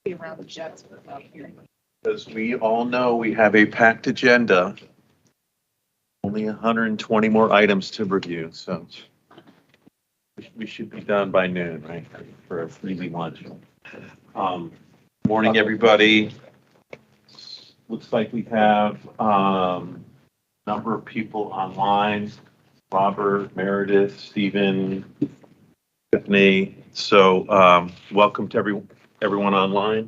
Be around the jets without hearing. As we all know, we have a packed agenda. Only 120 more items to review, so we should be done by noon, right? For a freebie lunch. Morning, everybody. Looks like we have number of people online. Robert, Meredith, Stephen, Tiffany. So welcome to everyone online.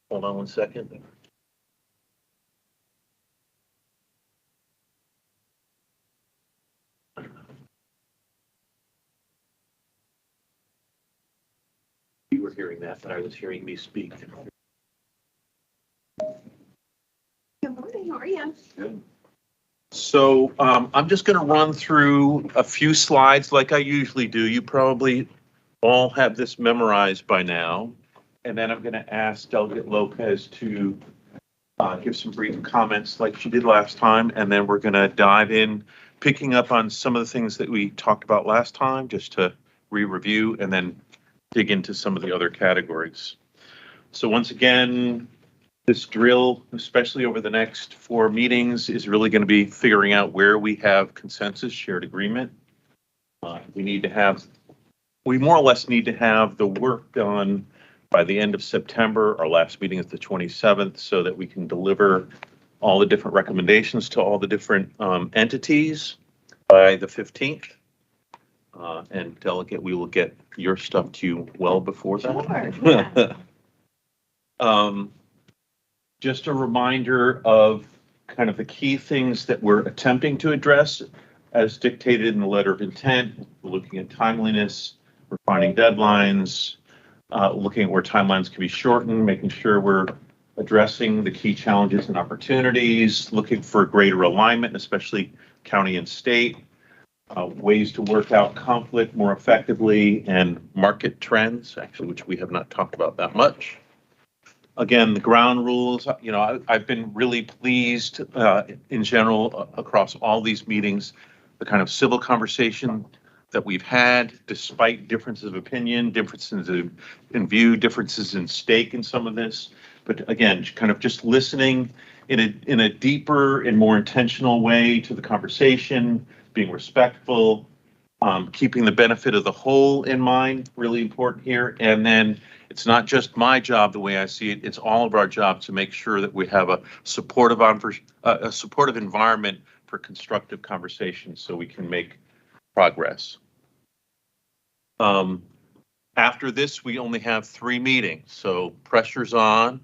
Hold on one second. You were hearing that, but I was hearing me speak. Good morning, how are you? Good. So I'm just going to run through a few slides like I usually do. You probably all have this memorized by now. And then I'm going to ask Delegate Lopez to give some brief comments like she did last time. And then we're going to dive in, picking up on some of the things that we talked about last time, just to re-review and then dig into some of the other categories. So once again, this drill, especially over the next 4 meetings, is really going to be figuring out where we have consensus, shared agreement. We more or less need to have the work done by the end of September. Our last meeting is the 27th, so that we can deliver all the different recommendations to all the different entities by the 15th. And Delegate, we will get your stuff to you well before that. Sure. Just a reminder of kind of the key things that we're attempting to address as dictated in the letter of intent. We're looking at timeliness, refining deadlines, looking at where timelines can be shortened, making sure we're addressing the key challenges and opportunities, looking for greater alignment, especially county and state, ways to work out conflict more effectively, and market trends, actually, which we have not talked about that much. Again, the ground rules, I've been really pleased in general across all these meetings, the kind of civil conversation that we've had, despite differences of opinion, differences in view, differences in stake in some of this. But again, kind of just listening in a deeper and more intentional way to the conversation, being respectful, keeping the benefit of the whole in mind, really important here. And then it's not just my job, the way I see it, it's all of our job to make sure that we have a supportive environment for constructive conversations so we can make progress. After this, we only have 3 meetings, so pressure's on.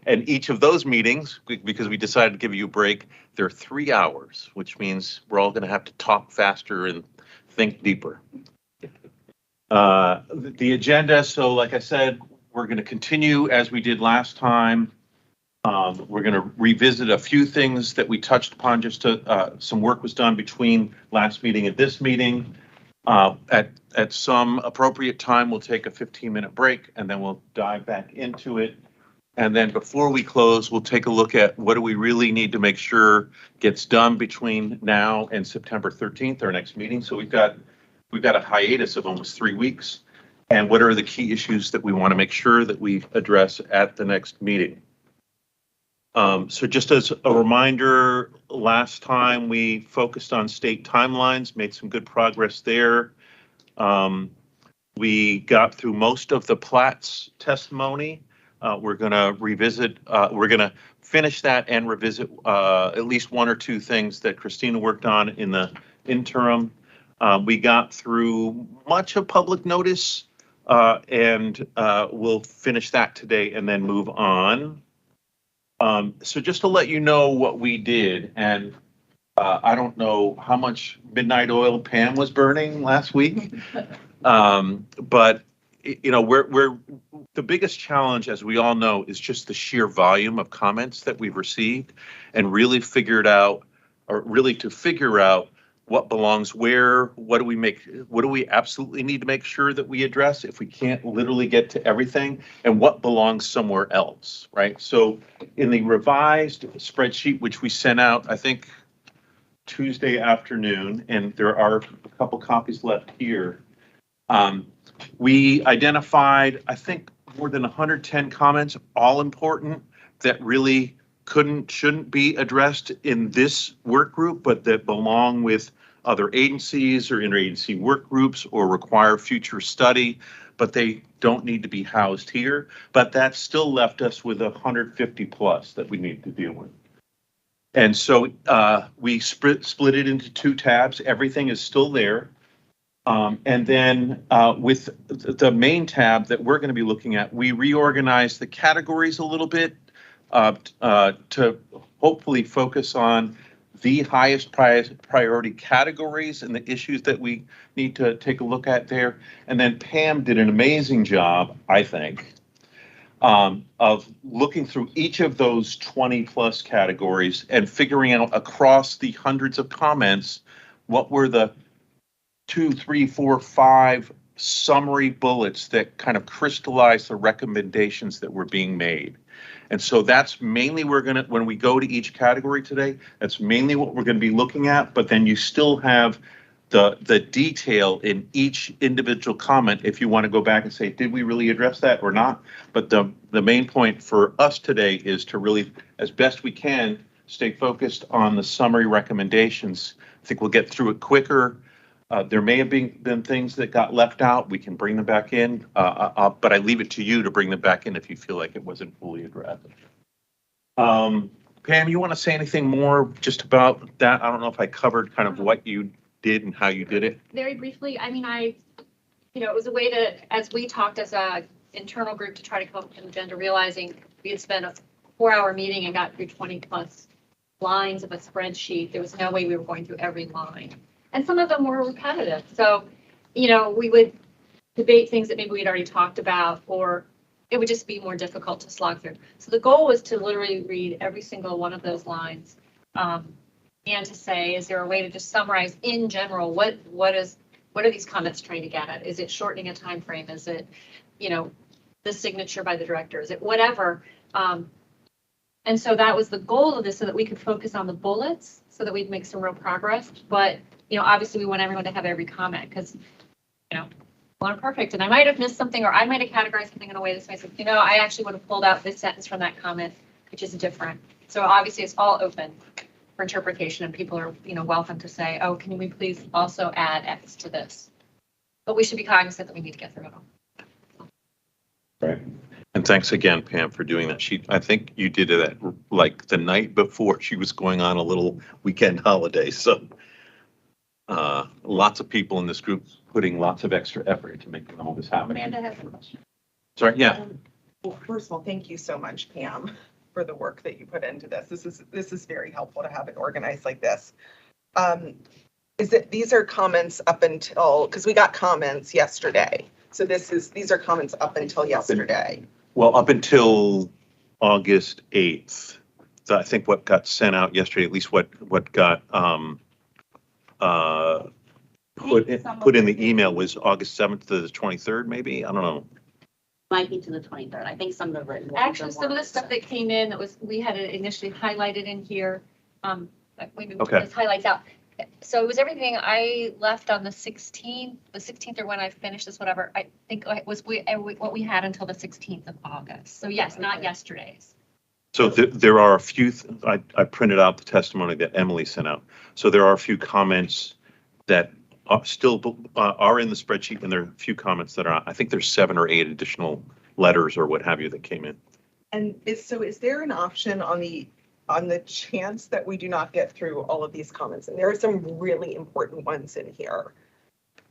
And each of those meetings, because we decided to give you a break, they're 3 hours, which means we're all going to have to talk faster and think deeper. The agenda, so like I said, we're going to continue as we did last time. We're going to revisit a few things that we touched upon, just to, some work was done between last meeting and this meeting. At some appropriate time, we'll take a 15-minute break and then we'll dive back into it. And then before we close, we'll take a look at what do we really need to make sure gets done between now and September 13th, our next meeting. So we've got a hiatus of almost 3 weeks. And what are the key issues that we want to make sure that we address at the next meeting? So just as a reminder, last time we focused on state timelines, made some good progress there. We got through most of the Platts testimony. We're going to revisit, we're going to finish that and revisit at least 1 or 2 things that Christina worked on in the interim. We got through much of public notice and we'll finish that today and then move on. So just to let you know what we did, and I don't know how much midnight oil Pam was burning last week, but we're the biggest challenge, as we all know, is just the sheer volume of comments that we've received, and really to figure out what belongs where, what do we absolutely need to make sure that we address if we can't literally get to everything, and what belongs somewhere else, right? So in the revised spreadsheet, which we sent out, I think Tuesday afternoon, and there are a couple copies left here, we identified, I think, more than 110 comments, all important, that really shouldn't be addressed in this work group, but that belong with other agencies or interagency work groups or require future study, but they don't need to be housed here. But that still left us with 150 plus that we need to deal with. And so we split it into two tabs. Everything is still there. And then with the main tab that we're going to be looking at, we reorganized the categories a little bit to hopefully focus on the highest priority categories and the issues that we need to take a look at there. And then Pam did an amazing job, I think, of looking through each of those 20 plus categories and figuring out across the hundreds of comments, what were the 2, 3, 4, 5 summary bullets that kind of crystallize the recommendations that were being made. And so that's mainly when we go to each category today, that's mainly what we're going to be looking at. But then you still have the detail in each individual comment if you want to go back and say, did we really address that or not? But the main point for us today is to really, as best we can, stay focused on the summary recommendations. I think we'll get through it quicker. There may have been things that got left out. We can bring them back in, but I leave it to you to bring them back in if you feel like it wasn't fully addressed. Pam, you want to say anything more just about that? I don't know if I covered kind of what you did and how you did it. Very briefly, I mean, it was a way to, as we talked as a internal group to try to come up with an agenda, realizing we had spent a 4-hour meeting and got through 20 plus lines of a spreadsheet. There was no way we were going through every line. And some of them were repetitive. So, we would debate things that maybe we had already talked about, or it would just be more difficult to slog through. So the goal was to literally read every single one of those lines and to say, is there a way to just summarize in general, what are these comments trying to get at? Is it shortening a time frame? Is it, the signature by the director? Is it whatever? And so that was the goal of this, so that we could focus on the bullets, so that we'd make some real progress. But obviously we want everyone to have every comment, because, aren't perfect. And I might have missed something, or I might have categorized something in a way that makes it, I actually would have pulled out this sentence from that comment, which is different. So obviously it's all open for interpretation, and people are, welcome to say, oh, can we please also add X to this? But we should be cognizant that we need to get through it all. Right. And thanks again, Pam, for doing that. I think you did it like the night before she was going on a little weekend holiday. So lots of people in this group putting lots of extra effort into making all this happen. Amanda has a question. Sorry, yeah. Well, first of all, thank you so much, Pam, for the work that you put into this. This is very helpful to have it organized like this. These are comments up until, because we got comments yesterday. So these are comments up until yesterday. Well, up until August 8th. So I think what got sent out yesterday, at least what got put in the email, was August 7th to the 23rd, maybe? I don't know. Might be to the 23rd. I think some of the written. Actually, some of the stuff that came in we had it initially highlighted in here. Maybe Okay. this highlights out. So it was everything I left on the 16th or when I finished this, whatever. I think it was what we had until the 16th of August. So yes, not yesterday's. So there are a few, I printed out the testimony that Emily sent out. So there are a few comments that still are in the spreadsheet, and there are a few comments that are, I think there's 7 or 8 additional letters or what have you that came in. And is there an option on the chance that we do not get through all of these comments, and there are some really important ones in here,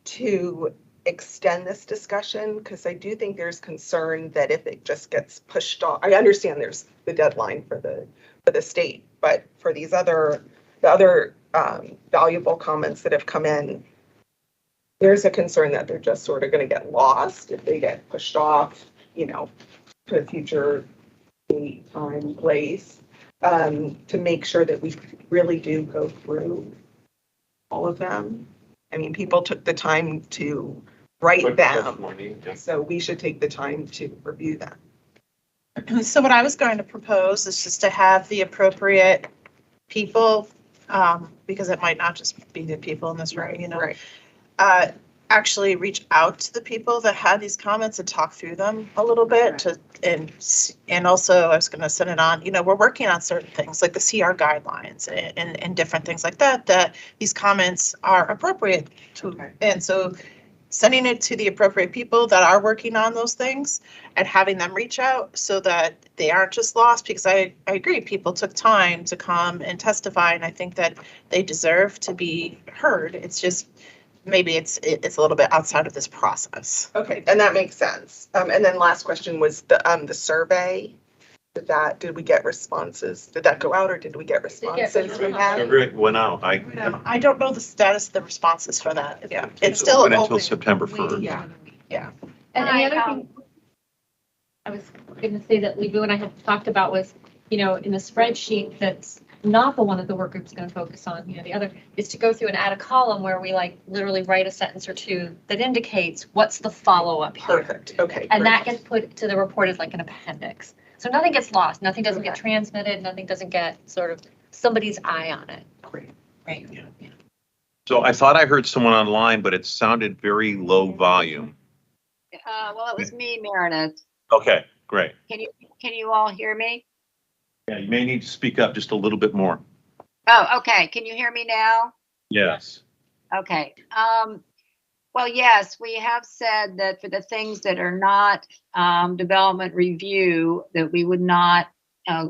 to extend this discussion? Because I do think there's concern that if it just gets pushed off, I understand there's the deadline for the state, but for the other valuable comments that have come in, there's a concern that they're just sort of going to get lost if they get pushed off, to a future date, time, place. To make sure that we really do go through all of them. I mean, people took the time to write them, so we should take the time to review them. So what I was going to propose is just to have the appropriate people, because it might not just be the people in this room, Right. I actually reach out to the people that had these comments and talk through them a little bit to, and also I was gonna send it on, we're working on certain things like the CR guidelines and different things like that, that these comments are appropriate to. Okay. And so sending it to the appropriate people that are working on those things and having them reach out so that they aren't just lost, because I agree, people took time to come and testify, and I think that they deserve to be heard. It's just, maybe it's a little bit outside of this process. Okay, and that makes sense. And then last question was the survey. Did we get responses? Did that go out or did we get responses? We have? It went out. I don't know the status of the responses for that. Yeah, it's still went until open. September 1st. Yeah. And the other thing I was going to say that Lou and I had talked about was, in the spreadsheet that's not the one that the work group's going to focus on, the other is to go through and add a column where we like literally write a sentence or two that indicates what's the follow-up here. Perfect. Okay. And great. that gets put to the report as like an appendix. So nothing gets lost, nothing doesn't get Okay. transmitted, nothing doesn't get sort of somebody's eye on it. Great. Right. So I thought I heard someone online, but it sounded very low volume. Well, it was me, Meredith. Okay, great. Can you all hear me? Yeah, you may need to speak up just a little bit more. Oh, okay. Can you hear me now? Yes. Okay. Well, yes, we have said that for the things that are not development review, that we would not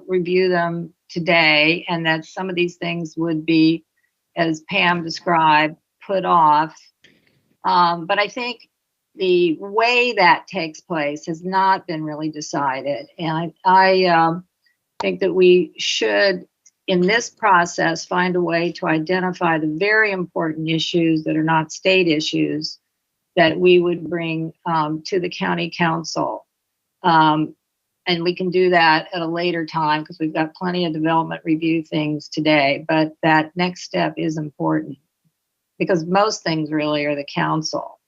review them today, and that some of these things would be, as Pam described, put off. But I think the way that takes place has not been really decided. And I think that we should, in this process, find a way to identify the very important issues that are not state issues that we would bring to the county council. And we can do that at a later time because we've got plenty of development review things today. But that next step is important because most things really are the council.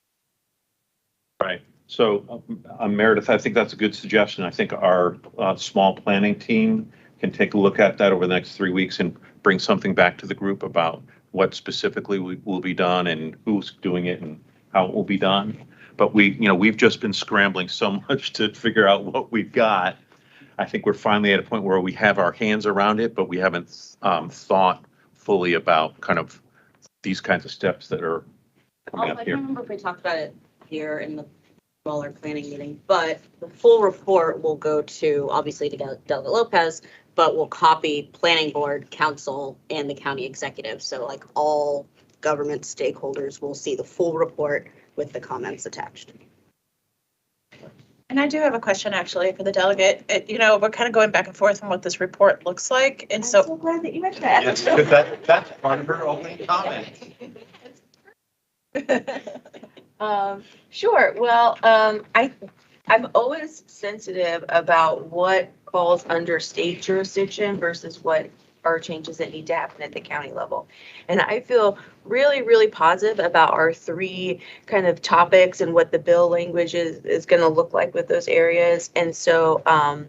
Right. So, Meredith, I think that's a good suggestion. I think our small planning team can take a look at that over the next 3 weeks and bring something back to the group about what specifically will be done and who's doing it and how it will be done. But we've just been scrambling so much to figure out what we've got. I think we're finally at a point where we have our hands around it, but we haven't thought fully about kind of these kinds of steps that are coming I up don't here. remember if we talked about it here in the smaller planning meeting, but the full report will go to, obviously, to Delegate Lopez, but we'll copy planning board, council, and the county executive. So like all government stakeholders will see the full report with the comments attached. And I do have a question actually for the delegate. We're kind of going back and forth on what this report looks like. And so glad that you mentioned Yes, because that's part of her opening comment. Sure. Well, I'm always sensitive about what falls under state jurisdiction versus what are changes that need to happen at the county level. And I feel really, really positive about our three kind of topics and what the bill language is going to look like with those areas. And so, I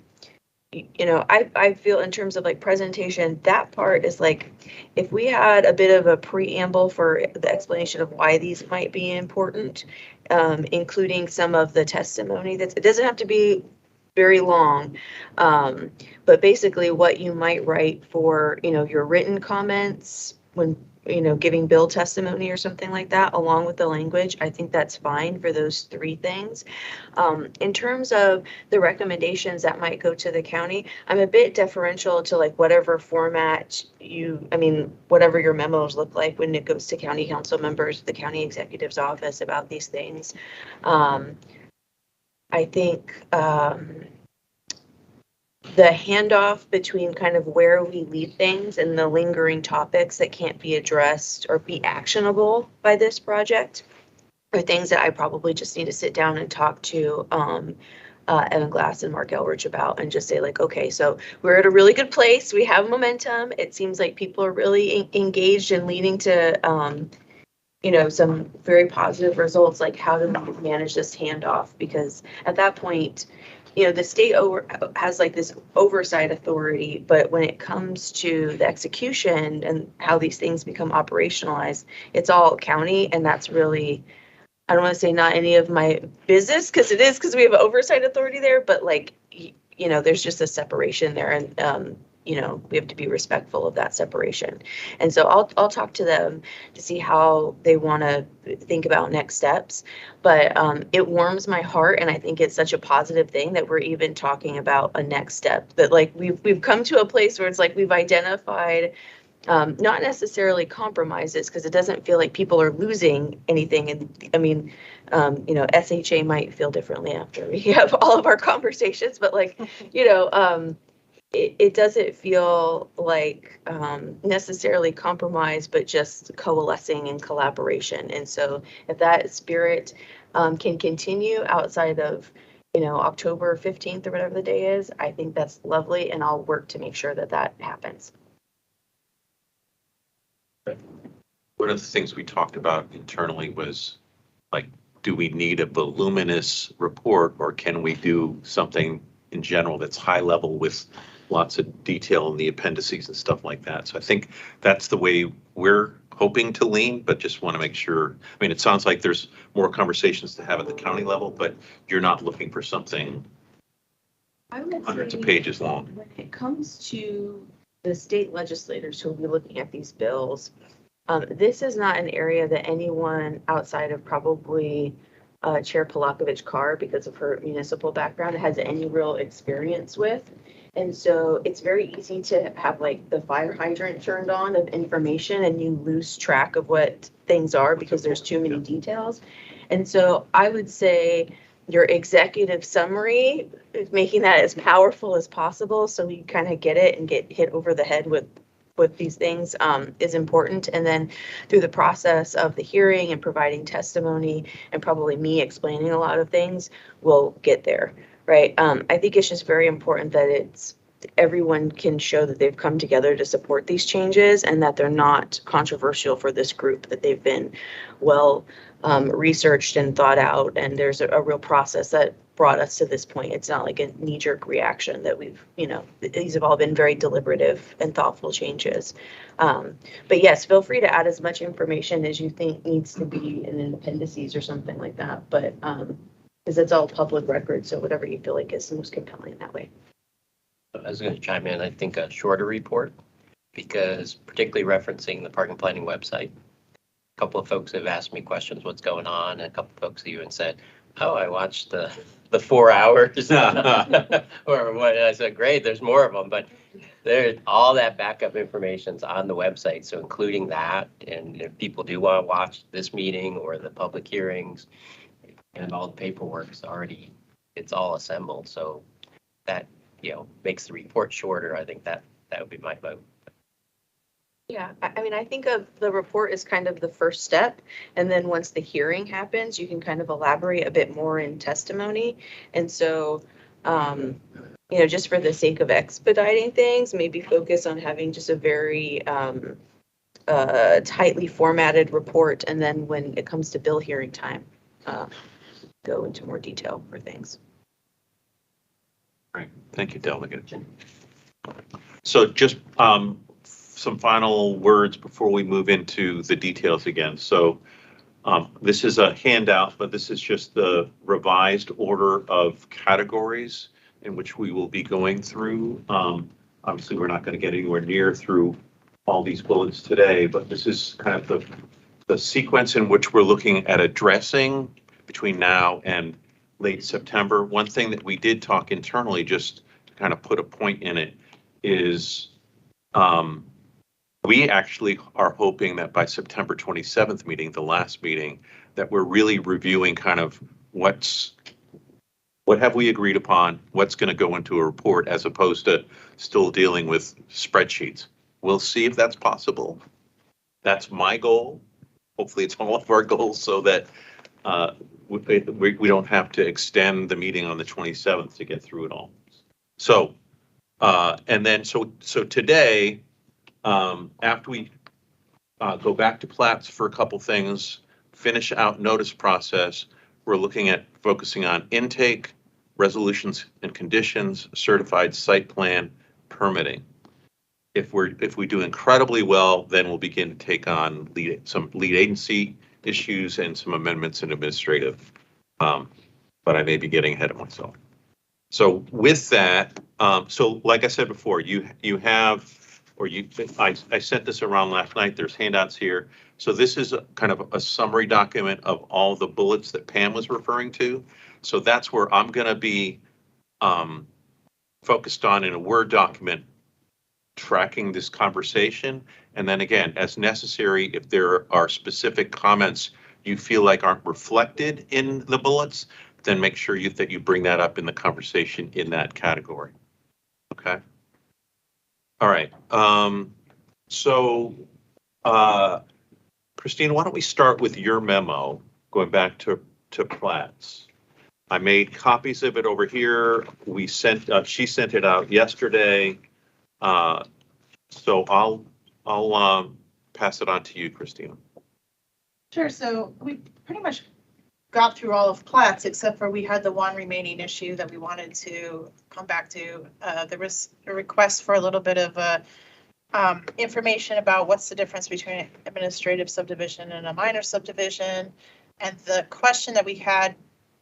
feel in terms of like presentation, that part is like, if we had a bit of a preamble for the explanation of why these might be important, including some of the testimony, it doesn't have to be very long, but basically what you might write for, your written comments when, giving bill testimony or something like that, along with the language, I think that's fine for those three things. In terms of the recommendations that might go to the county, I'm a bit deferential to like whatever format whatever your memos look like when it goes to county council members, the county executive's office about these things. I think the handoff between kind of where we leave things and the lingering topics that can't be addressed or be actionable by this project are things that I probably just need to sit down and talk to Evan Glass and Mark Elrich about and just say like, okay, so we're at a really good place. We have momentum. It seems like people are really engaged and leading to some very positive results. Like, how do we manage this handoff? Because at that point, the state has like this oversight authority, but when it comes to the execution and how these things become operationalized, it's all county, and that's really I don't want to say not any of my business, because it is, because we have oversight authority there, but like, you know, there's just a separation there, and, you know, we have to be respectful of that separation. And so I'll talk to them to see how they want to think about next steps. But it warms my heart, and I think it's such a positive thing that we're even talking about a next step, that like we've come to a place where it's like we've identified not necessarily compromises, because it doesn't feel like people are losing anything. And I mean, you know, SHA might feel differently after we have all of our conversations, but like, you know, it doesn't feel like necessarily compromise, but just coalescing and collaboration. And so if that spirit can continue outside of, you know, October 15th or whatever the day is, I think that's lovely. And I'll work to make sure that that happens. One of the things we talked about internally was like, do we need a voluminous report, or can we do something in general that's high level with lots of detail in the appendices and stuff like that? So I think that's the way we're hoping to lean, but just want to make sure. I mean, it sounds like there's more conversations to have at the county level, but you're not looking for something I would hundreds of say pages long. when it comes to the state legislators who will be looking at these bills, this is not an area that anyone outside of probably Chair Polakovich-Carr, because of her municipal background, has any real experience with. And so it's very easy to have like the fire hydrant turned on of information, and you lose track of what things are because there's too many details. And so I would say your executive summary, making that as powerful as possible so we kind of get it and get hit over the head with these things is important. And then through the process of the hearing and providing testimony, and probably me explaining a lot of things, we'll get there, right? I think it's just very important that everyone can show that they've come together to support these changes, and that they're not controversial for this group, that they've been well researched and thought out, and there's a real process that brought us to this point. It's not like a knee-jerk reaction that we've, you know, these have all been very deliberative and thoughtful changes. But yes, feel free to add as much information as you think needs to be in an appendices or something like that. But because it's all public record, so whatever you feel like is most compelling that way. I was going to chime in, I think a shorter report, because particularly referencing the park and planning website, a couple of folks have asked me questions, what's going on, and a couple of folks even said, oh, I watched the 4 hours. Or what, I said, great, there's more of them, but there's all that backup information's on the website. So including that, and if people do want to watch this meeting or the public hearings, and all the paperwork's already, it's all assembled. So that, you know, makes the report shorter. I think that would be my vote. Yeah, I mean, I think of the report as kind of the first step. And then once the hearing happens, you can kind of elaborate a bit more in testimony. And so, you know, just for the sake of expediting things, maybe focus on having just a very tightly formatted report. And then when it comes to bill hearing time, go into more detail for things. Right. Thank you, Delegate. So just some final words before we move into the details again. So this is a handout, but this is just the revised order of categories in which we will be going through. Obviously, we're not going to get anywhere near through all these bullets today, but this is kind of the sequence in which we're looking at addressing between now and late September. One thing that we did talk internally, just to kind of put a point in it, is we actually are hoping that by September 27th meeting, the last meeting, that we're really reviewing kind of what have we agreed upon, what's going to go into a report, as opposed to still dealing with spreadsheets. We'll see if that's possible. That's my goal. Hopefully it's all of our goals, so that we don't have to extend the meeting on the 27th to get through it all. So, and then, so today, after we go back to plats for a couple things, finish out notice process, we're looking at focusing on intake, resolutions and conditions, certified site plan, permitting. If we do incredibly well, then we'll begin to take on some lead agency issues and some amendments in administrative. But I may be getting ahead of myself. So with that, so like I said before, you have, or I sent this around last night. There's handouts here. So this is kind of a summary document of all the bullets that Pam was referring to. So that's where I'm going to be focused on in a Word document, tracking this conversation. And then again, as necessary, if there are specific comments you feel like aren't reflected in the bullets, then make sure that you bring that up in the conversation in that category. Okay. All right. So, Christina, why don't we start with your memo, going back to Platts. I made copies of it over here. We sent, she sent it out yesterday. So I'll pass it on to you, Christina. Sure, so we pretty much got through all of Platts, except for we had the one remaining issue that we wanted to come back to. There was a request for a little bit of information about what's the difference between an administrative subdivision and a minor subdivision. And the question that we had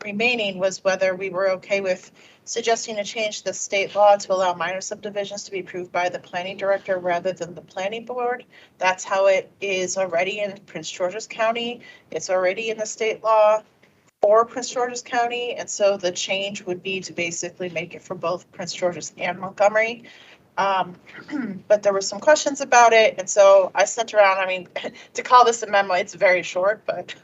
remaining was whether we were okay with suggesting a change to the state law to allow minor subdivisions to be approved by the planning director rather than the planning board. That's how it is already in Prince George's County. It's already in the state law for Prince George's County. And so the change would be to basically make it for both Prince George's and Montgomery. But there were some questions about it. And so I sent around, I mean, to call this a memo, it's very short, but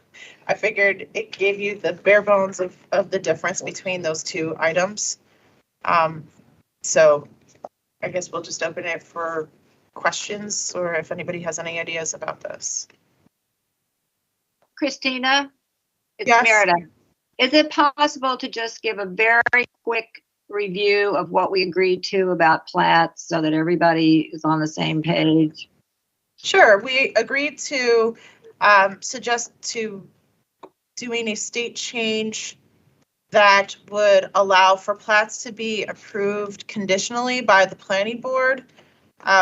I figured it gave you the bare bones of the difference between those two items. So I guess we'll just open it for questions or if anybody has any ideas about this. Christina, it's Yes. Meredith. Is it possible to just give a very quick review of what we agreed to about Platts so that everybody is on the same page? Sure, we agreed to suggest to doing a state change that would allow for plats to be approved conditionally by the planning board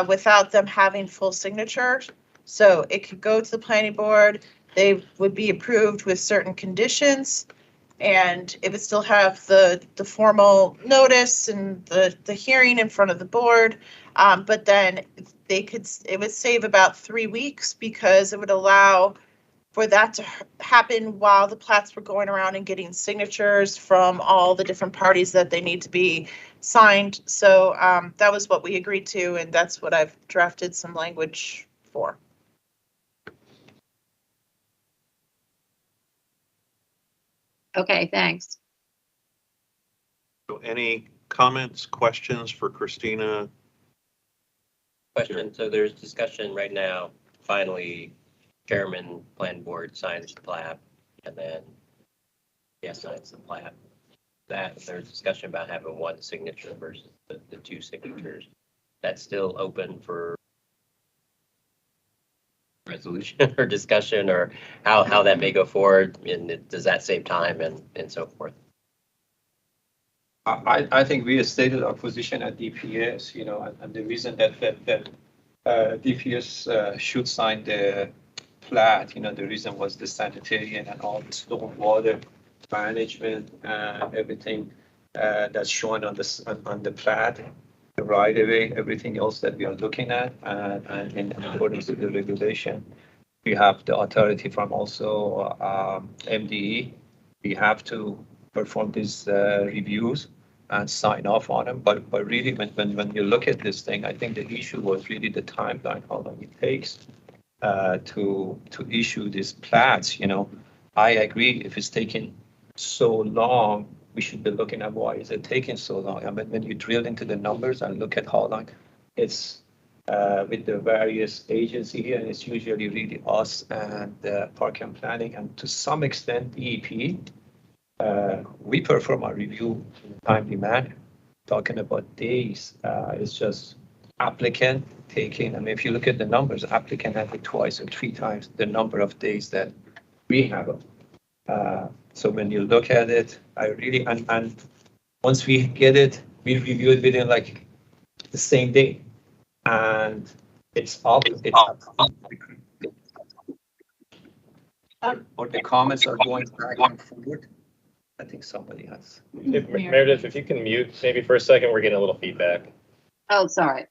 without them having full signature. So it could go to the planning board, they would be approved with certain conditions, and it would still have the formal notice and the hearing in front of the board. But then it would save about 3 weeks because it would allow for that to happen while the plats were going around and getting signatures from all the different parties that they need to be signed. So that was what we agreed to, and that's what I've drafted some language for. Okay, thanks. So any comments, questions for Christina? Question, so there's discussion right now, finally, chairman, plan board signs the plat, and then signs the plat. That, there's discussion about having one signature versus the two signatures. That's still open for resolution or discussion, or how that may go forward, and does that save time and so forth? I think we have stated our position at DPS, and the reason that DPS should sign the plat, the reason was the sanitarian and all the stormwater management and everything that's shown on the plat, the right of way, everything else that we are looking at, and in accordance with the regulation, we have the authority from also MDE. We have to perform these reviews and sign off on them. But really, when you look at this thing, I think the issue was really the timeline, how long it takes to issue these plats. I agree, if it's taking so long, we should be looking at why is it taking so long. I mean, when you drill into the numbers and look at how long it's with the various agencies here, and it's usually really us and Park and Planning, and to some extent DEP. We perform our review in a timely manner. Talking about days, it's just applicant taking, I mean, if you look at the numbers, applicant had it twice or 3 times the number of days that we have. So when you look at it, I really, and once we get it, we review it within like the same day. And it's up. or the comments are going back and forth. I think somebody has. Meredith, if you can mute maybe for a second, we're getting a little feedback. Oh, sorry.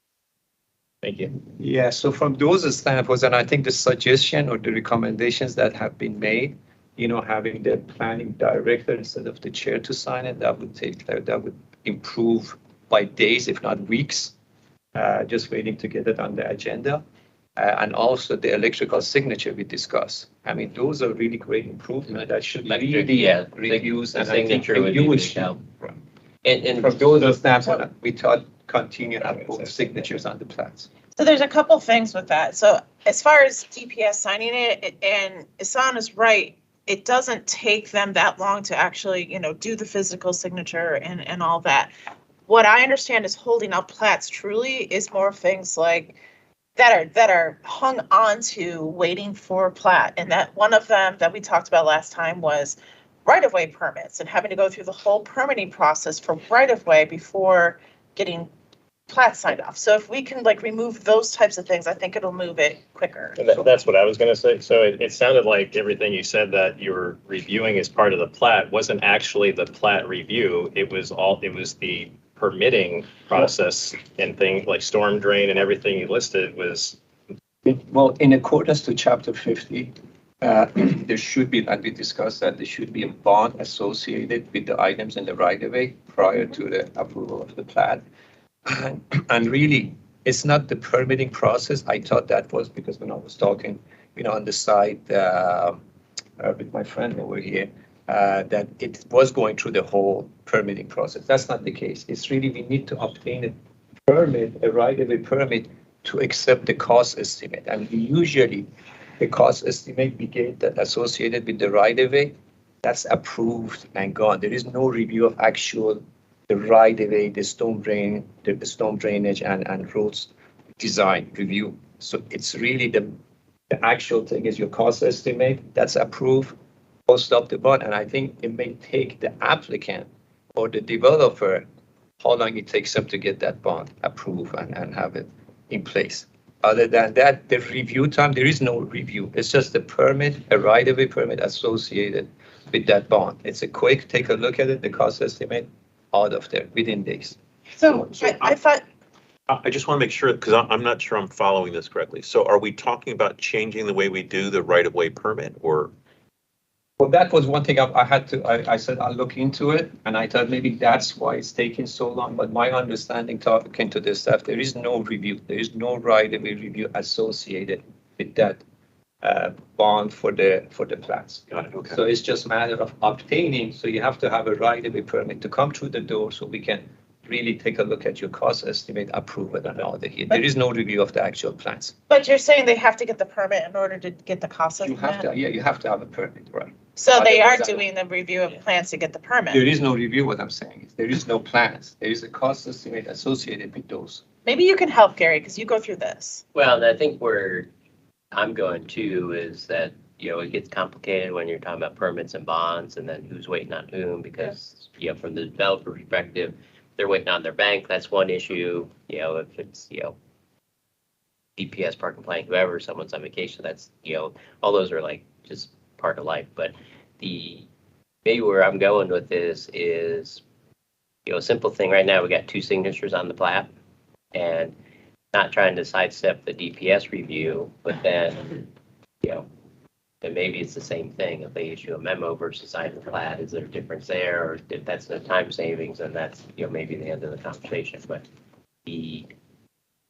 Thank you. Yeah, so from those standpoints, and I think the suggestion or the recommendations that have been made, having the planning director instead of the chair to sign it, that would improve by days, if not weeks. Just waiting to get it on the agenda. And also the electrical signature we discussed. I mean, those are really great improvements that should really reduce. The And I think signature would you be would big help. And And from those standpoint, we thought continue to have both signatures on the plans. So there's a couple things with that. So as far as DPS signing it, and Isan is right, it doesn't take them that long to actually, do the physical signature and all that. What I understand is holding up plats truly is more things like that are hung on to waiting for plat. And that one of them that we talked about last time was right-of-way permits and having to go through the whole permitting process for right-of-way before getting plat signed off. So if we can remove those types of things, I think it'll move it quicker. And that's what I was going to say. So it sounded like everything you said that you were reviewing as part of the plat wasn't actually the plat review. It was the permitting process and things like storm drain and everything you listed was. Well, in accordance to chapter 50, there should be, and we discussed that there should be a bond associated with the items in the right of way prior to the approval of the plat. And really, it's not the permitting process. I thought that was because when I was talking, on the side with my friend over here, that it was going through the whole permitting process. That's not the case. It's really, we need to obtain a right-of-way permit to accept the cost estimate. And usually, the cost estimate we get that associated with the right-of-way, that's approved and gone. There is no review of the right-of-way, the storm drainage and roads design review. So it's really the actual thing is your cost estimate, that's approved, post up the bond. And I think it may take the applicant or the developer how long it takes them to get that bond approved and have it in place. Other than that, the review time, there is no review. It's just a permit, a right-of-way permit associated with that bond. It's a quick, take a look at it, the cost estimate, out of there within days. So I thought, I just want to make sure, because I'm not sure I'm following this correctly. So are we talking about changing the way we do the right-of-way permit or? Well, that was one thing I said I'll look into it, and I thought maybe that's why it's taking so long. But my understanding talking to the staff, there is no review. There is no right-of-way review associated with that bond for the plats. Got it, okay. So it's just a matter of obtaining. So you have to have a right-of-way permit to come through the door so we can really take a look at your cost estimate, approve it, and all that here. There is no review of the actual plans. but you're saying they have to get the permit in order to get the cost You have estimate? to, you have to have a permit, right? So they are Otherwise, doing the review of plans to get the There permit. is no review, what I'm saying is there is no plans. There is a cost estimate associated with those. Maybe you can help, Gary, because you go through this. Well, and I think where I'm going to is that, it gets complicated when you're talking about permits and bonds and then who's waiting on whom, because, from the developer perspective, they're waiting on their bank. That's one issue. If it's, DPS, park and planning, whoever, someone's on vacation, that's, all those are like just part of life. But maybe where I'm going with this is, a simple thing right now, we got 2 signatures on the plat and not trying to sidestep the DPS review, but then, then maybe it's the same thing. If they issue a memo versus sign the plat, is there a difference there? Or if that's no time savings, then that's, maybe the end of the conversation. But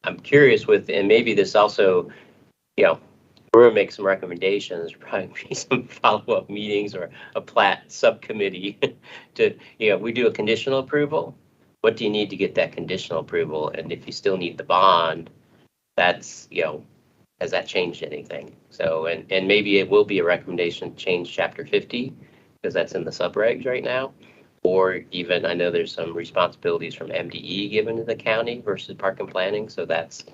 I'm curious with, and maybe this also, we're gonna make some recommendations, probably be some follow-up meetings or a plat subcommittee to, we do a conditional approval. What do you need to get that conditional approval? And if you still need the bond, that's, has that changed anything? So, and maybe it will be a recommendation to change chapter 50 because that's in the subregs right now. Or even, I know there's some responsibilities from MDE given to the county versus park and planning. So that's,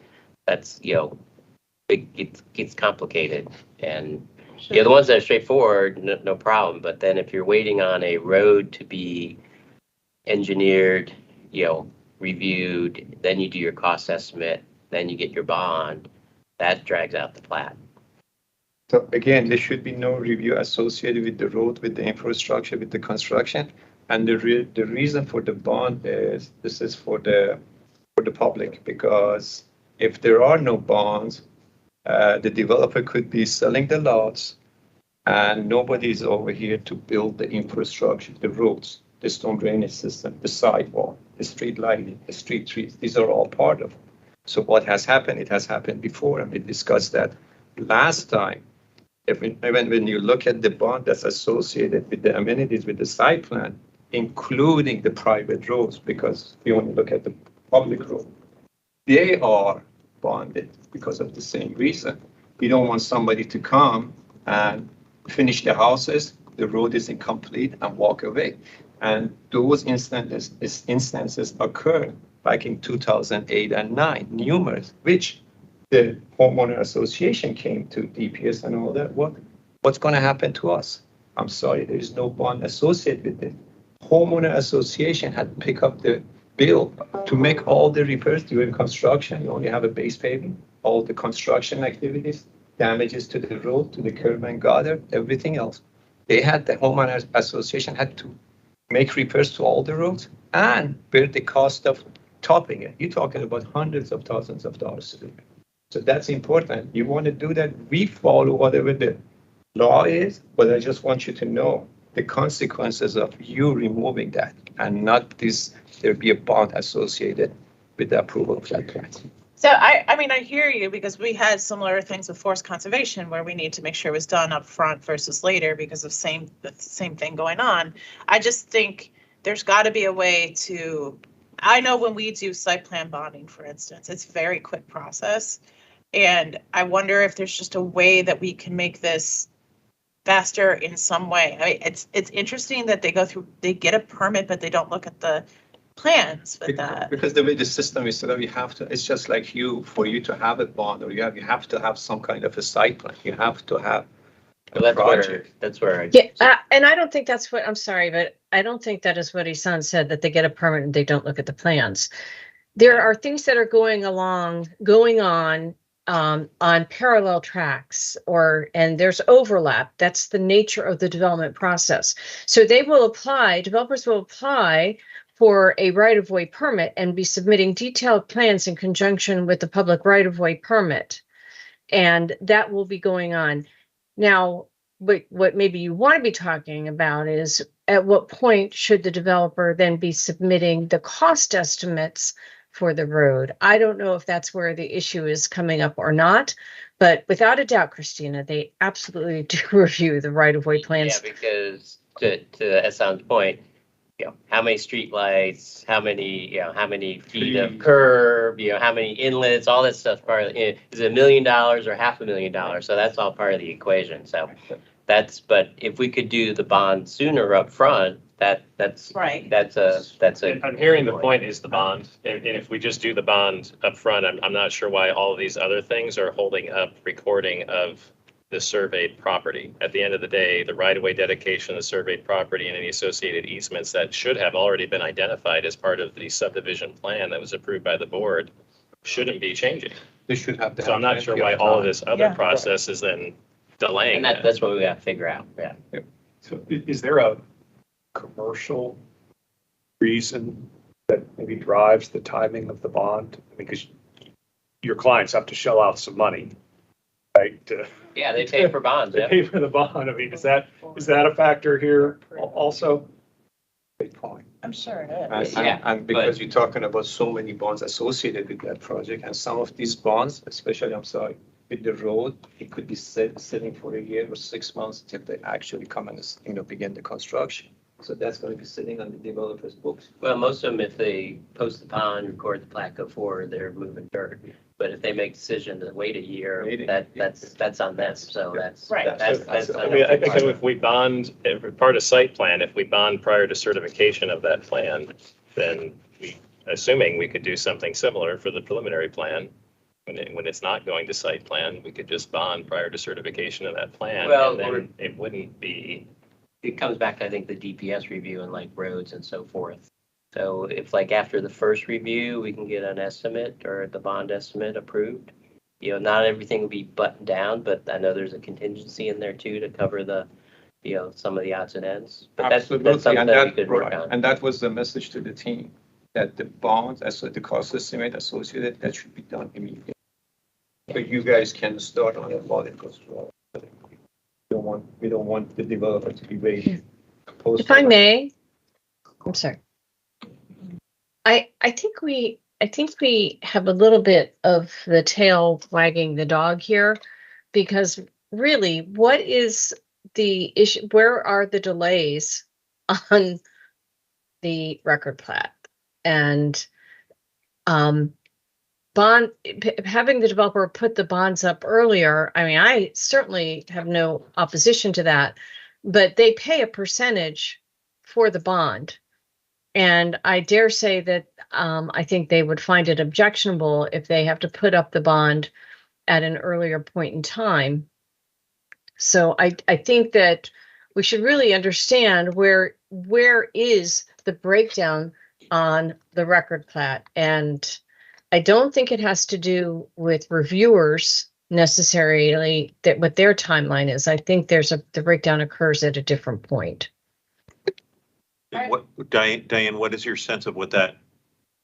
it gets complicated. And, the ones that are straightforward, no problem. But then if you're waiting on a road to be engineered, reviewed, then you do your cost estimate, then you get your bond, that drags out the plat. So again, there should be no review associated with the road, with the infrastructure, with the construction. And the reason for the bond is this is for the public, because if there are no bonds, the developer could be selling the lots and nobody is over here to build the infrastructure, the roads, the storm drainage system, the sidewalk, the street lighting, the street trees. These are all part of it. So what has happened, it has happened before, and we discussed that last time. When you look at the bond that's associated with the amenities with the site plan, including the private roads, because if you want to look at the public road, they are bonded because of the same reason. We don't want somebody to come and finish the houses, the road is incomplete, and walk away. And those instances occurred back in 2008 and 9, numerous, which the homeowner association came to DPS and all that. What's going to happen to us? I'm sorry, there is no bond associated with it. Homeowner association had to pick up the bill to make all the repairs during construction. You only have a base paving, all the construction activities, damages to the road, to the curb and gutter, everything else. The homeowner association had to make repairs to all the roads and bear the cost of topping it. You're talking about hundreds of thousands of dollars to do it. So that's important. You want to do that, we follow whatever the law is, but I just want you to know the consequences of you removing that and not there be a bond associated with the approval of that plan. So I mean, I hear you, because we had similar things with forest conservation where we need to make sure it was done up front versus later because of the same thing going on. I just think there's got to be a way to, I know when we do site plan bonding, for instance, it's a very quick process. And I wonder if there's just a way that we can make this faster in some way. I mean, it's interesting that they get a permit, but they don't look at the plans with that. Because the way the system is set up, it's just like for you to have a bond, or you have to have some kind of a site plan. You have to have a project. That's where. Yeah, and I don't think that's what, I'm sorry, but I don't think that is what Isan said, that they get a permit and they don't look at the plans. There are things that are going on parallel tracks, and there's overlap. That's the nature of the development process. So developers will apply for a right-of-way permit and be submitting detailed plans in conjunction with the public right-of-way permit. And that will be going on. Now, what maybe you want to be talking about is at what point should the developer then be submitting the cost estimates for the road? I don't know if that's where the issue is coming up or not, but without a doubt, Christina, they absolutely do review the right-of-way plans. Yeah, because to Hassan's point, how many streetlights, how many feet of curb, how many inlets, all that stuff's part of it. Is it $1 million or $500,000? So that's all part of the equation. So but if we could do the bond sooner up front, that's Right. That's a. I'm hearing the point is the bond, and if we just do the bond up front, I'm not sure why all of these other things are holding up recording of the surveyed property. At the end of the day, the right-of-way dedication, the surveyed property, and any associated easements that should have already been identified as part of the subdivision plan that was approved by the board shouldn't be changing. They should have. So I'm not sure why all of this other process is then delaying And that. that's what we got to figure out. Yeah. So is there a commercial reason that maybe drives the timing of the bond? Because your clients have to shell out some money, right? Yeah, they pay for bonds. They Yeah. pay for the bond. I mean, is that a factor here also? Great point. I'm sure it is. And because you're talking about so many bonds associated with that project, and some of these bonds, especially, with the road, it could be sitting for a year or 6 months till they actually come and begin the construction. So that's going to be sitting on the developer's books. Well, most of them, if they post the bond, record the plat, go forward, they're moving dirt. But if they make a decision to wait a year, that's on them. So that's Right. That's I mean, I think if we bond, if part of site plan, if we bond prior to certification of that plan, then assuming we could do something similar for the preliminary plan. When it's not going to site plan, we could just bond prior to certification of that plan. Well, and then it wouldn't be. It comes back to, I think, the DPS review and like roads and so forth. So if like after the first review, we can get an estimate or the bond estimate approved, not everything will be buttoned down, but I know there's a contingency in there too to cover the, some of the odds and ends. But that's Absolutely, something and that we that, could work right, on. and that was the message to the team, that the bonds, as the cost estimate associated, that should be done immediately. But you guys can start on it while it goes through. We don't want the developer to be waiting. If I may, I'm sorry. I think we have a little bit of the tail wagging the dog here, because really, what is the issue? Where are the delays on the record plat? And having the developer put the bonds up earlier, I mean, I certainly have no opposition to that, but they pay a percentage for the bond. And I dare say that I think they would find it objectionable if they have to put up the bond at an earlier point in time. So I think that we should really understand where is the breakdown on the record plat. And I don't think it has to do with reviewers necessarily, that what their timeline is. I think the breakdown occurs at a different point. What, Diane, what is your sense of what that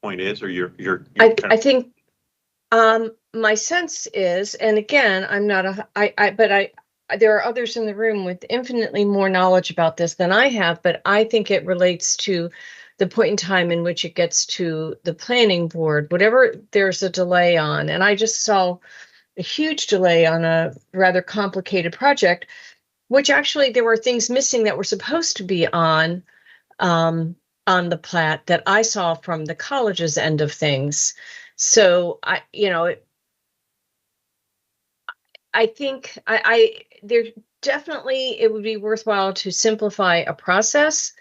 point is, or your I think my sense is, and again, I'm not there are others in the room with infinitely more knowledge about this than I have, but I think it relates to the point in time in which it gets to the planning board, whatever there's a delay on. And I just saw a huge delay on a rather complicated project, which actually there were things missing that were supposed to be on the plat that I saw from the college's end of things. So I think there definitely, it would be worthwhile to simplify a process.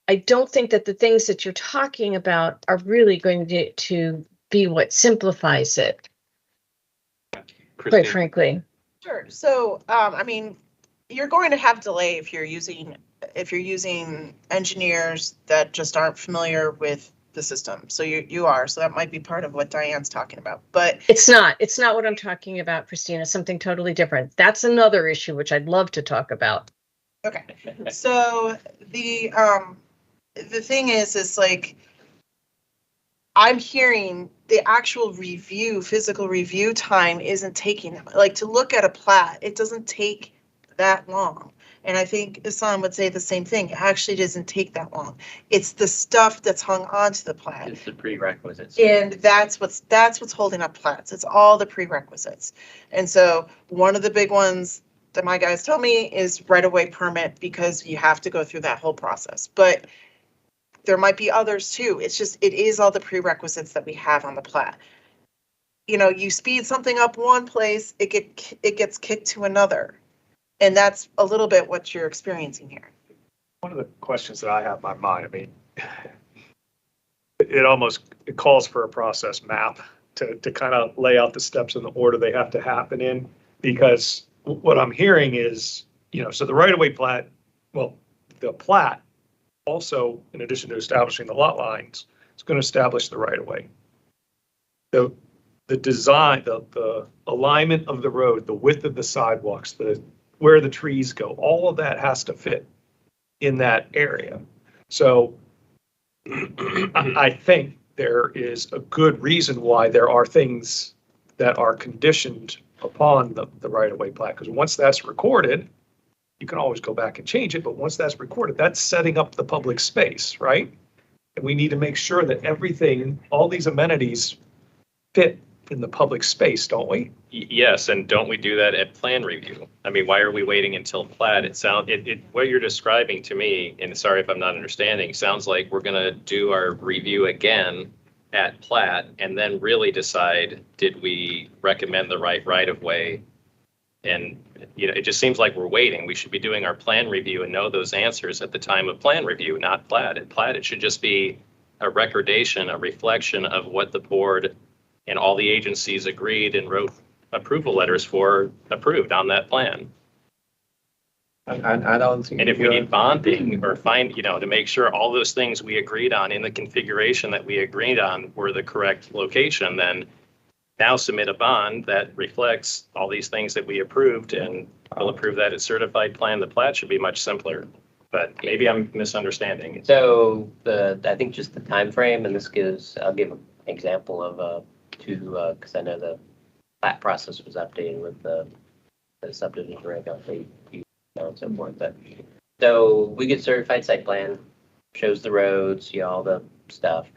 I don't think that the things that you're talking about are really going to be what simplifies it, quite frankly. Sure. So, I mean, you're going to have delay if you're using engineers that just aren't familiar with the system. So you are. So that might be part of what Diane's talking about. But it's not what I'm talking about, Christina. Something totally different. That's another issue which I'd love to talk about. Okay. So the thing is like, I'm hearing the actual physical review time isn't taking, like, to look at a plat, it doesn't take that long. And I think Hassan would say the same thing. It actually doesn't take that long. It's the stuff that's hung onto the plat. It's the prerequisites. And that's what's holding up plats. It's all the prerequisites. And so one of the big ones that my guys tell me is right-of-way permit, because you have to go through that whole process. But there might be others too. It's just, it is all the prerequisites that we have on the plat. You speed something up one place, it gets kicked to another. And that's a little bit what you're experiencing here. One of the questions that I have in my mind, I mean, it calls for a process map to kind of lay out the steps in the order they have to happen in, because what I'm hearing is, so the right-of-way plat, the plat also, in addition to establishing the lot lines, it's going to establish the right-of-way. The design, the alignment of the road, the width of the sidewalks, where the trees go, all of that has to fit in that area. So I think there is a good reason why there are things that are conditioned upon the right-of-way plat, because once that's recorded, you can always go back and change it, but once that's recorded, that's setting up the public space, right? And we need to make sure that everything, all these amenities fit in the public space, don't we? Yes, and don't we do that at plan review? I mean, why are we waiting until plat? What you're describing to me, and sorry if I'm not understanding, sounds like we're gonna do our review again at plat and then really decide, did we recommend the right of way? And, it just seems like we're waiting. We should be doing our plan review and know those answers at the time of plan review, not plat. At plat, it should just be a recordation, a reflection of what the board and all the agencies agreed and wrote approval letters for, approved on that plan. And I don't think. And if we need bonding or to make sure all those things we agreed on in the configuration that we agreed on were the correct location, then now submit a bond that reflects all these things that we approved, and we'll approve that as certified plan. The plat should be much simpler, but maybe I'm misunderstanding. So I think just the time frame, and I'll give an example of because I know the plat process was updated with the subdivision reg update and so forth. But so we get certified site plan, shows the roads, all the stuff.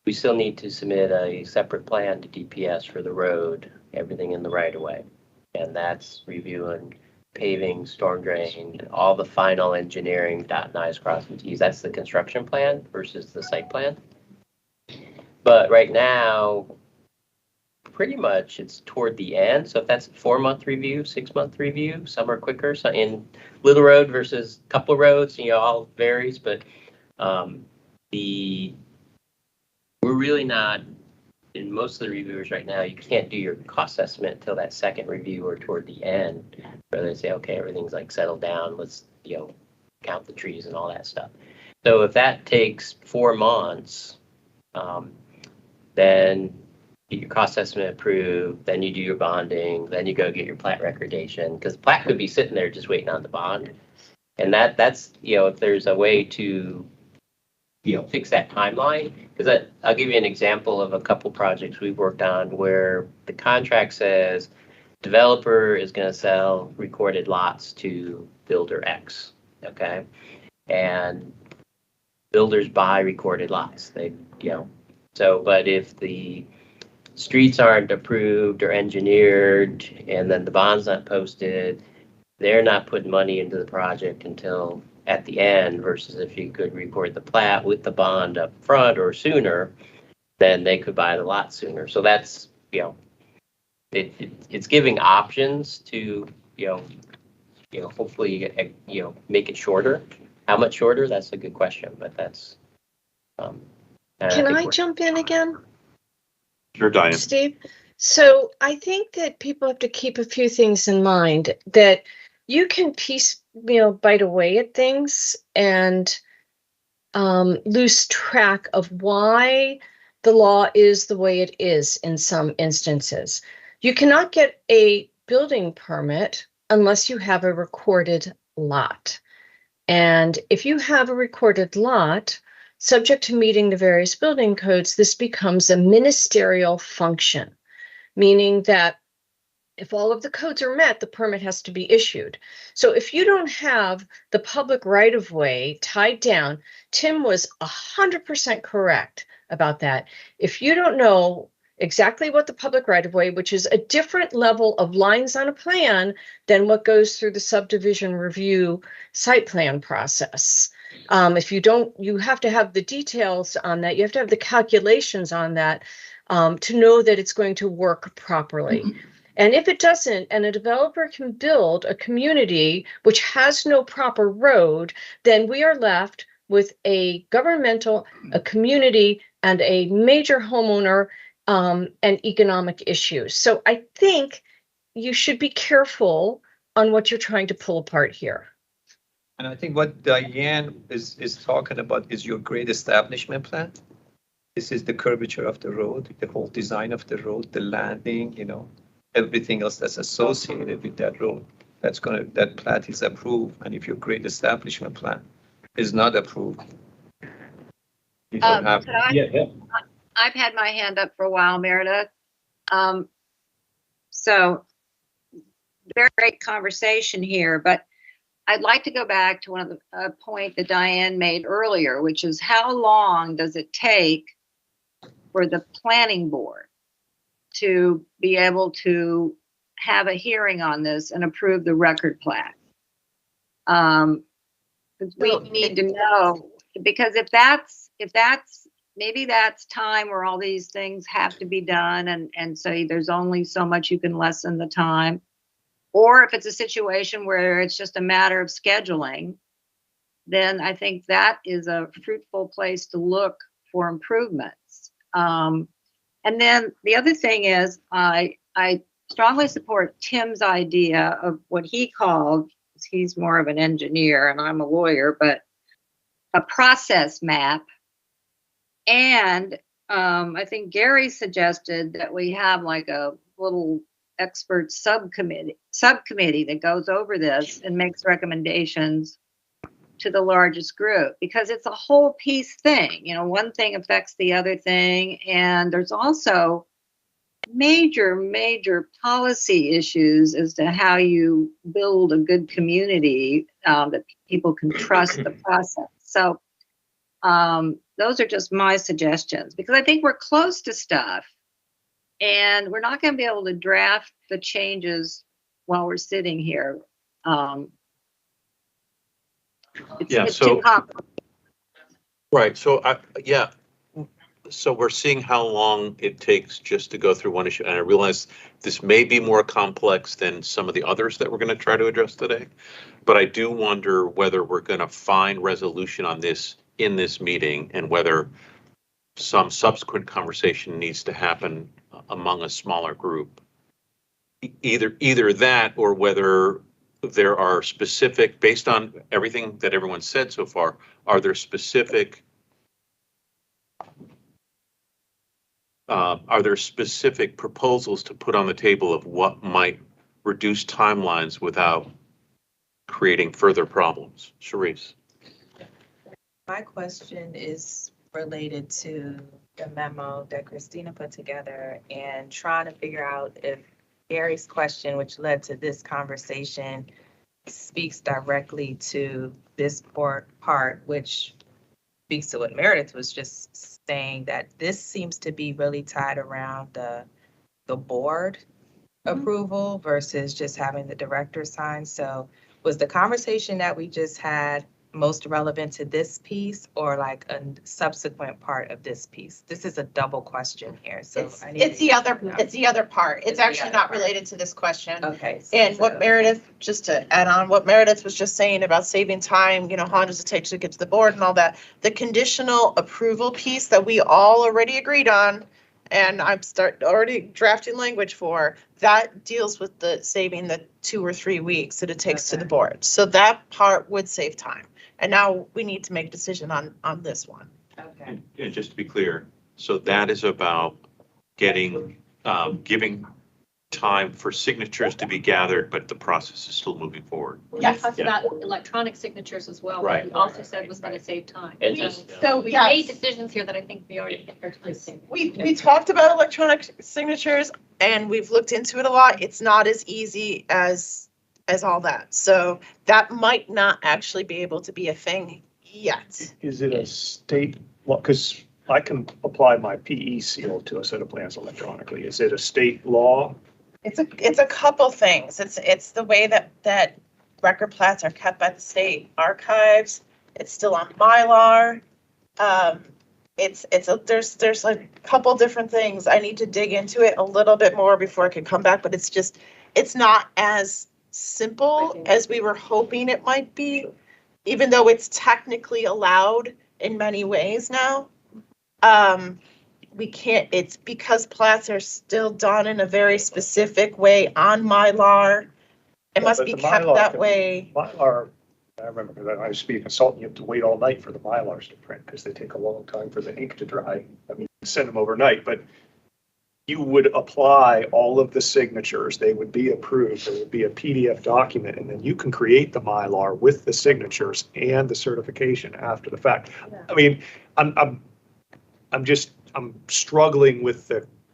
We still need to submit a separate plan to DPS for the road, everything in the right of way. And that's reviewing paving, storm drain, all the final engineering, dot and I's, cross and T's. That's the construction plan versus the site plan. But right now, pretty much it's toward the end. So if that's a 4-month review, 6-month review, some are quicker. So in Little Road versus couple roads, all varies, but we're really not, in most of the reviewers right now, you can't do your cost estimate until that second review or toward the end, where they say, okay, everything's like settled down, let's, count the trees and all that stuff. So if that takes 4 months, then get your cost estimate approved, then you do your bonding, then you go get your plat recordation, because the plat could be sitting there just waiting on the bond. And that's, if there's a way to fix that timeline. Because I'll give you an example of a couple projects we've worked on where the contract says developer is going to sell recorded lots to builder X, okay? And builders buy recorded lots. But if the streets aren't approved or engineered and then the bond's not posted, they're not putting money into the project until at the end, versus if you could record the plat with the bond up front or sooner, then they could buy the lot sooner. So that's, it's giving options to, hopefully, make it shorter. How much shorter? That's a good question, but that's. Can I jump in again? Sure, Diane. Steve? So I think that people have to keep a few things in mind, that you can bite away at things and lose track of why the law is the way it is in some instances. You cannot get a building permit unless you have a recorded lot. And if you have a recorded lot, subject to meeting the various building codes, this becomes a ministerial function, meaning that if all of the codes are met, the permit has to be issued. So if you don't have the public right-of-way tied down, Tim was 100% correct about that. If you don't know exactly what the public right-of-way, which is a different level of lines on a plan than what goes through the subdivision review site plan process. If you don't, you have to have the details on that. You have to have the calculations on that to know that it's going to work properly. And if it doesn't, and a developer can build a community which has no proper road, then we are left with a governmental, a community, and a major homeowner and economic issues. So I think you should be careful on what you're trying to pull apart here. And I think what Diane is talking about is your grade establishment plan. This is the curvature of the road, the whole design of the road, the landing, everything else that's associated with that road. That plat is approved. And if your grade establishment plan is not approved, you don't have. I've had my hand up for a while, Meredith. So very great conversation here, but I'd like to go back to one of the point that Diane made earlier, which is how long does it take for the planning board to be able to have a hearing on this and approve the record plat? We need to know, because if that's maybe that's time where all these things have to be done, and so there's only so much you can lessen the time. Or if it's a situation where it's just a matter of scheduling, then I think that is a fruitful place to look for improvements. And then the other thing is, I strongly support Tim's idea of what he called, he's more of an engineer and I'm a lawyer, but a process map and I think Gary suggested that we have like a little expert subcommittee that goes over this and makes recommendations to the largest group, because it's a whole piece thing. You know, one thing affects the other thing, and there's also major policy issues as to how you build a good community, that people can trust the process. So those are just my suggestions, because I think we're close to stuff and we're not going to be able to draft the changes while we're sitting here. It's too complicated. Right, so so we're seeing how long it takes just to go through one issue, and I realize this may be more complex than some of the others that we're going to try to address today, but I do wonder whether we're going to find resolution on this in this meeting, and whether some subsequent conversation needs to happen among a smaller group. Either that, or whether there are specific, based on everything that everyone said so far, are there specific proposals to put on the table of what might reduce timelines without creating further problems? Sharice. My question is related to the memo that Christina put together and trying to figure out if Gary's question, which led to this conversation, speaks directly to this part, which speaks to what Meredith was just saying, that this seems to be really tied around the board approval versus just having the director sign. So was the conversation that we just had most relevant to this piece, or like a subsequent part of this piece? This is a double question here, so It's the other part. It's actually not related to this question. Okay. And what Meredith, just to add on, what Meredith was just saying about saving time, you know, how long does it take to get to the board and all that? The conditional approval piece that we all already agreed on, and I'm already drafting language for, that deals with the saving the 2 or 3 weeks that it takes to the board. So that part would save time. And now we need to make a decision on this one. Okay. And just to be clear, so that is about giving time for signatures to be gathered, but the process is still moving forward. We Yes. talked about electronic signatures as well, Right. which we also said was going to save time. And So just, So we yes. made decisions here that I think we already are listening. We talked about electronic signatures and we've looked into it a lot. It's not as easy as all that. So that might not actually be able to be a thing yet. Is it a state, because I can apply my PE seal to a set of plans electronically. Is it a state law? It's a couple things. It's the way that record plats are kept by the state archives. It's still on Mylar. There's a couple different things. I need to dig into it a little bit more before I can come back, but it's not as simple as we were hoping it might be, even though it's technically allowed in many ways now. We can't, it's because plats are still done in a very specific way on Mylar. It must But be the kept Mylar that can- way. Mylar, I remember because I used to be a consultant, you have to wait all night for the Mylars to print because they take a long time for the ink to dry. I mean, you send them overnight, but you would apply all of the signatures, they would be approved, there would be a PDF document, and then you can create the Mylar with the signatures and the certification after the fact. I mean, I'm struggling with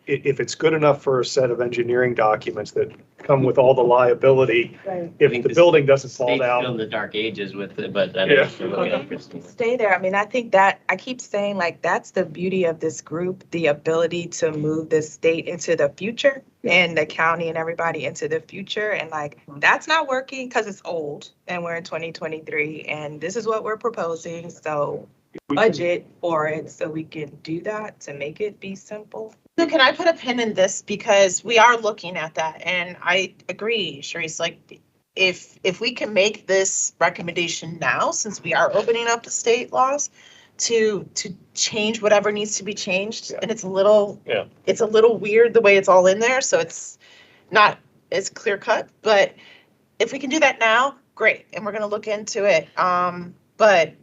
if it's good enough for a set of engineering documents that come with all the liability, Right. if the building doesn't fall State's still in down. the dark ages with it, but I Yeah. know you're looking at Christine. Stay there. I mean, I think that, I keep saying, like, that's the beauty of this group, the ability to move the state into the future and the county and everybody into the future. And like, that's not working because it's old and we're in 2023 and this is what we're proposing. So budget for it so we can do that to make it be simple. So can I put a pin in this, because we are looking at that, and I agree, Sharice, like, if we can make this recommendation now, since we are opening up the state laws to change whatever needs to be changed, Yeah. and it's a little weird the way it's all in there, so it's not as clear cut, but if we can do that now, great, and we're gonna look into it. But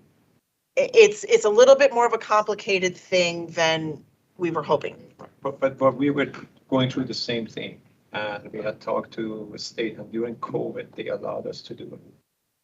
it's a little bit more of a complicated thing than we were hoping. But we were going through the same thing, and we had talked to the state, and during COVID, they allowed us to do it.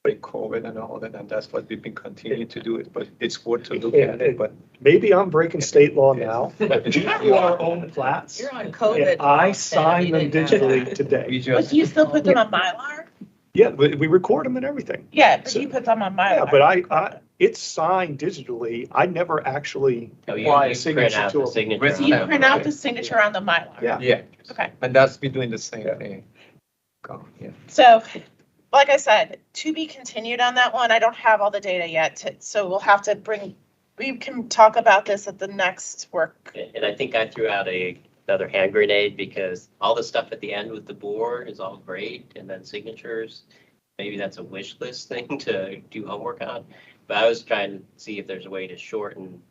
During COVID and all that, and that's what we've been continuing to do it, but it's worth to look at it, but. Maybe I'm breaking state law now, but do our own plats. You're on And COVID. I sign them digitally today. We But just, do you still put them on Mylar? Yeah, we record them and everything. Yeah, but you put them on Mylar. Yeah, but it's signed digitally. I never actually Oh, you apply a print signature out to the a. signature. So you on print it. out the signature on the Mylar? Yeah. yeah, Okay. and that's been doing the same thing. Yeah. So, like I said, to be continued on that one. I don't have all the data yet, so we'll have to we can talk about this at the next work. And I think I threw out another hand grenade because all the stuff at the end with the board is all great, and then signatures, maybe that's a wish list thing to do homework on. But I was trying to see if there's a way to shorten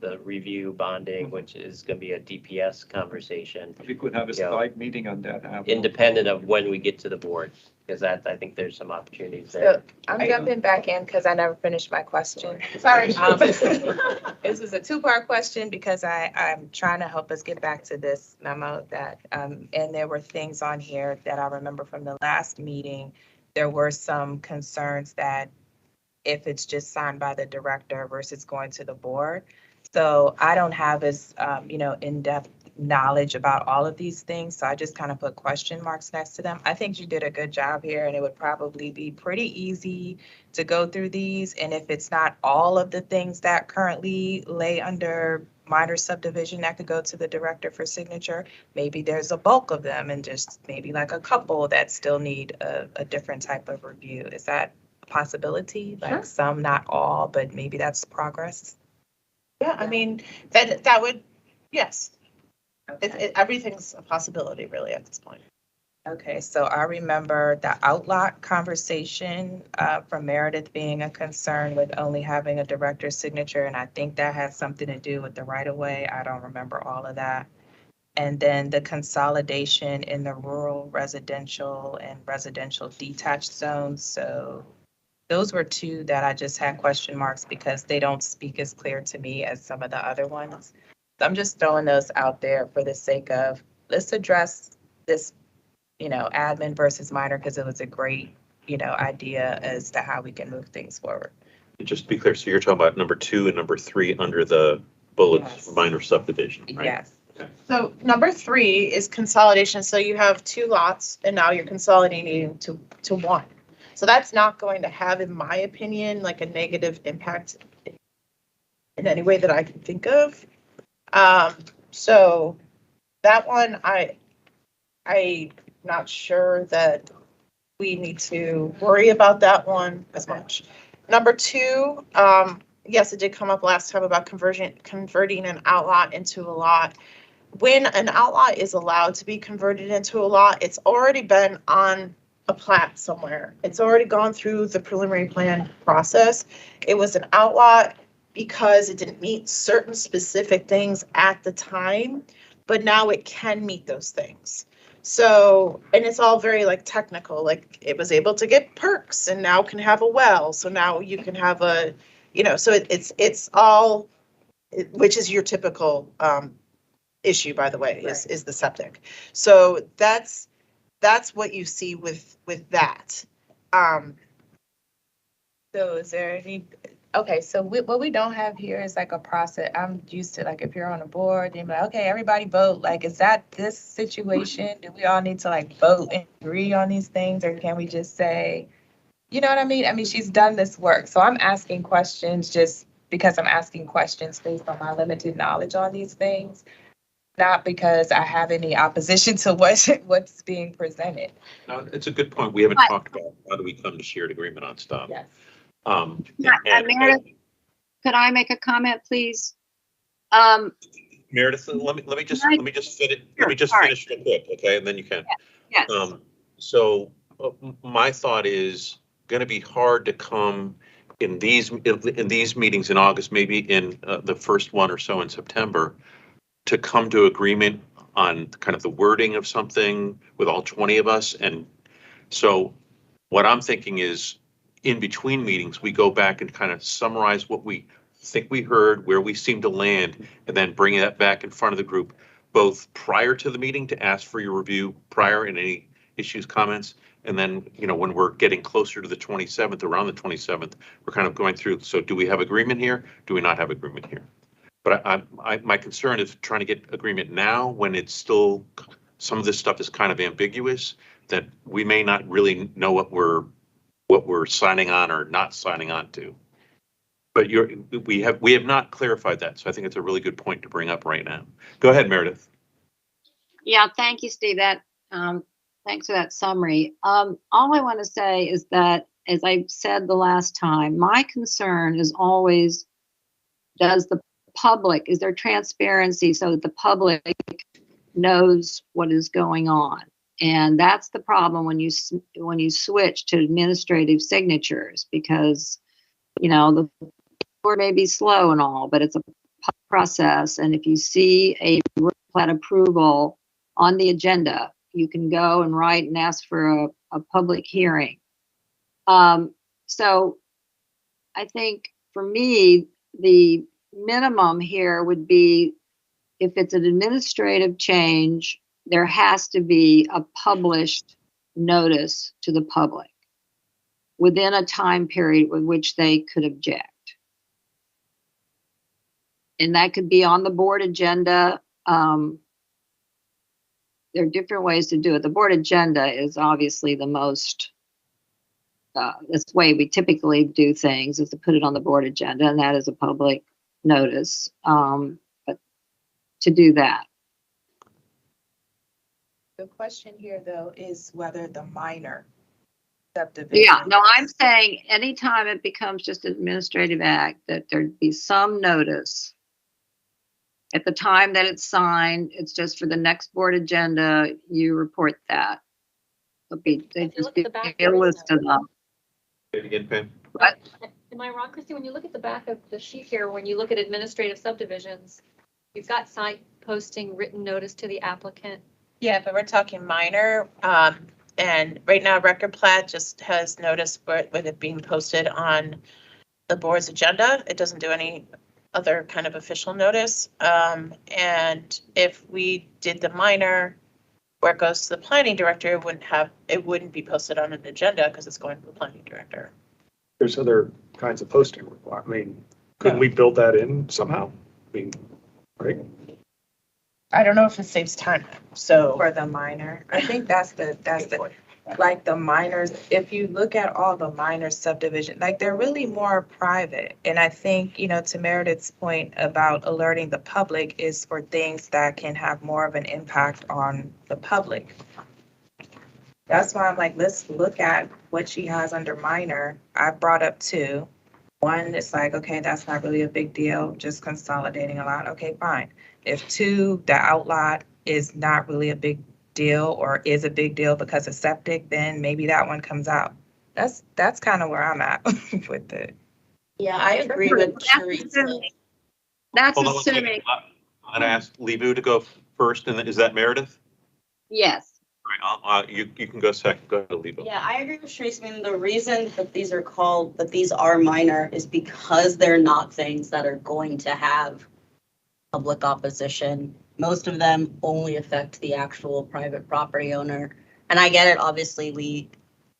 the review bonding, which is going to be a DPS conversation, We could have a Yeah. Skype meeting on that. independent of when we get to the board, because I think there's some opportunities So there. I'm jumping back in because I never finished my question. Sorry. This is a two-part question because I'm trying to help us get back to this memo that, and there were things on here that I remember from the last meeting. There were some concerns that if it's just signed by the director versus going to the board. So I don't have as, in-depth knowledge about all of these things. So I just kind of put question marks next to them. I think you did a good job here, and it would probably be pretty easy to go through these. And if it's not all of the things that currently lay under minor subdivision that could go to the director for signature, maybe there's a bulk of them and just maybe like a couple that still need a different type of review. Is that a possibility? Sure. Like some, not all, but maybe that's progress? Yeah, I mean, that would, yes. Everything's a possibility really at this point. Okay, so I remember the outlot conversation from Meredith being a concern with only having a director's signature, and I think that had something to do with the right-of-way. I don't remember all of that. And then the consolidation in the rural residential and residential detached zones. So those were two that I just had question marks because they don't speak as clear to me as some of the other ones. So I'm just throwing those out there for the sake of, let's address this, admin versus minor, because it was a great, idea as to how we can move things forward. Just to be clear, so you're talking about number 2 and number 3 under the bullets, Yes. minor subdivision, right? Yes. So number 3 is consolidation. So you have 2 lots and now you're consolidating to 1. So that's not going to have, in my opinion, like a negative impact in any way that I can think of. So that one, I'm not sure that we need to worry about that one as much. Number 2, yes, it did come up last time about converting an outlot into a lot. When an outlot is allowed to be converted into a lot, it's already been on a plat somewhere. It's already gone through the preliminary plan process. It was an outlot because it didn't meet certain specific things at the time, but now it can meet those things. So, and it's all very like technical, like it was able to get perks and now can have a well. So now you can have a, so it's all, which is your typical issue, by the way, is the septic. So that's what you see with that. So is there any, okay, so what we don't have here is like a process. I'm used to, like, if you're on a board, you're like, okay, everybody vote. Like, is that this situation? Do we all need to like vote and agree on these things, or can we just say, you know what I mean? I mean, she's done this work. So I'm asking questions just because I'm asking questions based on my limited knowledge on these things, not because I have any opposition to what's being presented. No, it's a good point. We haven't Right. talked about how do we come to shared agreement on stuff. Yes. Meredith, could I make a comment, please? Meredith, let me just Right. finish real quick, okay, and then you can. Yes. So my thought is going to be hard to come in these meetings in August, maybe in the first one or so in September, to come to agreement on kind of the wording of something with all 20 of us. And so what I'm thinking is, in between meetings, we go back and kind of summarize what we think we heard, where we seem to land, and then bring that back in front of the group, both prior to the meeting to ask for your review prior and any issues, comments, and then, when we're getting closer to the 27th, around the 27th, we're kind of going through, so do we have agreement here? Do we not have agreement here? But my concern is trying to get agreement now when it's still, some of this stuff is kind of ambiguous, that we may not really know what we're signing on or not signing on to. But we have not clarified that, so I think it's a really good point to bring up right now. Go ahead, Meredith. Yeah, thank you, Steve. Thanks for that summary. All I want to say is that, as I said the last time, my concern is always, is there transparency so that the public knows what is going on? And that's the problem when you switch to administrative signatures, because, the board may be slow and all, but it's a process. And if you see a plat approval on the agenda, you can go and write and ask for a public hearing. So I think for me, the minimum here would be, if it's an administrative change, there has to be a published notice to the public within a time period with which they could object. And that could be on the board agenda. There are different ways to do it. The board agenda is obviously the most, that's the way we typically do things, is to put it on the board agenda, and that is a public notice. But to do that. The question here, though, is whether the minor subdivision. Yeah, no, I'm saying anytime it becomes just an administrative act, that there'd be some notice. At the time that it's signed, it's just for the next board agenda, you report that. They just be a list of them. Say it again, Pam. What? Am I wrong, Christy? When you look at the back of the sheet here, when you look at administrative subdivisions, you've got site posting, written notice to the applicant. Yeah, but we're talking minor, and right now record plat just has notice with it being posted on the board's agenda. It doesn't do any other kind of official notice. And if we did the minor, where it goes to the planning director, it wouldn't be posted on an agenda because it's going to the planning director. There's other kinds of posting required. I mean, couldn't we build that in somehow? I mean, right? I don't know if it saves time, so. For the minor, I think that's the, like the minors, if you look at all the minor subdivision, like they're really more private. And I think, to Meredith's point about alerting the public is for things that can have more of an impact on the public. That's why I'm like, let's look at what she has under minor. I brought up two. One, it's like, okay, that's not really a big deal, just consolidating a lot. Okay, fine. If two, the outlot is not really a big deal or is a big deal because of septic, then maybe that one comes out. That's kind of where I'm at with it. Yeah, I agree with Teresa. That's Hold on one second. assuming, I'm going to ask Lebu to go first, and then, is that Meredith? yes. All right, you can go second. Go ahead, Lebu. Yeah, I agree with Tracy. I mean, the reason that these are minor is because they're not things that are going to have public opposition. Most of them only affect the actual private property owner. And I get it, obviously, we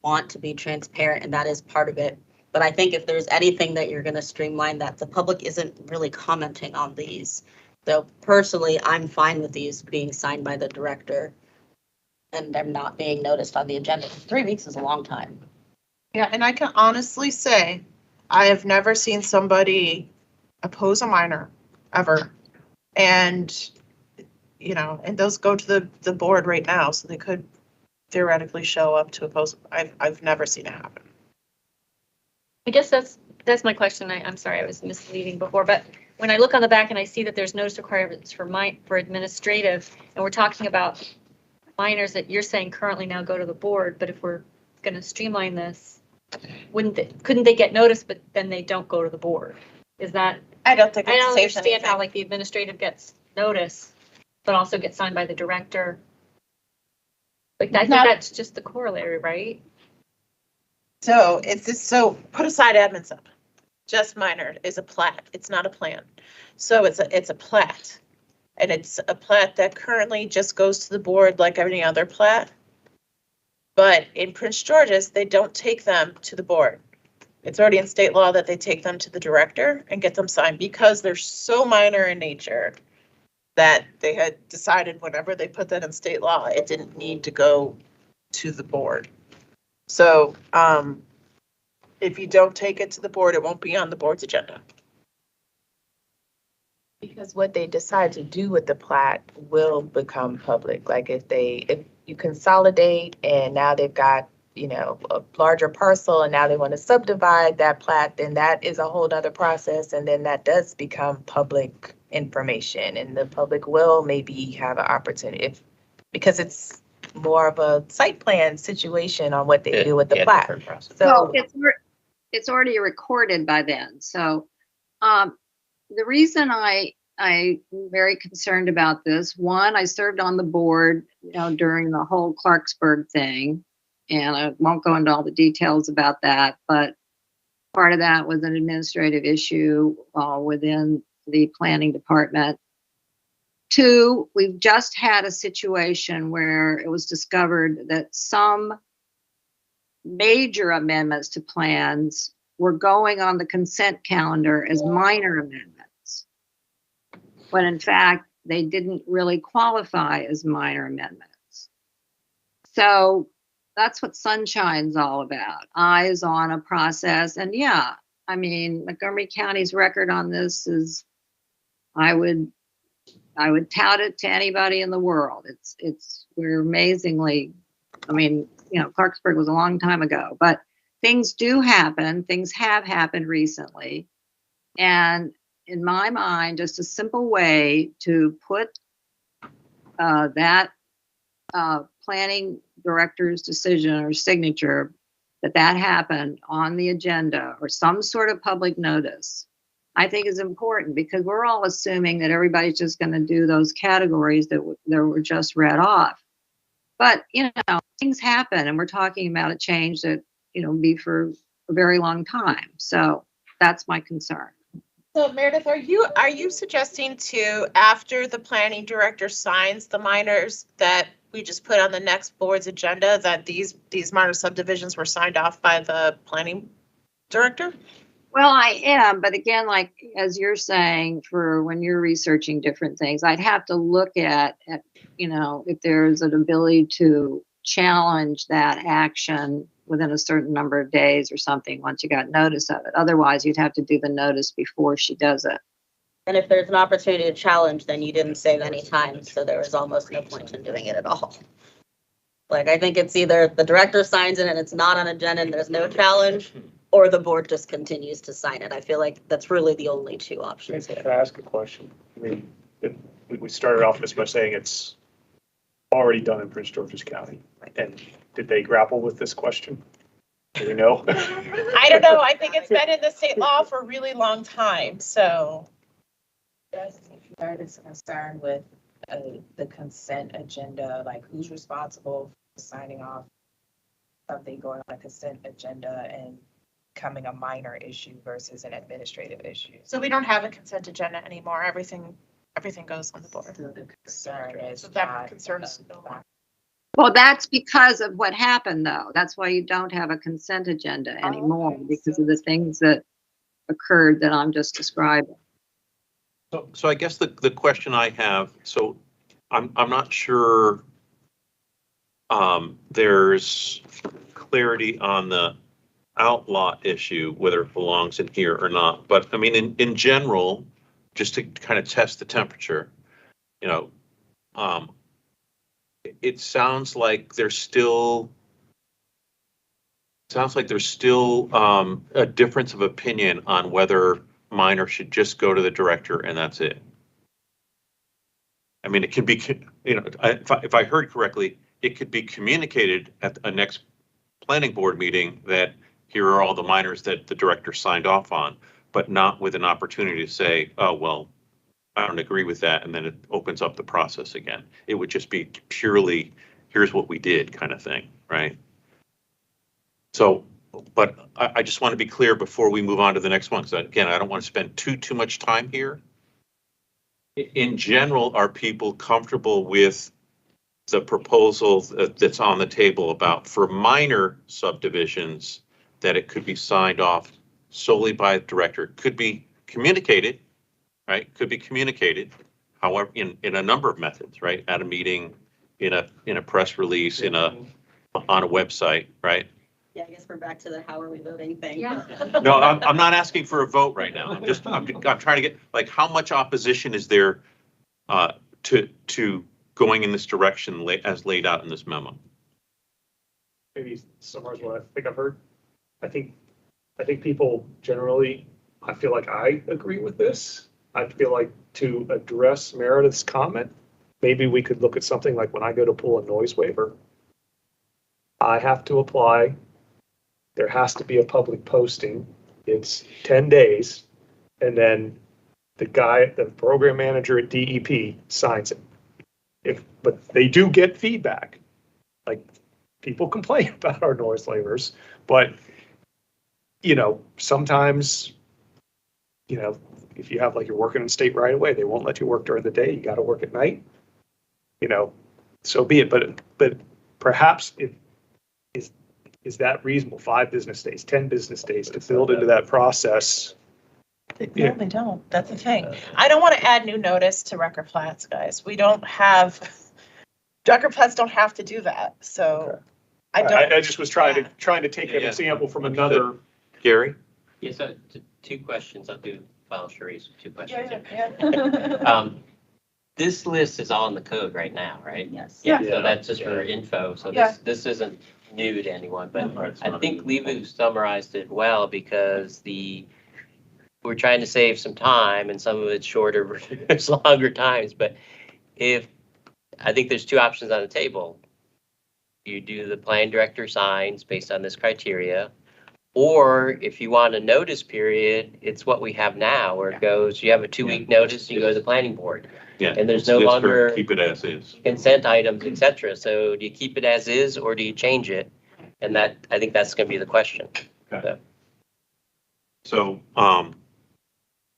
want to be transparent, and that is part of it. But I think if there's anything that you're going to streamline, that the public isn't really commenting on these. So personally, I'm fine with these being signed by the director and them not being noticed on the agenda. 3 weeks is a long time. Yeah, and I can honestly say, I have never seen somebody oppose a minor, ever. And, and those go to the board right now, so they could theoretically show up to oppose. I've never seen it happen. I guess that's my question. I'm sorry, I was misleading before, but when I look on the back and I see that there's notice requirements for administrative, and we're talking about minors that you're saying currently now go to the board, but if we're going to streamline this, couldn't they get notice, but then they don't go to the board? Is that? I don't think I don't it saves understand how anything. like the administrative gets notice, but also gets signed by the director. Like I think that's just the corollary, right? So put aside admin stuff. just minor, is a plat. It's not a plan. So it's a plat. And it's a plat that currently just goes to the board like any other plat. But in Prince George's, they don't take them to the board. It's already in state law that they take them to the director and get them signed because they're so minor in nature that they had decided whenever they put that in state law, it didn't need to go to the board. So, if you don't take it to the board, it won't be on the board's agenda. Because what they decide to do with the plat will become public. Like if you consolidate and now they've got, a larger parcel and now they want to subdivide that plat, then that is a whole other process. And then that does become public information and the public will maybe have an opportunity because it's more of a site plan situation on what they do with the plat. Well, So it's already recorded by then. So the reason I'm very concerned about this, one, I served on the board, during the whole Clarksburg thing, and I won't go into all the details about that, but part of that was an administrative issue within the planning department. Two, we've just had a situation where it was discovered that some major amendments to plans were going on the consent calendar as minor amendments, when in fact they didn't really qualify as minor amendments. So that's what Sunshine's all about, eyes on a process. And yeah, I mean, Montgomery County's record on this is, I would tout it to anybody in the world. We're amazingly, I mean, Clarksburg was a long time ago, but things do happen. Things have happened recently. And in my mind, just a simple way to put that planning director's decision or signature that happened on the agenda or some sort of public notice, I think is important, because we're all assuming that everybody's just going to do those categories that were just read off. But, things happen, and we're talking about a change that, be for a very long time. So that's my concern. So Meredith, are you suggesting to, after the planning director signs the minors, that we just put on the next board's agenda that these minor subdivisions were signed off by the planning director? Well, I am, but again, like, as you're saying, for when you're researching different things, I'd have to look at, if there's an ability to challenge that action within a certain number of days or something once you got notice of it. Otherwise, you'd have to do the notice before she does it. And if there's an opportunity to challenge, then you didn't save any time, so there was almost no point in doing it at all. Like, I think it's either the director signs it and it's not on agenda and there's no challenge, or the board just continues to sign it. I feel like that's really the only two options Can here. I ask a question? I mean, we started off this by saying it's already done in Prince George's County. And did they grapple with this question? Do we know? I don't know. I think it's been in the state law for a really long time, so. If there is concern with the consent agenda, like who's responsible for signing off something going on a consent agenda and becoming a minor issue versus an administrative issue? So we don't have a consent agenda anymore. Everything goes on the board. So the concern is So that not, concern is no longer. Well, that's because of what happened, though. That's why you don't have a consent agenda anymore, okay. because of the things that occurred that I'm just describing. So I guess the question I have, so I'm not sure there's clarity on the outlaw issue, whether it belongs in here or not. But I mean, in general, just to kind of test the temperature, it sounds like there's still a difference of opinion on whether minor should just go to the director and that's it. I mean, it can be, if I heard correctly, it could be communicated at a next planning board meeting that here are all the minors that the director signed off on, but not with an opportunity to say, oh, well, I don't agree with that. And then it opens up the process again. It would just be purely, here's what we did kind of thing, right? So but I just want to be clear before we move on to the next one, because again, I don't want to spend too much time here. In general, are people comfortable with the proposal that's on the table about for minor subdivisions, that it could be signed off solely by the director, could be communicated, right? Could be communicated, however, in a number of methods, right? At a meeting, in a press release, on a website, right? Yeah, I guess we're back to the how are we voting thing. Yeah. No, I'm not asking for a vote right now. I'm trying to get, like, how much opposition is there to going in this direction as laid out in this memo? Maybe summarize what I think I've heard. I think people generally, I feel like I agree with this. I feel like to address Meredith's comment, maybe we could look at something like when I go to pull a noise waiver, I have to apply. There has to be a public posting. It's 10 days. And then the program manager at DEP signs it. But they do get feedback. Like, people complain about our noise waivers, but sometimes, if you have, like, you're working in state right away, they won't let you work during the day. You got to work at night. So be it. But perhaps is that reasonable? 5 business days, 10 business days to build into that process. No, they don't. That's the thing. I don't want to add new notice to record plats, guys. We don't have, record plats don't have to do that. So I don't. I just was trying to take an example from another. Gary? Yeah, so two questions. I'll do file Sharice with 2 questions. Yeah. This list is all in the code right now, right? Yes. Yeah. So that's just for info. So Yeah. this isn't new to anyone, but I think Levu summarized it well because we're trying to save some time and some of it's shorter, it's longer times. But I think there's 2 options on the table. You do the plan director signs based on this criteria, or if you want a notice period, it's what we have now, where it goes, you have a 2-week notice, you go to the planning board. Yeah. And there's no Just longer keep it as is. consent items, et cetera. So do you keep it as is or do you change it? And I think that's going to be the question. Okay. So, I'm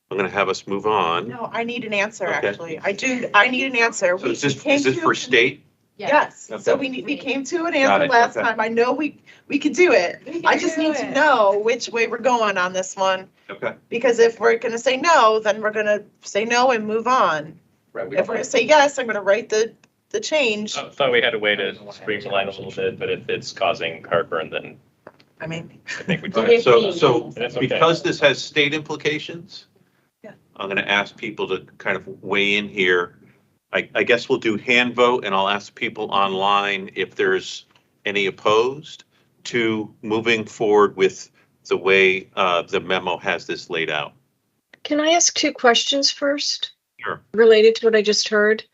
going to have us move on. No, I need an answer, Okay. actually. I need an answer. So is this for state? Yes. Okay. So we came to an answer it. last Okay. time. I know we could do it. I just need to know which way we're going on this one. Okay. Because if we're gonna say no, then we're gonna say no and move on. Right. If we're gonna say yes, I'm gonna write the change. I thought we had a way to streamline a little bit, but if it's causing heartburn, then I mean, I think we. Okay, so That's okay. because this has state implications, Yeah. I'm going to ask people to kind of weigh in here. I guess we'll do hand vote, and I'll ask people online if there's any opposed to moving forward with the way the memo has this laid out. Can I ask 2 questions first? Sure. Related to what I just heard?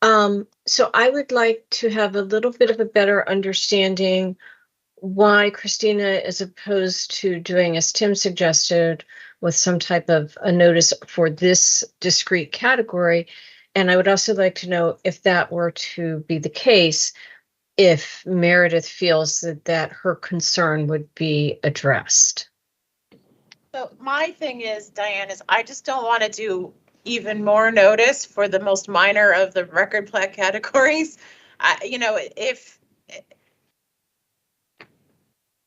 So I would like to have a little bit of a better understanding why Christina is opposed to doing, as Tim suggested, with some type of a notice for this discrete category. And I would also like to know if that were to be the case, if Meredith feels that her concern would be addressed. so my thing is, Diane, is I just don't want to do even more notice for the most minor of the record plat categories.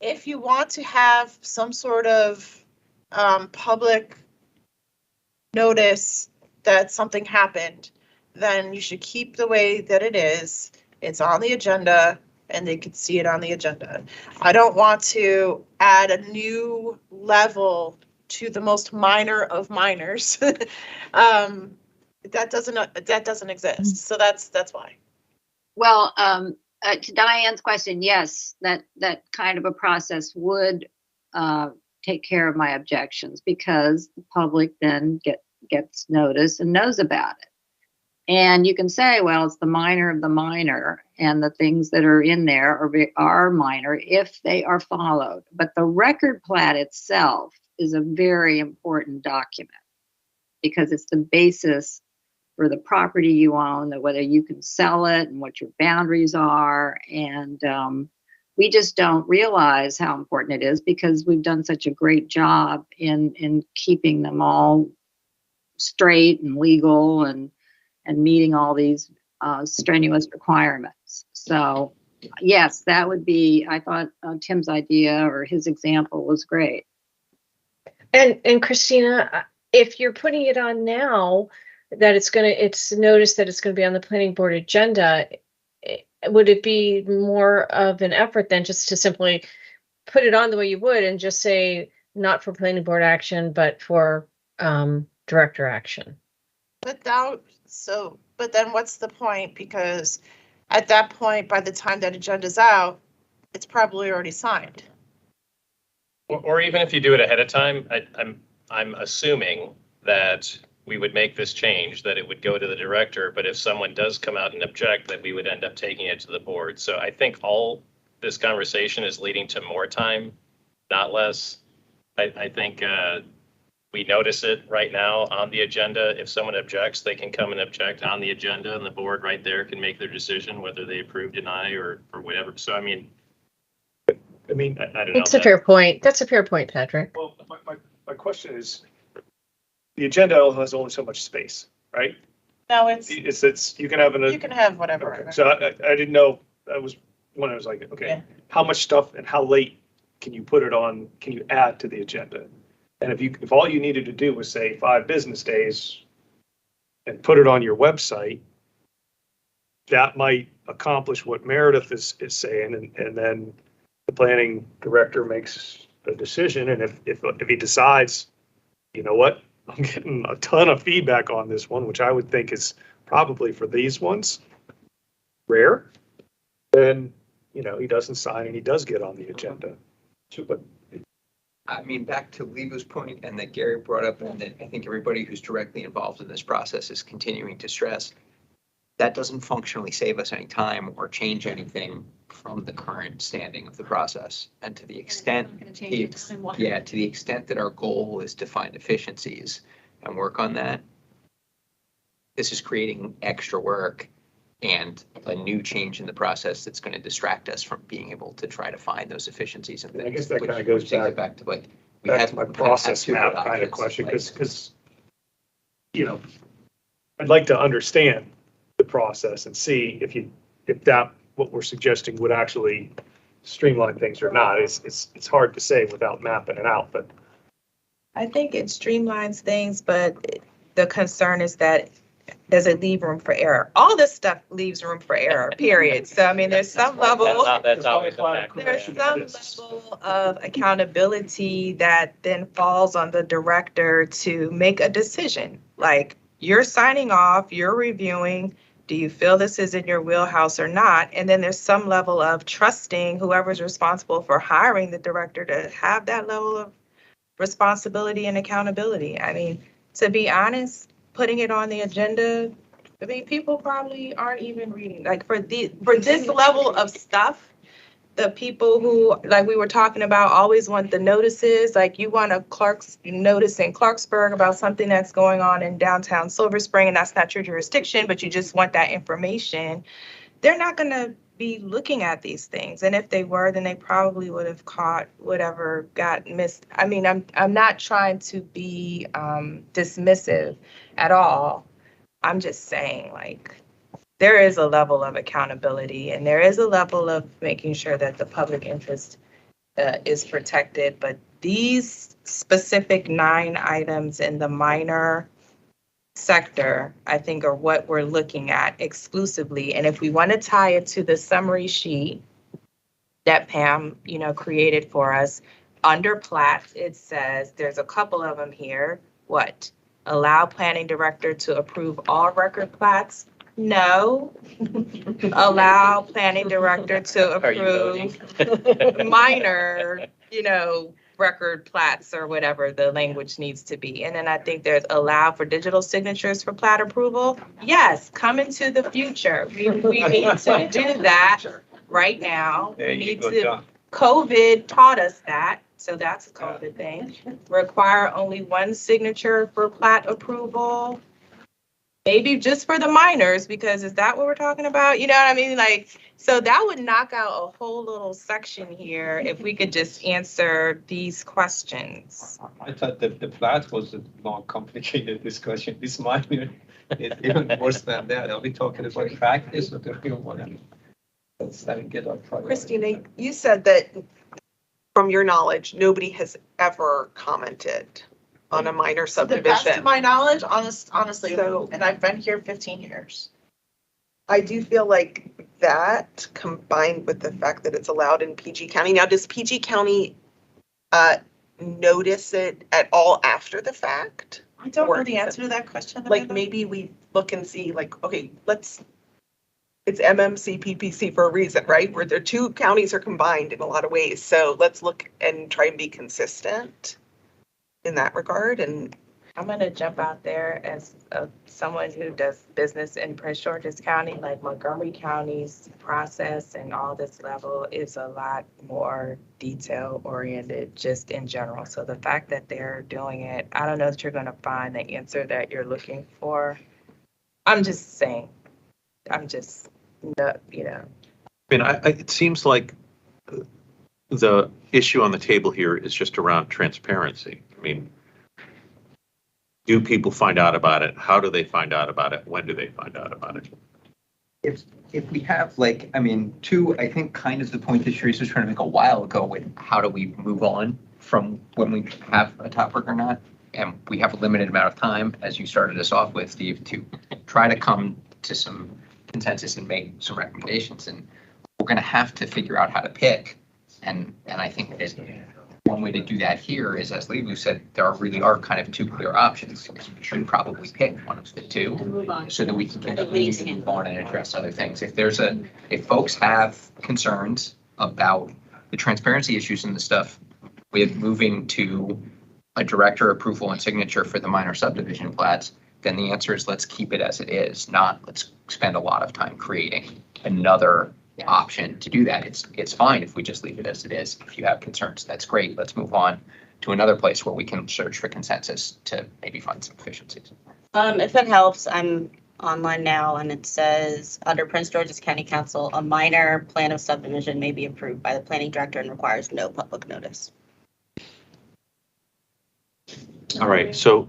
If you want to have some sort of public notice that something happened, then you should keep the way that it is. It's on the agenda and they could see it on the agenda. I don't want to add a new level to the most minor of minors. That doesn't exist. So that's why. Well, to Diane's question, yes, that kind of a process would take care of my objections because the public then gets notice and knows about it. And you can say, well, it's the minor of the minor, and the things that are in there are minor if they are followed. But the record plat itself is a very important document because it's the basis for the property you own, that whether you can sell it and what your boundaries are, and we just don't realize how important it is because we've done such a great job in keeping them all straight and legal and meeting all these strenuous requirements. So yes, that would be, I thought Tim's idea or his example was great. And Christina, if you're putting it on now, that it's noticed that it's gonna be on the planning board agenda, would it be more of an effort than just to simply put it on the way you would and just say, not for planning board action, but for director action? But then what's the point? Because at that point, by the time that agenda's out, it's probably already signed. Or even if you do it ahead of time, I'm assuming that we would make this change, that it would go to the director, but if someone does come out and object, that we would end up taking it to the board. So I think all this conversation is leading to more time, not less. I think we notice it right now on the agenda. If someone objects, they can come and object on the agenda, and the board right there can make their decision whether they approve, deny, or whatever. So I mean, I don't know. It's a fair point. That's a fair point, Patrick. Well, my question is, the agenda has only so much space, right? No, it's, You can have you can have whatever. Okay, so I didn't know, that was when I was like, Yeah. okay, how much stuff and how late can you put it on, can you add to the agenda? And if all you needed to do was say 5 business days and put it on your website, that might accomplish what Meredith is saying, and then the planning director makes a decision, and if he decides, you know what, I'm getting a ton of feedback on this one, which I would think is probably for these ones rare, then, you know, he doesn't sign and he does get on the agenda. But I mean, back to Leva's point, and that Gary brought up, and that I think everybody who's directly involved in this process is continuing to stress, that doesn't functionally save us any time or change anything from the current standing of the process. And to the extent, to the extent that our goal is to find efficiencies and work on that, this is creating extra work and a new change in the process that's going to distract us from being able to try to find those efficiencies and things. I guess that kind of goes back to like my process map kind of question, because, you know, I'd like to understand the process and see if that, what we're suggesting would actually streamline things or not. It's hard to say without mapping it out, but. I think it streamlines things, but the concern is that does it leave room for error? All this stuff leaves room for error, period. So, I mean, there's some level. That's always a factor. There's some level of accountability that then falls on the director to make a decision. Like, you're signing off, you're reviewing, do you feel this is in your wheelhouse or not? And then there's some level of trusting whoever's responsible for hiring the director to have that level of responsibility and accountability. I mean, to be honest, putting it on the agenda, I mean, people probably aren't even reading. Like for this level of stuff, the people who, like we were talking about, always want the notices. Like you want a notice in Clarksburg about something that's going on in downtown Silver Spring, and that's not your jurisdiction, but you just want that information. They're not going to be looking at these things, and if they were, then they probably would have caught whatever got missed. I mean, I'm not trying to be dismissive at all. I'm just saying, like, there is a level of accountability and there is a level of making sure that the public interest is protected. But these specific 9 items in the minor sector, I think, are what we're looking at exclusively. And if we want to tie it to the summary sheet that Pam, created for us, under plat, it says there's a couple of them here. What? Allow planning director to approve all record plats? No. Allow planning director to approve minor, record plats or whatever the language needs to be. And then I think there's allow for digital signatures for plat approval. Yes, come into the future. We need to do that right now. There you go, John. COVID taught us that. So that's a COVID thing. Require only 1 signature for plat approval. maybe just for the minors, because is that what we're talking about? You know what I mean? Like, so that would knock out a whole little section here if we could just answer these questions. I thought that the plat was a more complicated discussion. This minor is even worse than that. Are we talking about practice or the real one? Let's get our priority. Christina, you said that from your knowledge, nobody has ever commented on a minor To the best of subdivision. my knowledge, honestly, So- and I've been here 15 years. I do feel like that combined with the fact that it's allowed in PG County. Now, does PG County notice it at all after the fact? I don't Or know the is it- answer to that question. Like Amanda. maybe we look and see like, okay, it's MMC PPC for a reason, right? Where the two counties are combined in a lot of ways. So let's look and try and be consistent in that regard. And I'm gonna jump out there as someone who does business in Prince George's County, like Montgomery County's process and all this level is a lot more detail oriented just in general. So the fact that they're doing it, I don't know if you're gonna find the answer that you're looking for. I'm just saying, I'm just, you know. I mean, it seems like the issue on the table here is just around transparency. I mean, do people find out about it? How do they find out about it? When do they find out about it? If we have like, I mean, two, I think kind of the point that Sharice was trying to make a while ago with how do we move on from when we have a topic or not? And we have a limited amount of time, as you started us off with, Steve, to try to come to some consensus and make some recommendations. And we're going to have to figure out how to pick. And I think that one way to do that here is, as Lebu said, there really are kind of two clear options. We should probably pick one of the two so that we can continue to move on and address other things. If folks have concerns about the transparency issues and the stuff with moving to a director approval and signature for the minor subdivision plats, then the answer is let's keep it as it is, not let's spend a lot of time creating another option to do that. It's fine if we just leave it as it is. If you have concerns, that's great. Let's move on to another place where we can search for consensus to maybe find some efficiencies. If it helps, I'm online now and it says, under Prince George's County Council, a minor plan of subdivision may be approved by the planning director and requires no public notice. All right, so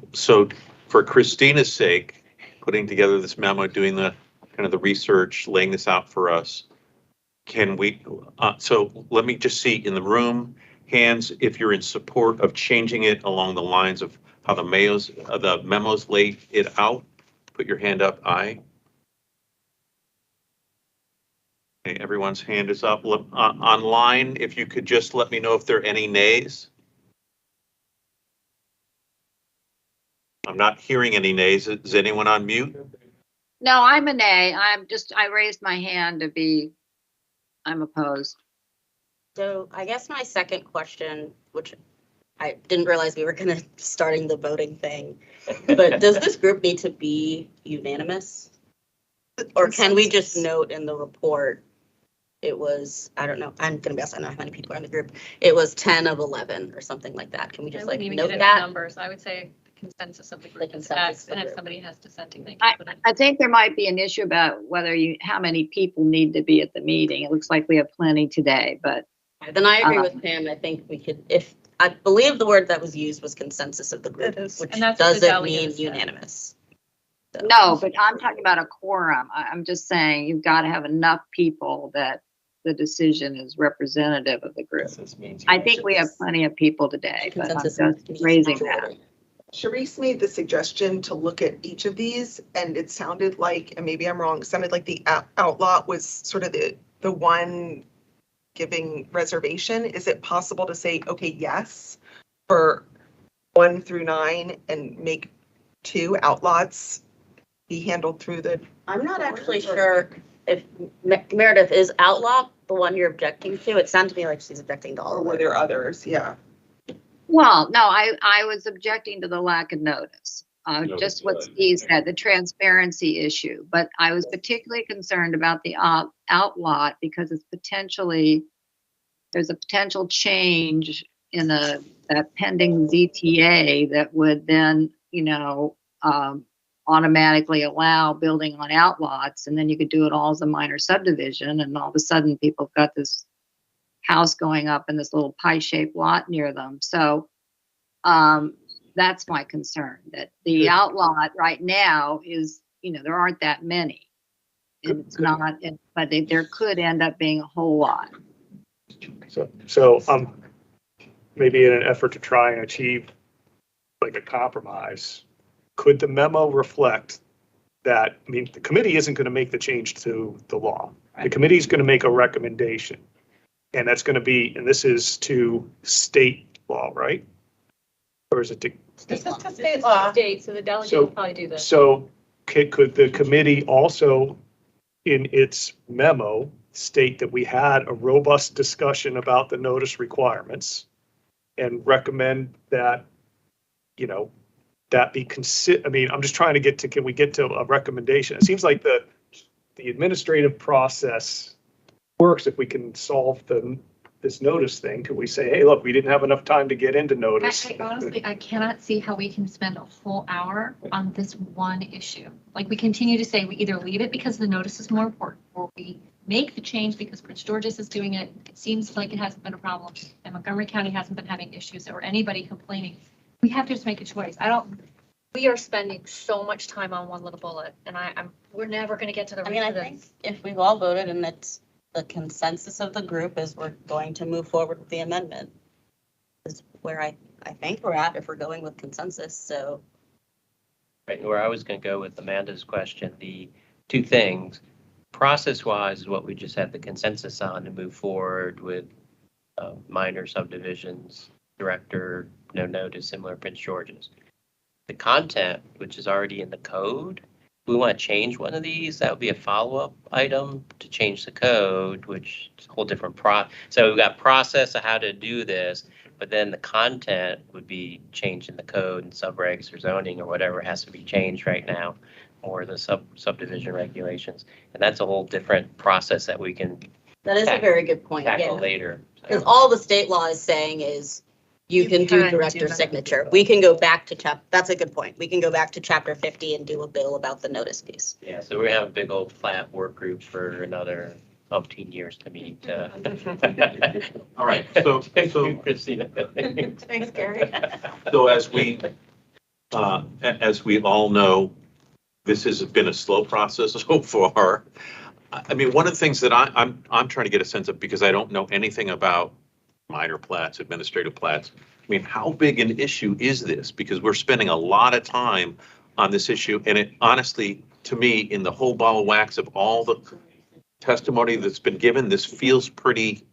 for Christina's sake, putting together this memo, doing the kind of the research, laying this out for us, can we, so let me just see in the room, hands, if you're in support of changing it along the lines of how the memos lay it out, put your hand up, aye. Okay, everyone's hand is up. Online, if you could just let me know if there are any nays. I'm not hearing any nays. Is anyone on mute? No, I'm a nay. I raised my hand to be, I'm opposed. So I guess my second question, which I didn't realize we were gonna be starting the voting thing, but does this group need to be unanimous? Or can we just note in the report, it was, I don't know, I'm gonna guess, I don't know how many people are in the group. It was 10 of 11 or something like that. Can we just like note that? Numbers, I would say the consensus of the group is consensus X, of and the if group. somebody has dissenting, they can put it. I think there might be an issue about how many people need to be at the meeting. It looks like we have plenty today, but Then I agree with Pam. I think we could, if, I believe the word that was used was consensus of the group, It is. which And that's what the doesn't mean delegates said. unanimous. So- no, but I'm talking about a quorum. I'm just saying you've got to have enough people that the decision is representative of the group. I think we have plenty of people today, but I'm Consensus just means raising majority. that. Sharice made the suggestion to look at each of these, and it sounded like, and maybe I'm wrong, it sounded like the outlot was sort of the one giving reservation. Is it possible to say, okay, yes, for 1 through 9 and make 2 outlots be handled through the, I'm not actually sure if Meredith is outlaw the one you're objecting to. It sounded to me like she's objecting to all or of were it. there others? Yeah. Well, no, I was objecting to the lack of notice. Just what Steve said, the transparency issue. But I was particularly concerned about the outlot because it's there's a potential change in that pending ZTA that would then, automatically allow building on outlots, and then you could do it all as a minor subdivision, and all of a sudden people have got this house going up in this little pie-shaped lot near them. So that's my concern, that the outlot right now is, there aren't that many. And it's not, but there could end up being a whole lot. So maybe in an effort to try and achieve like a compromise, could the memo reflect that, I mean, the committee isn't going to make the change to the law. The committee is going to make a recommendation. And that's going to be, and this is to state law, right? Or is it to? This is to state law. State, so the delegate will probably do this. So could the committee also, in its memo, state that we had a robust discussion about the notice requirements and recommend that, that be I mean, I'm just trying to get to, can we get to a recommendation? It seems like the administrative process works if we can solve this notice thing. Could we say, hey, look, we didn't have enough time to get into notice? Honestly, I cannot see how we can spend a whole hour on this one issue. Like, we continue to say we either leave it because the notice is more important, or we make the change because Prince George's is doing it. It seems like it hasn't been a problem, and Montgomery County hasn't been having issues or anybody complaining. We have to just make a choice. We are spending so much time on one little bullet, and we're never going to get to the. I mean, I think if we've all voted and it's the consensus of the group is we're going to move forward with the amendment, is where I think we're at if we're going with consensus. So. Right, and where I was going to go with Amanda's question, the two things, process-wise is what we just had the consensus on to move forward with minor subdivisions, director, no notice, similar Prince George's. The content, which is already in the code, we want to change one of these, that would be a follow-up item to change the code, which is a whole different So we've got process of how to do this, but then the content would be changed in the code and subregs or zoning or whatever has to be changed right now, or the subdivision regulations. And that's a whole different process that we can. That is a very good point. Tackle later. Because all the state law is saying is you can do director signature. We can go back to that's a good point. We can go back to chapter 50 and do a bill about the notice piece. Yeah, so we're gonna have a big old flat work group for another 15 years to meet. All right, so Christina. Thanks, Gary. So as we all know, this has been a slow process so far. I mean, one of the things that I'm trying to get a sense of, because I don't know anything about minor plats, administrative plats. I mean, how big an issue is this? Because we're spending a lot of time on this issue, and it honestly, to me, in the whole ball of wax of all the testimony that's been given, this feels pretty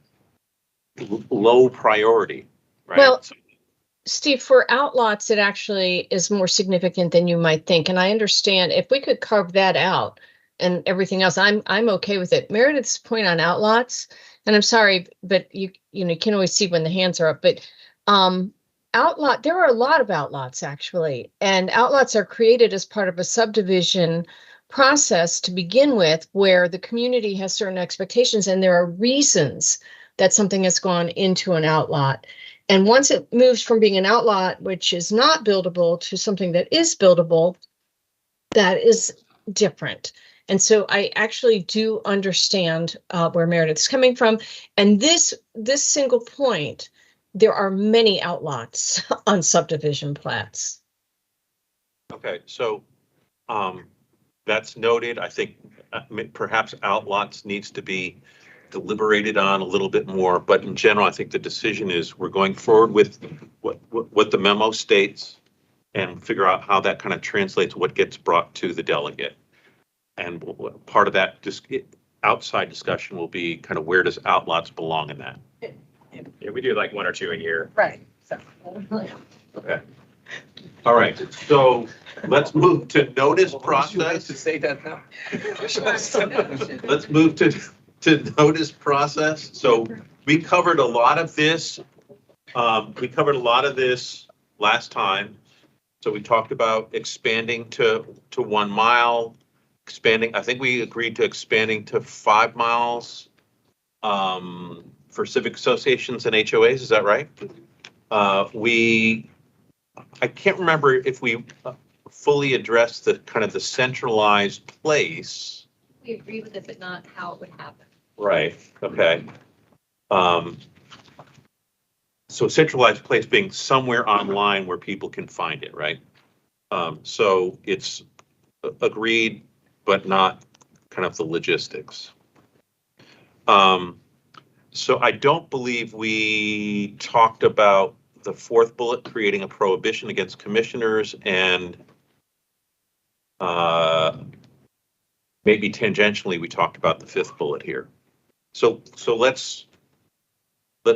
low priority, right? Well, Steve, for outlots, it actually is more significant than you might think. And I understand if we could carve that out and everything else, I'm okay with it. Meredith's point on outlots, and I'm sorry, but you can always see when the hands are up, but there are a lot of outlots actually, and outlots are created as part of a subdivision process to begin with, where the community has certain expectations and there are reasons that something has gone into an outlot. And once it moves from being an outlot, which is not buildable, to something that is buildable, that is different. And so I actually do understand where Meredith's coming from. And this single point, there are many outlots on subdivision plats. Okay, so that's noted. I think perhaps outlots needs to be deliberated on a little bit more, but in general, I think the decision is we're going forward with what the memo states and figure out how that kind of translates what gets brought to the delegate. And part of that outside discussion will be kind of where does outlots belong in that? Yeah, we do like 1 or 2 a year. Right. So. Okay. All right. So let's move to notice process. To say that now. Let's move to notice process. So we covered a lot of this. Last time. So we talked about expanding to 1 mile. I think we agreed to expanding to 5 miles for civic associations and HOAs. Is that right? I can't remember if we fully address the kind of the centralized place. We agree with it, but not how it would happen. Right, okay. So centralized place being somewhere online where people can find it, right? So it's agreed, but not kind of the logistics. So I don't believe we talked about the fourth bullet, creating a prohibition against commissioners, and maybe tangentially, we talked about the fifth bullet here. So let's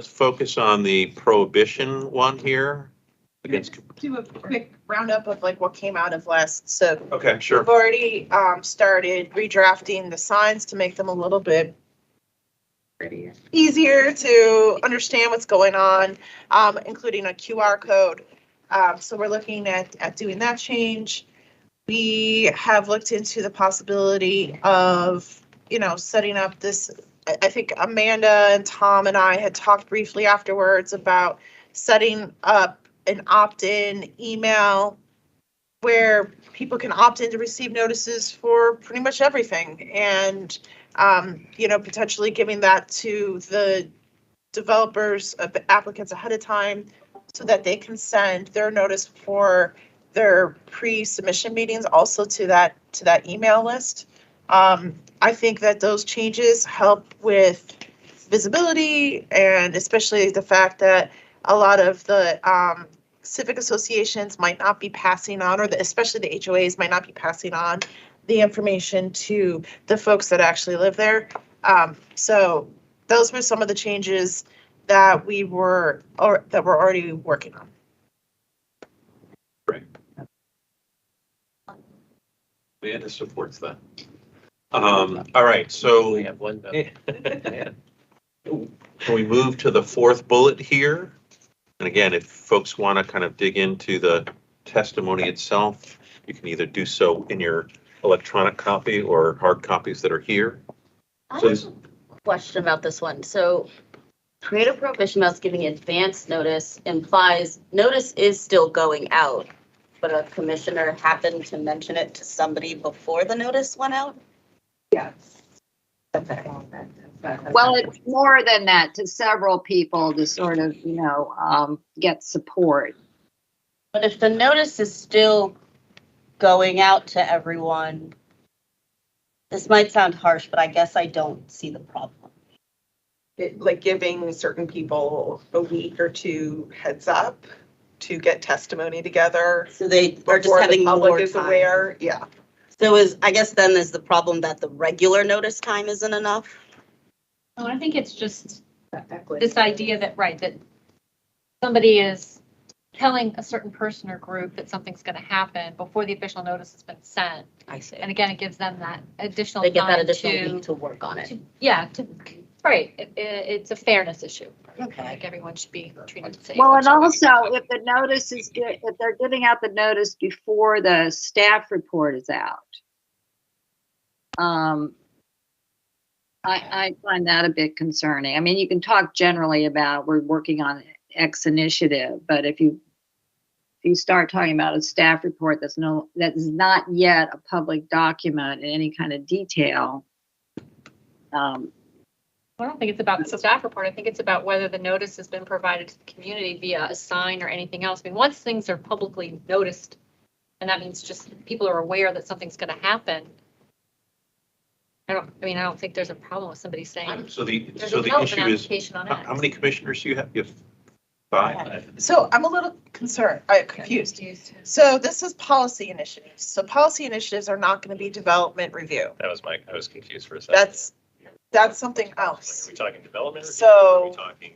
focus on the prohibition one here. Against. Do a quick roundup of like what came out of last, so. Okay, sure. We've already started redrafting the signs to make them a little bit easier to understand what's going on, including a QR code. So we're looking at doing that change. We have looked into the possibility of, setting up this. I think Amanda and Tom and I had talked briefly afterwards about setting up an opt-in email where people can opt in to receive notices for pretty much everything, and potentially giving that to the developers, applicants ahead of time, so that they can send their notice for their pre-submission meetings also to that email list. I think that those changes help with visibility, and especially the fact that a lot of the civic associations might not be passing on, or especially the HOAs might not be passing on the information to the folks that actually live there. So those were some of the changes that we were already working on. Great. Amanda supports that. All right, so We have one vote. can we move to the fourth bullet here? And again, if folks want to kind of dig into the testimony itself, you can either do so in your electronic copy or hard copies that are here. I So have a question about this one. So create a prohibition about giving advance notice implies notice is still going out, but a commissioner happened to mention it to somebody before the notice went out? Yes. Okay. Well, it's more than that, to several people to sort of, get support. But if the notice is still going out to everyone, this might sound harsh, but I guess I don't see the problem. Like giving certain people a week or two heads up to get testimony together. So they are just before the having public more is time. aware. Yeah. So I guess then is the problem that the regular notice time isn't enough? No, I think it's just this idea that, right, that somebody is telling a certain person or group that something's going to happen before the official notice has been sent. I see. And again, it gives them that additional They get that time additional week to work on it. Right. It's a fairness issue. Okay. Like everyone should be treated the same. Well, and also if the notice is good, if they're giving out the notice before the staff report is out. I find that a bit concerning. I mean, you can talk generally about we're working on X initiative, but if you start talking about a staff report that is not yet a public document in any kind of detail. I don't think it's about the staff report. I think it's about whether the notice has been provided to the community via a sign or anything else. I mean, once things are publicly noticed, and that means just people are aware that something's going to happen. I don't think there's a problem with somebody saying. So the there's a development issue is, application on how X. many commissioners do you have? You have 5? So I'm a little confused. So this is policy initiatives. So policy initiatives are not going to be development review. I was confused for a second. That's something Are else. we talking development? So- Or are we talking?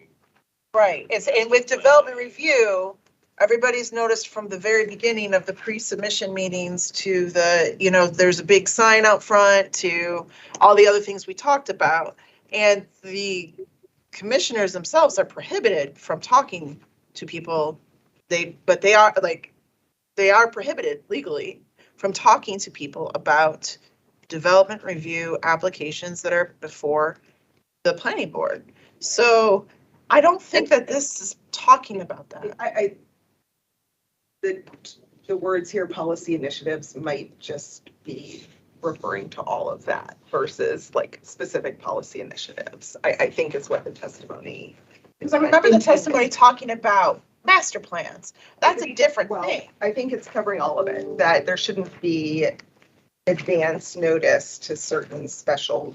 Right. And with development review, everybody's noticed from the very beginning of the pre-submission meetings to there's a big sign out front to all the other things we talked about. And the commissioners themselves are prohibited from talking to people. They are prohibited legally from talking to people about development review applications that are before the planning board. So I don't think that this is talking about that. The the words here, policy initiatives, might just be referring to all of that versus like specific policy initiatives, I think is what the testimony. Because I remember the testimony talking about master plans. That's a different Well, thing. I think it's covering all of it, that there shouldn't be advance notice to certain special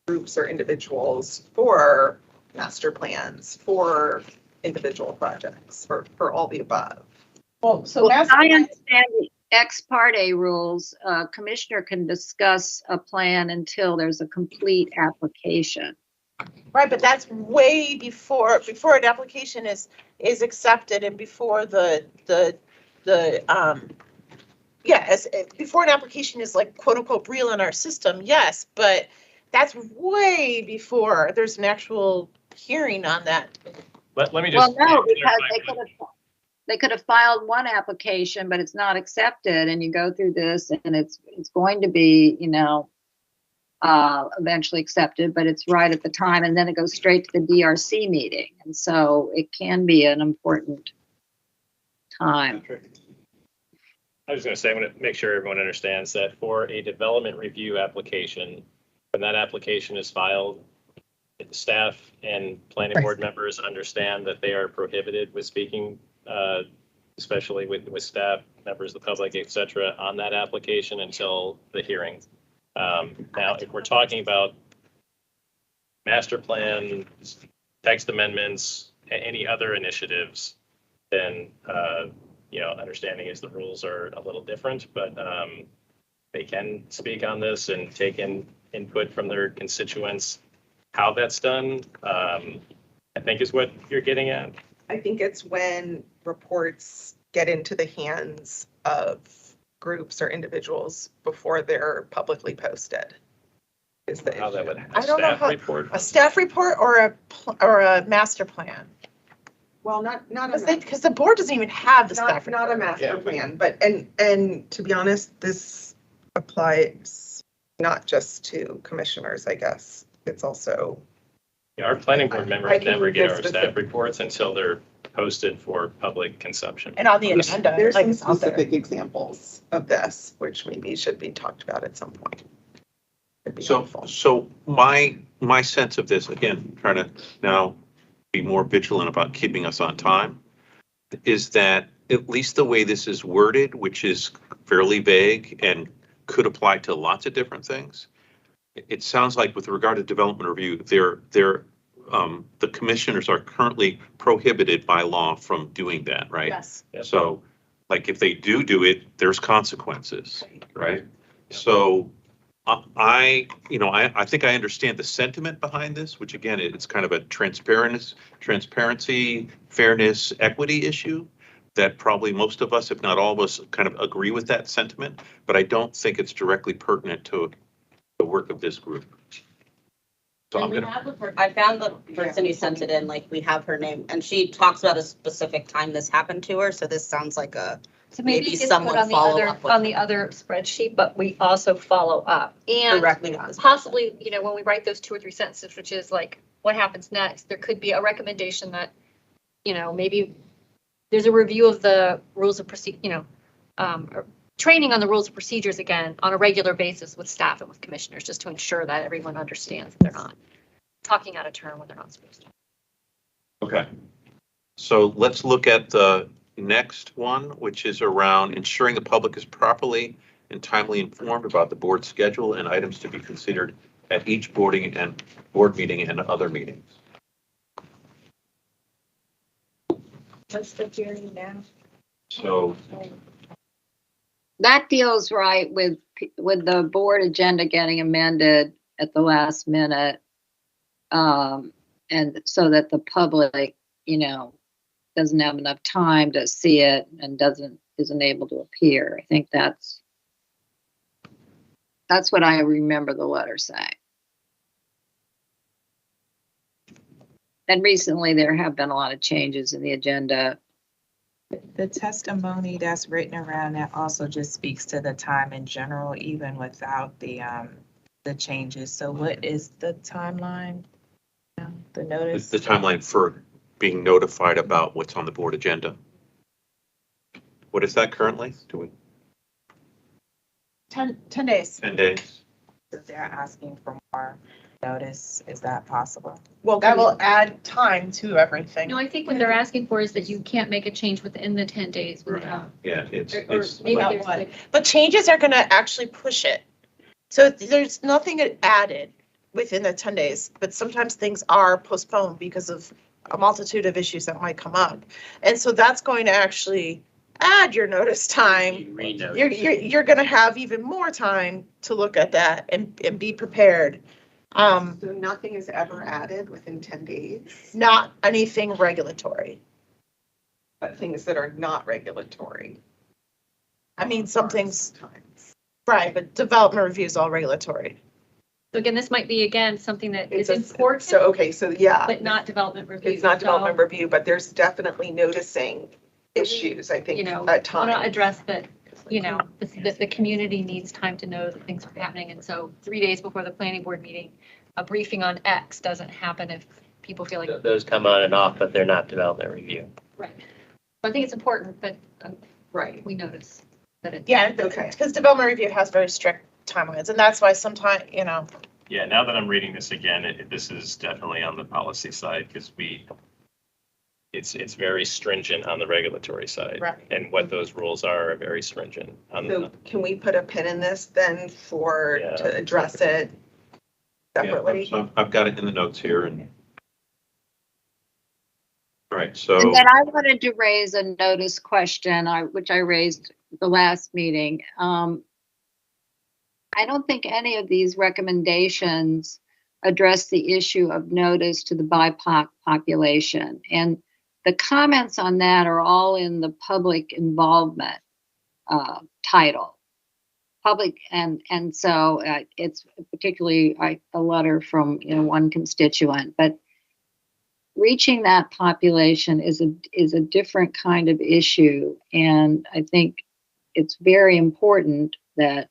groups or individuals for master plans, for individual projects, for all the above. Well, so Well, master I plan, understand the ex parte rules, commissioner can discuss a plan until there's a complete application. right, but that's way before an application is accepted and before before an application is like quote unquote real in our system, yes, but that's way before there's an actual hearing on that. Let me Well, just. no, because clarify. they could have filed one application, but it's not accepted, and you go through this, and it's going to be, eventually accepted, but it's right at the time, and then it goes straight to the DRC meeting, and so it can be an important time. I was going to say, I'm going to make sure everyone understands that for a development review application, when that application is filed, staff and planning board members understand that they are prohibited with speaking, especially with staff, members of the public, et cetera, on that application until the hearing. Now, if we're talking about master plan, text amendments, any other initiatives, then understanding is the rules are a little different, but they can speak on this and take in input from their constituents. How that's done, I think is what you're getting at. I think it's when reports get into the hands of groups or individuals before they're publicly posted. Is the How that issue. would, I a don't know staff how- report. A staff report or a master plan? Well, not a Because the board doesn't even have the staff not a report. master Yeah. plan, but and to be honest, this applies not just to commissioners, I guess. It's also, Our planning board I members can never read get this our specific- staff reports until they're posted for public consumption. And on the agenda, there's like some it's out there. specific examples of this, which maybe should be talked about at some point. It'd be So, helpful. so my sense of this, again, trying to now be more vigilant about keeping us on time, is that at least the way this is worded, which is fairly vague and could apply to lots of different things, it sounds like with regard to development review, the commissioners are currently prohibited by law from doing that, right? Yes. So, like, if they do it, there's consequences, right? So I think I understand the sentiment behind this, which again, it's kind of a transparency, fairness, equity issue that probably most of us, if not all of us, kind of agree with that sentiment, but I don't think it's directly pertinent to the work of this group. So I'm And we gonna, have I found the person who sent it in, like, we have her name, and she talks about a specific time this happened to her, so this sounds like So maybe maybe it's put someone on the follow other, up with on the other spreadsheet, but we also follow up. And directly on this. possibly, when we write those 2 or 3 sentences, which is like, what happens next? There could be a recommendation that, maybe there's a review of the rules of procedure, or training on the rules of procedures again on a regular basis with staff and with commissioners, just to ensure that everyone understands that they're not talking out of turn when they're not supposed to. okay. So let's look at the next one, which is around ensuring the public is properly and timely informed about the board schedule and items to be considered at each board meeting and other meetings. What's the hearing now? So, that deals right with the board agenda getting amended at the last minute. And so that the public, doesn't have enough time to see it and isn't able to appear. I think that's what I remember the letter saying. And recently there have been a lot of changes in the agenda. The testimony that's written around that also just speaks to the time in general, even without the changes. So what is the timeline? The notice? the timeline for being notified about what's on the board agenda. What is that currently? Do we, 10 days. 10 days? If they're asking for more notice, is that possible? Well, that will add time to everything. No, I think what they're asking for is that you can't make a change within the 10 days without. Yeah, it's, Or it's, maybe Without there's what? like, But changes are gonna actually push it. So there's nothing added within the 10 days, but sometimes things are postponed because of a multitude of issues that might come up. And so that's going to actually add your notice time. You're gonna have even more time to look at that and be prepared. So nothing is ever added within 10 days, Not anything regulatory. but things that are not regulatory. I mean, some things, right, but development review is all regulatory. so again, this might be, again, something that is It's important, so, okay, so yeah, but not development review. it's not development So, review, but there's definitely noticing issues, I think, You know, at want to times. address that, you know, the community needs time to know that things are happening. And so 3 days before the planning board meeting, a briefing on X doesn't happen if people feel like. Those come on and off, but they're not development review. Right. I think it's important that Right. we notice that it. Yeah, Okay. because development review has very strict timelines, and that's why sometimes, you know, Yeah, now that I'm reading this again, this is definitely on the policy side because it's very stringent on the regulatory side. Right. And what those rules are very stringent on So the, can we put a pin in this then for, Yeah. to address it separately? Yeah, so I've got it in the notes here and. All right, so, And then I wanted to raise a notice question, which I raised the last meeting. I don't think any of these recommendations address the issue of notice to the BIPOC population. And the comments on that are all in the public involvement title. Public, and so it's particularly a letter from, you know, one constituent, but reaching that population is a different kind of issue. And I think it's very important that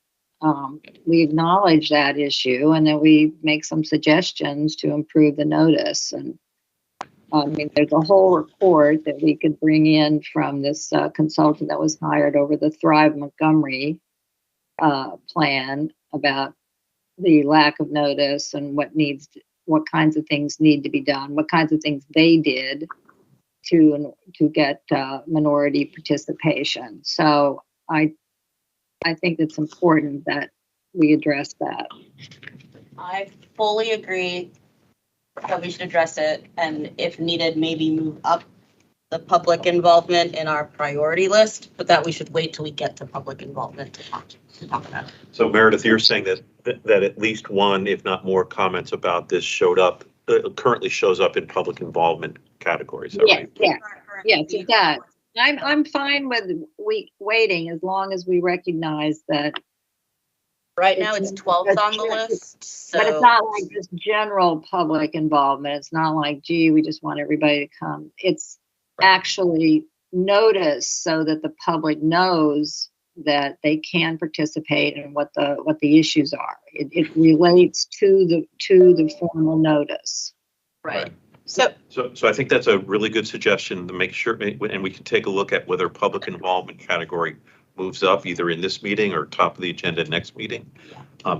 we acknowledge that issue and that we make some suggestions to improve the notice. And I mean, there's a whole report that we could bring in from this consultant that was hired over the Thrive Montgomery plan about the lack of notice and what kinds of things need to be done, what kinds of things they did to get minority participation. So I think it's important that we address that. I fully agree that we should address it, and if needed, maybe move up the public involvement in our priority list, but that we should wait till we get to public involvement to talk about it. so Meredith, you're saying that at least one, if not more comments about this currently shows up in public involvement categories, is that right? Yes, it does. I'm fine with waiting as long as we recognize that. Right now, it's 12th on the list, so. But it's not like just general public involvement. It's not like, gee, we just want everybody to come. It's actually notice so that the public knows that they can participate and what the issues are. It relates to the formal notice. Right. So I think that's a really good suggestion to make sure, and we can take a look at whether public involvement category moves up either in this meeting or top of the agenda next meeting.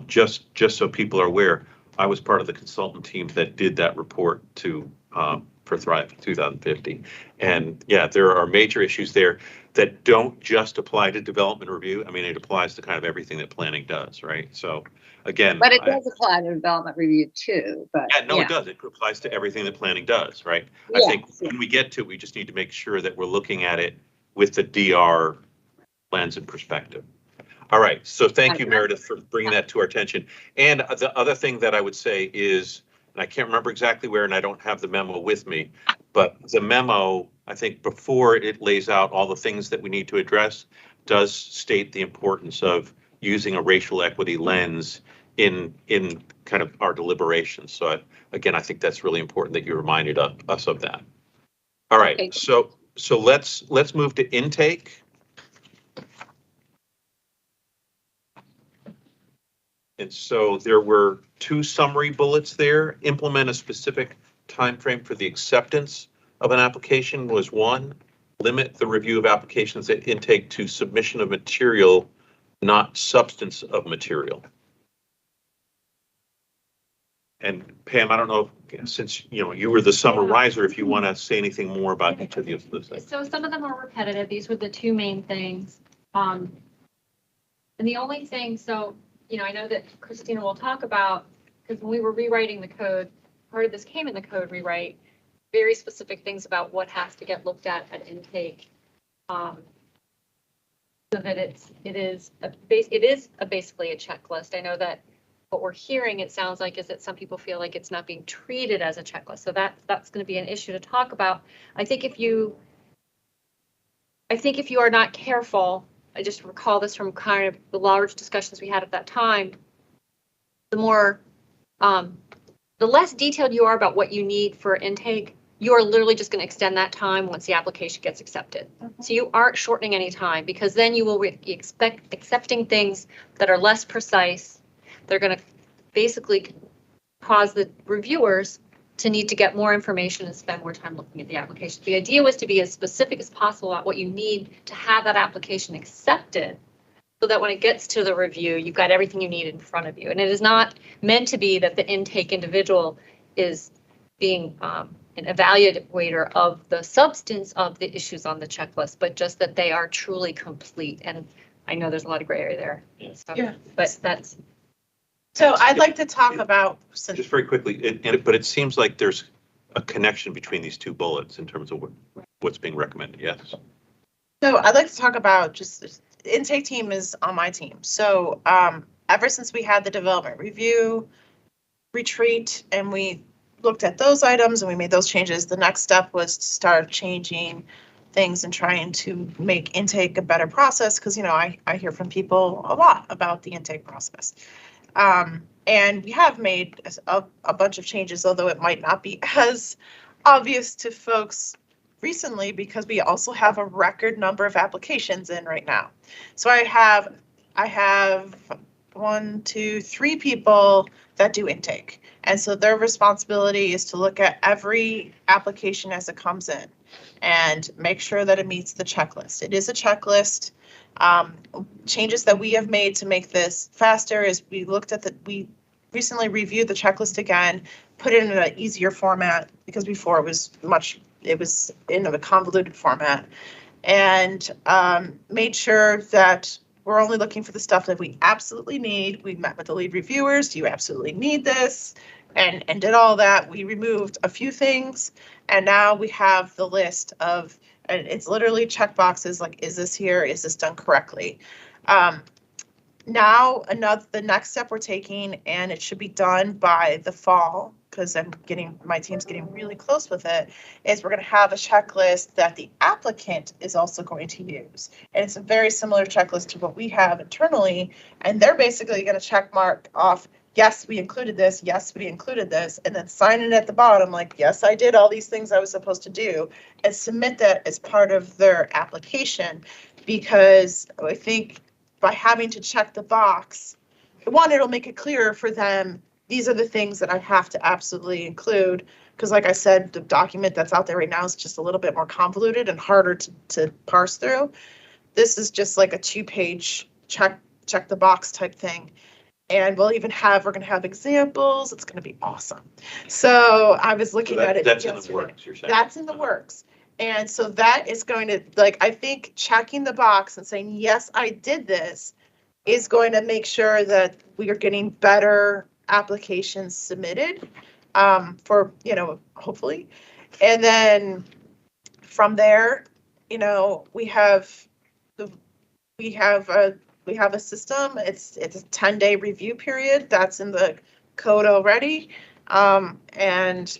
Just so people are aware, I was part of the consultant team that did that report for Thrive 2050. And yeah, there are major issues there that don't just apply to development review. I mean, it applies to kind of everything that planning does, right? So again. But it does apply to development review too, but. Yeah, no, it does. It applies to everything that planning does, right? I think when we get to it, we just need to make sure that we're looking at it with the DR lens and perspective. All right, so thank you, Meredith, for bringing that to our attention. And the other thing that I would say is, and I can't remember exactly where, and I don't have the memo with me, but the memo, I think before it lays out all the things that we need to address, does state the importance of using a racial equity lens in kind of our deliberations. So again, I think that's really important that you reminded us of that. All right, okay. So let's move to intake. And so there were 2 summary bullets there. Implement a specific time frame for the acceptance of an application was 1. limit the review of applications at intake to submission of material, not substance of material. And Pam, I don't know, since, you were the summarizer, if you want to say anything more about each of those things. So some of them are repetitive. These were the two main things. And the only thing, so, I know that Christina will talk about, because when we were rewriting the code, part of this came in the code rewrite, very specific things about what has to get looked at intake. So that it is basically a checklist. I know that what we're hearing, it sounds like, is that some people feel like it's not being treated as a checklist. So that's going to be an issue to talk about. I think if you are not careful, I just recall this from kind of the large discussions we had at that time, the less detailed you are about what you need for intake, you are literally just going to extend that time once the application gets accepted. So you aren't shortening any time, because then you will be accepting things that are less precise. They're going to basically cause the reviewers to need to get more information and spend more time looking at the application. The idea was to be as specific as possible about what you need to have that application accepted, so that when it gets to the review, you've got everything you need in front of you. And it is not meant to be that the intake individual is being an evaluator of the substance of the issues on the checklist, but just that they are truly complete. And I know there's a lot of gray area there. So, Yeah. But that's. So I'd like to talk about. Just very quickly, but it seems like there's a connection between these two bullets in terms of what's being recommended. Yes. So I'd like to talk about just intake team is on my team. So ever since we had the development review retreat and we looked at those items and we made those changes, the next step was to start changing things and trying to make intake a better process. Because, I hear from people a lot about the intake process. And we have made a bunch of changes, although it might not be as obvious to folks recently, because we also have a record number of applications in right now. So I have 1, 2, 3 people that do intake. And so their responsibility is to look at every application as it comes in and make sure that it meets the checklist. It is a checklist. Changes that we have made to make this faster is we recently reviewed the checklist again, put it in an easier format, because before it was in a convoluted format, and made sure that we're only looking for the stuff that we absolutely need. We met with the lead reviewers. Do you absolutely need this? And did all that. We removed a few things, and now we have the list of, and it's literally check boxes like, is this here? Is this done correctly? Now the next step we're taking, and it should be done by the fall, because my team's getting really close with it, is we're going to have a checklist that the applicant is also going to use. And it's a very similar checklist to what we have internally. And they're basically going to check mark off, yes, we included this. Yes, we included this. And then sign it at the bottom like, yes, I did all these things I was supposed to do, and submit that as part of their application. Because I think by having to check the box, one, it'll make it clearer for them. These are the things that I have to absolutely include. Because like I said, the document that's out there right now is just a little bit more convoluted and harder to parse through. This is just like a 2-page check the box type thing. And we're going to have examples. It's going to be awesome. So I was looking at it. That's in the works, you're saying? That's in the works. And so that is going to, I think checking the box and saying, yes, I did this, is going to make sure that we are getting better applications submitted for, hopefully. And then from there, we have a system. It's a 10-day review period. That's in the code already. And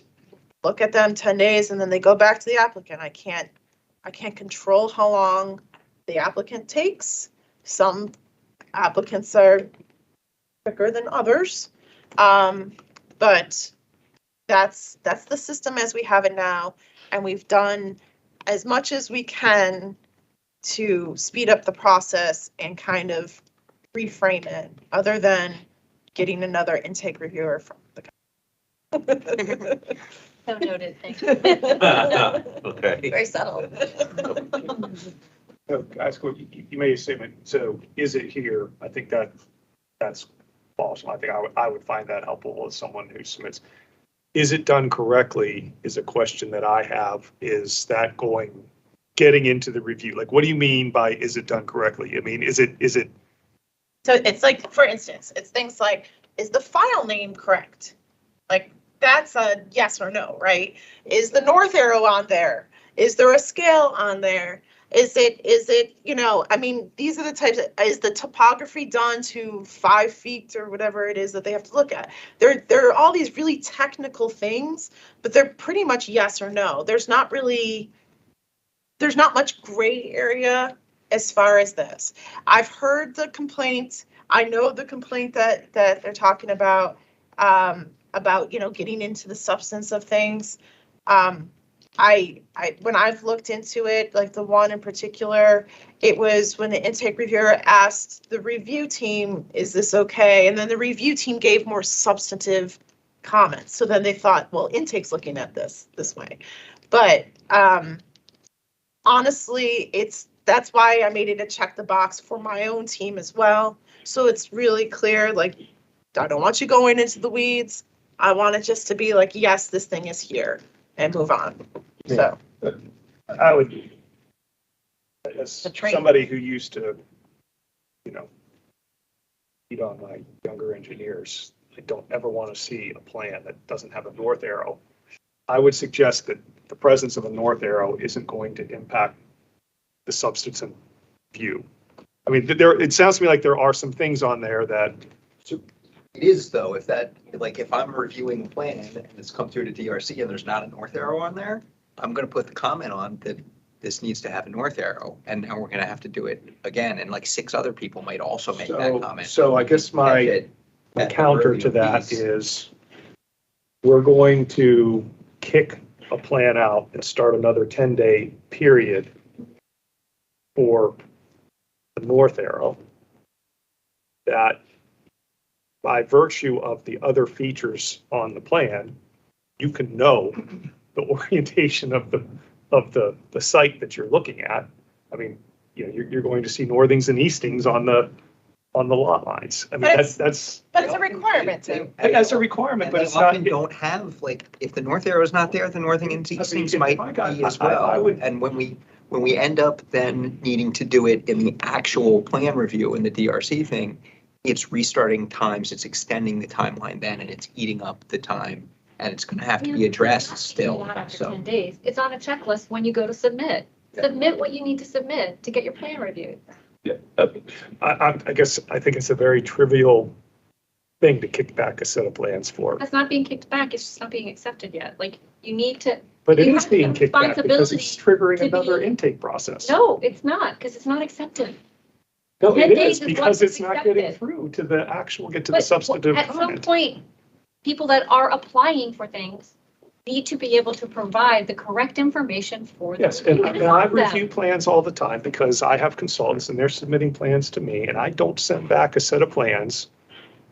look at them 10 days, and then they go back to the applicant. I can't control how long the applicant takes. Some applicants are quicker than others. But that's the system as we have it now. And we've done as much as we can to speed up the process and kind of reframe it, other than getting another intake reviewer from the company. So noted, thanks. Okay. Very subtle. No, ask what you made a statement. So is it here? I think that's false. I think I would find that helpful as someone who submits. Is it done correctly is a question that I have. Is that getting into the review? Like, what do you mean by is it done correctly? I mean, is it? So it's like, for instance, it's things like, is the file name correct? Like, that's a yes or no, right? Is the north arrow on there? Is there a scale on there? Is it, I mean, these are the types of, is the topography done to 5 feet or whatever it is that they have to look at? There are all these really technical things, but they're pretty much yes or no. There's not much gray area as far as this. I've heard the complaint. I know the complaint that they're talking about getting into the substance of things. When I've looked into it, like the one in particular, it was when the intake reviewer asked the review team, is this okay? And then the review team gave more substantive comments. So then they thought, well, intake's looking at this way. But honestly, that's why I made it a check the box for my own team as well. So it's really clear, like, I don't want you going into the weeds. I want it just to be like, yes, this thing is here, and move on. So I would, as somebody who used to, beat on my younger engineers, I don't ever want to see a plan that doesn't have a north arrow. I would suggest that the presence of a north arrow isn't going to impact the substance and view. I mean, it sounds to me like there are some things on there that. It is though, if I'm reviewing a plan and it's come through to DRC and there's not a north arrow on there, I'm gonna put the comment on that this needs to have a north arrow, and now we're gonna have to do it again, and like 6 other people might also make that comment. So I guess my counter to that is we're going to kick a plan out and start another 10-day period for the north arrow that by virtue of the other features on the plan, you can know the orientation of the site that you're looking at. I mean, you're going to see northings and eastings on the lot lines. I mean, that's. But it's a requirement too. That's a requirement, but it's not. Often don't have, like, if the north arrow is not there, the northing and eastings might be as well. And when we end up then needing to do it in the actual plan review in the DRC thing, it's restarting times, it's extending the timeline then, and it's eating up the time, and it's gonna have to be addressed still, After so. 10 days. It's on a checklist when you go to submit. Yeah. Submit what you need to submit to get your plan reviewed. Yeah, I guess I think it's a very trivial thing to kick back a set of plans for. That's not being kicked back, it's just not being accepted yet. Like, you need to. But it you is have being the kicked back because it's triggering to another be- intake process. No, it's not, because it's not accepted. No, 10 it days is is because what it's is not getting accepted. through to the actual, get to But the substantive at some comment. point, people that are applying for things need to be able to provide the correct information for the Yes, review. and it's I on them. review plans all the time because I have consultants and they're submitting plans to me and I don't send back a set of plans.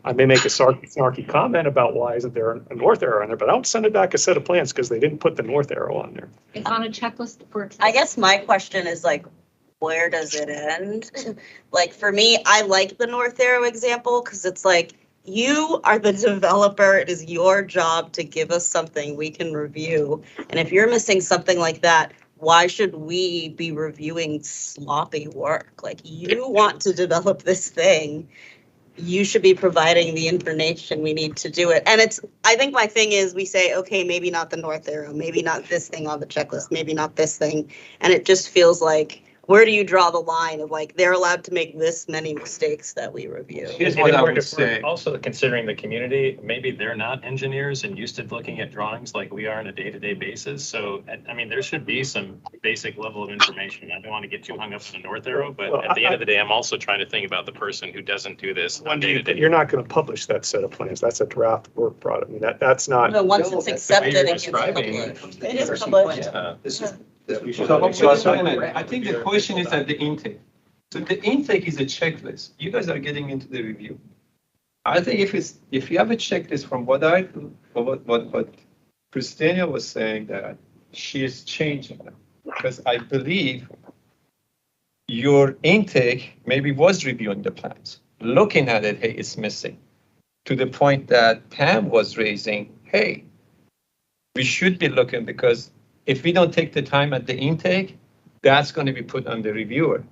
I may make a snarky comment about why isn't there a north arrow on there, but I don't send it back a set of plans because they didn't put the north arrow on there. It's on a checklist for. I guess my question is like, where does it end? Like, for me, I like the north arrow example because it's like, you are the developer. It is your job to give us something we can review. And if you're missing something like that, why should we be reviewing sloppy work? Like, you want to develop this thing. You should be providing the information we need to do it. And I think my thing is we say, okay, maybe not the north arrow, maybe not this thing on the checklist, maybe not this thing. And it just feels like, where do you draw the line of like, they're allowed to make this many mistakes that we review? Here's what I would say. Also considering the community, maybe they're not engineers and used to looking at drawings like we are on a day-to-day basis. So, I mean, there should be some basic level of information. I don't want to get too hung up on the north arrow, but Well, at the end of the day, I'm also trying to think about the person who doesn't do this on day-to-day. You're not going to publish that set of plans. That's a draft work product. I mean, that's not. No, once it's accepted, it gets describing. published. It is published. This is. I think the question is at the intake. So the intake is a checklist. You guys are getting into the review. I think if you have a checklist from what I do, or what Christina was saying that she is changing them, because I believe your intake maybe was reviewing the plans, looking at it, hey, it's missing. To the point that Pam was raising, hey, we should be looking, because if we don't take the time at the intake, that's going to be put on the reviewer.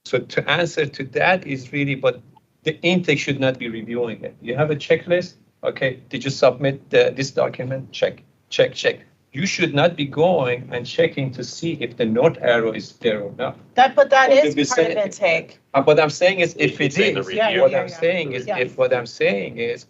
So to answer to that is really, but the intake should not be reviewing it. You have a checklist. Okay, did you submit this document? Check, check, check. You should not be going and checking to see if the north arrow is there or not. But that Or is the part of vicinity. intake. What I'm saying is, if it Say the is, Yeah, what yeah, I'm yeah. saying is, Yeah.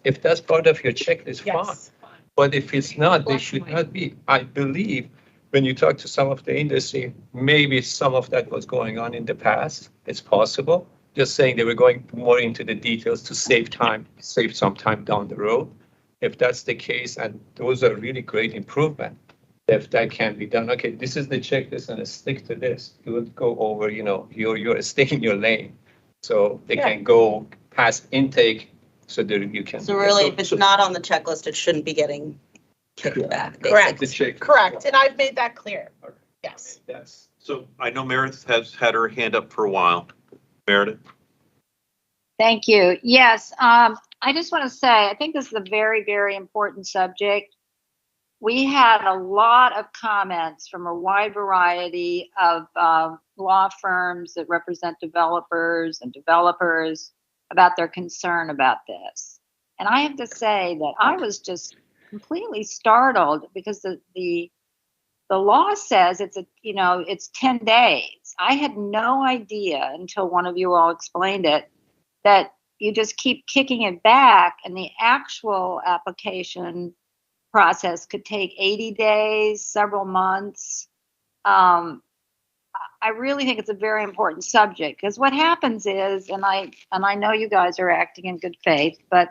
if that's part of your checklist, fine. Yes. But if it's not, they should not be. I believe when you talk to some of the industry, maybe some of that was going on in the past. It's possible. Just saying they were going more into the details to save time, save some time down the road. If that's the case, and those are really great improvement, if that can be done, okay, this is the checklist and stick to this. You would go over, you're stay in your lane. So they can go past intake so that you can. So really, if it's not on the checklist, it shouldn't be getting kicked back. Correct. The check. Correct. And I've made that clear. Yes. Yes. So I know Meredith has had her hand up for a while. Meredith? Thank you. Yes, I just want to say, I think this is a very, very important subject. We had a lot of comments from a wide variety of law firms that represent developers and developers about their concern about this. And I have to say that I was just completely startled because the law says it's 10 days. I had no idea until one of you all explained it, that you just keep kicking it back and the actual application process could take 80 days, several months. I really think it's a very important subject, because what happens is, and I know you guys are acting in good faith, but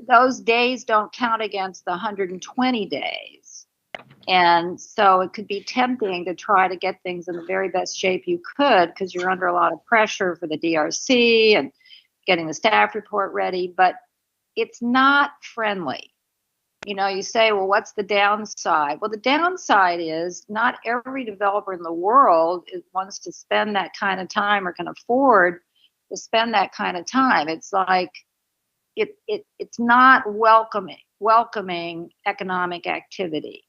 those days don't count against the 120 days. And so it could be tempting to try to get things in the very best shape you could, because you're under a lot of pressure for the DRC and getting the staff report ready, but it's not friendly. You say, well, what's the downside? Well, the downside is not every developer in the world wants to spend that kind of time or can afford to spend that kind of time. It's like, it's not welcoming economic activity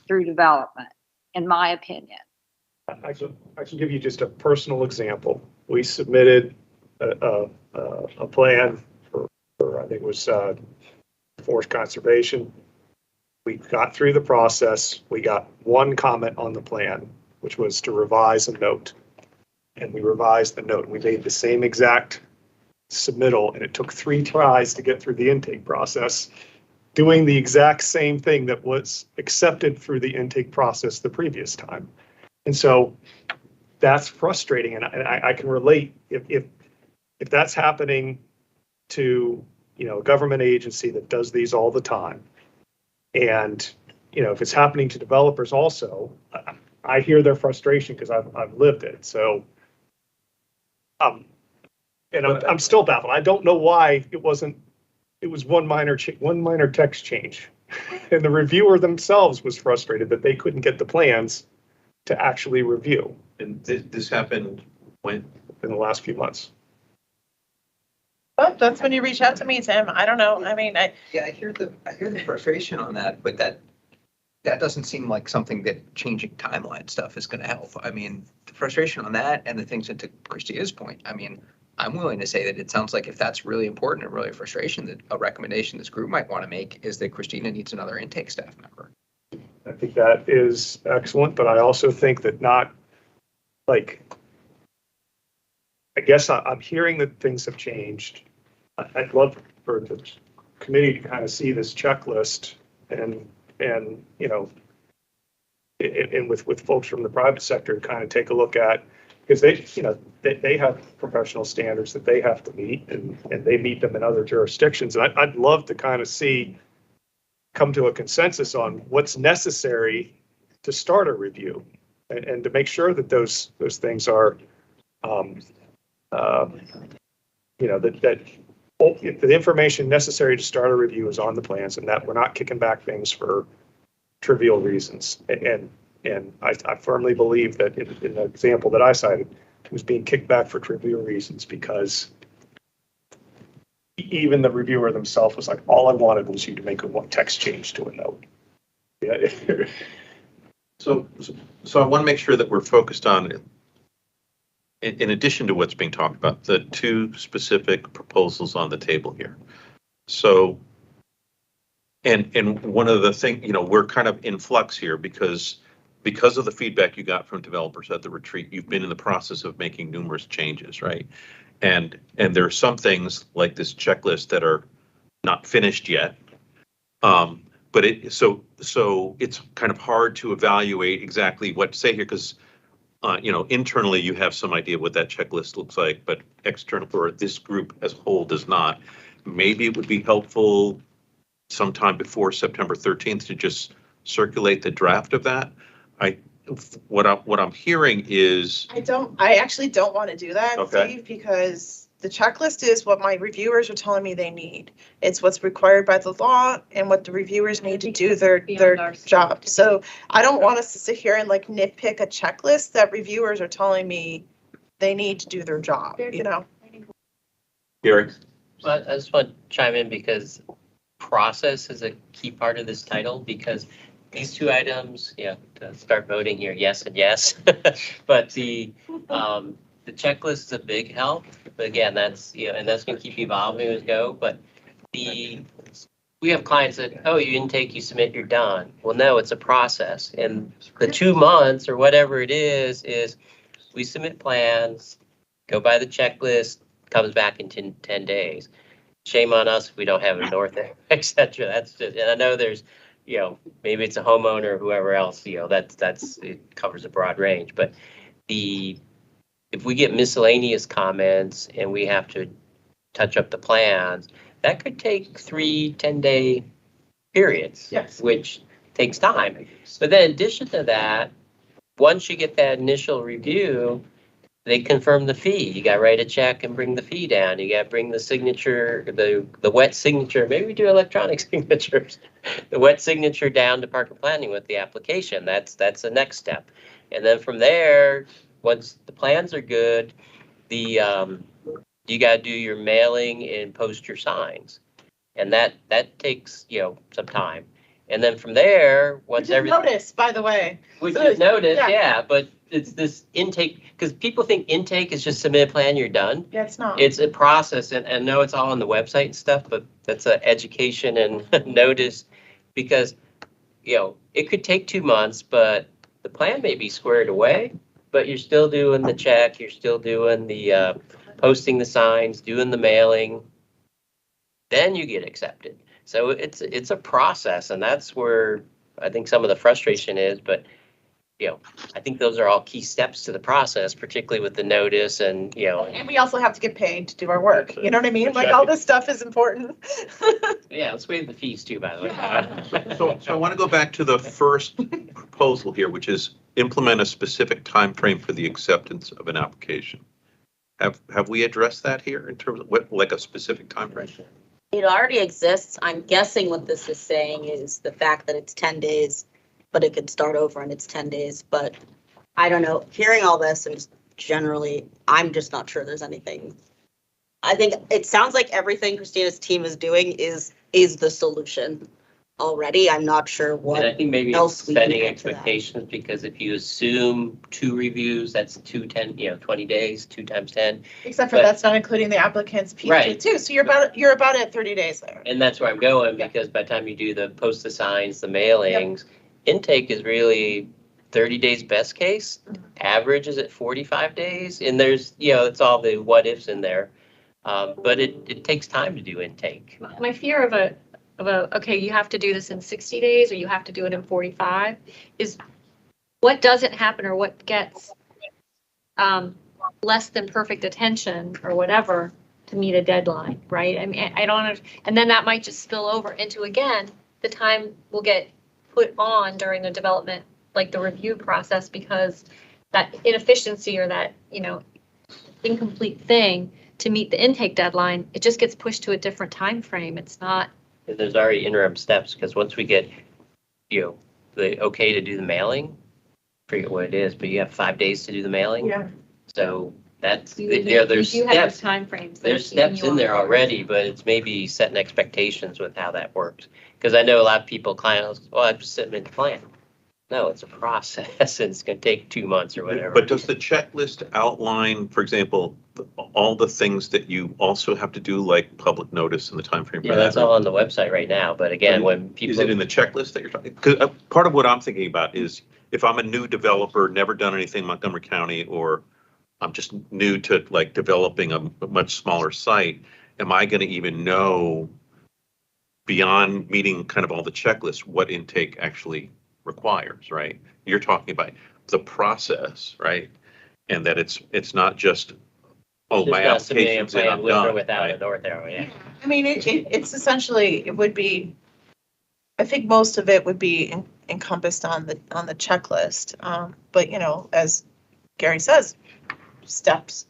through development, in my opinion. I can give you just a personal example. We submitted a plan for I think it was forest conservation. We got through the process. We got one comment on the plan, which was to revise a note. And we revised the note. We made the same exact submittal, and it took 3 tries to get through the intake process, doing the exact same thing that was accepted through the intake process the previous time. And so that's frustrating. And I can relate if that's happening to, a government agency that does these all the time. And, if it's happening to developers also, I hear their frustration because I've lived it. So, and I'm still baffled. I don't know why it was one minor text change. And the reviewer themselves was frustrated that they couldn't get the plans to actually review. And this happened when? In the last few months. Well, that's when you reach out to me, Tim. I don't know. I mean, Yeah, I hear the frustration on that, but that doesn't seem like something that changing timeline stuff is going to help. I mean, the frustration on that and the things that, to Christina's point, I mean, I'm willing to say that it sounds like if that's really important and really a frustration, that a recommendation this group might want to make is that Christina needs another intake staff member. I think that is excellent, but I also think that I guess I'm hearing that things have changed. I'd love for the committee to kind of see this checklist and with folks from the private sector to kind of take a look at, because they have professional standards that they have to meet, and they meet them in other jurisdictions. And I'd love to kind of come to a consensus on what's necessary to start a review, and to make sure that those things are, that the information necessary to start a review is on the plans, and that we're not kicking back things for trivial reasons. And I firmly believe that in the example that I cited, it was being kicked back for trivial reasons because even the reviewer themselves was like, all I wanted was you to make a one text change to a note. Yeah. So I want to make sure that we're focused on, in addition to what's being talked about, the two specific proposals on the table here. So, and one of the things, we're kind of in flux here because of the feedback you got from developers at the retreat, you've been in the process of making numerous changes, right? And there are some things like this checklist that are not finished yet. But so it's kind of hard to evaluate exactly what to say here because internally you have some idea what that checklist looks like, but external for this group as a whole does not. Maybe it would be helpful sometime before September 13th to just circulate the draft of that. What I'm hearing is I actually don't want to do that, Okay. Steve, because the checklist is what my reviewers are telling me they need. It's what's required by the law and what the reviewers need to do their job. So I don't want us to sit here and like nitpick a checklist that reviewers are telling me they need to do their job, Gary. Well, I just want to chime in because process is a key part of this title because these two items, to start voting here, yes and yes. But the checklist is a big help. But again, that's, and that's going to keep evolving as we go. But we have clients that, oh, you intake, you submit, you're done. Well, no, it's a process. And the 2 months or whatever it is we submit plans, go by the checklist, comes back in 10 days. Shame on us if we don't have a north, et cetera. That's just, and I know there's, maybe it's a homeowner or whoever else, that's it covers a broad range. But if we get miscellaneous comments and we have to touch up the plans, that could take 3 10-day periods, Yes. which takes time. But then in addition to that, once you get that initial review, they confirm the fee. You got to write a check and bring the fee down. You got to bring the signature, the wet signature. Maybe we do electronic signatures. The wet signature down to Park and Planning with the application. That's the next step. And then from there, once the plans are good, you got to do your mailing and post your signs, and that takes some time. And then from there, once everything. Notice, by the way. We just noticed, yeah, but it's this intake, because people think intake is just submit a plan, you're done. Yeah, it's not. It's a process, and I know it's all on the website and stuff, but that's an education and notice, because, it could take 2 months, but the plan may be squared away, but you're still doing the check, you're still doing the posting the signs, doing the mailing, then you get accepted. So it's a process, and that's where I think some of the frustration is, but I think those are all key steps to the process, particularly with the notice and, And we also have to get paid to do our work. You know what I mean? Like all this stuff is important. Yeah, let's waive the fees too, by the way. So I want to go back to the first proposal here, which is implement a specific time frame for the acceptance of an application. Have we addressed that here in terms of what, like a specific time frame? It already exists. I'm guessing what this is saying is the fact that it's 10 days, but it could start over and it's 10 days. But I don't know. Hearing all this, and I'm just not sure there's anything. I think it sounds like everything Christina's team is doing is the solution already. I'm not sure what. And I think maybe else we can setting add to that. expectations, because if you assume 2 reviews, that's 20 days, 2 times 10. Except for But- that's not including the applicant's piece Right. too. So you're about at 30 days there. And that's where I'm going, Yeah. because by the time you do post the signs, the mailings, intake is really 30 days best case. Average is at 45 days. And there's, it's all the what ifs in there. But it takes time to do intake. My fear of okay, you have to do this in 60 days or you have to do it in 45 is what doesn't happen or what gets less than perfect attention or whatever to meet a deadline, right? I mean, I don't, and then that might just spill over into, again, the time will get put on during the development, like the review process, because that inefficiency or that, incomplete thing to meet the intake deadline, it just gets pushed to a different time frame. It's not. And there's already interim steps, because once we get, the okay to do the mailing. Forget what it is, but you have 5 days to do the mailing. Yeah. So that's, You there's you have your steps, timeframes. there's steps in there already, but it's maybe setting expectations with how that works. Because I know a lot of people, clients, well, I'm just submitting the plan. No, it's a process and it's gonna take 2 months or whatever. But does the checklist outline, for example, all the things that you also have to do, like public notice and the timeframe? Yeah, that's all on the website right now, but again, when people. Is it in the checklist that you're talking? Because part of what I'm thinking about is if I'm a new developer, never done anything in Montgomery County, or I'm just new to like developing a much smaller site, am I going to even know beyond meeting kind of all the checklists what intake actually requires, right? You're talking about the process, right? And that it's not just, oh, my Just submitting a application's in, plan I'm with or done, without a right? north arrow, yeah. I mean, it's essentially, it would be, I think most of it would be encompassed on the checklist. But, you know, as Gary says, steps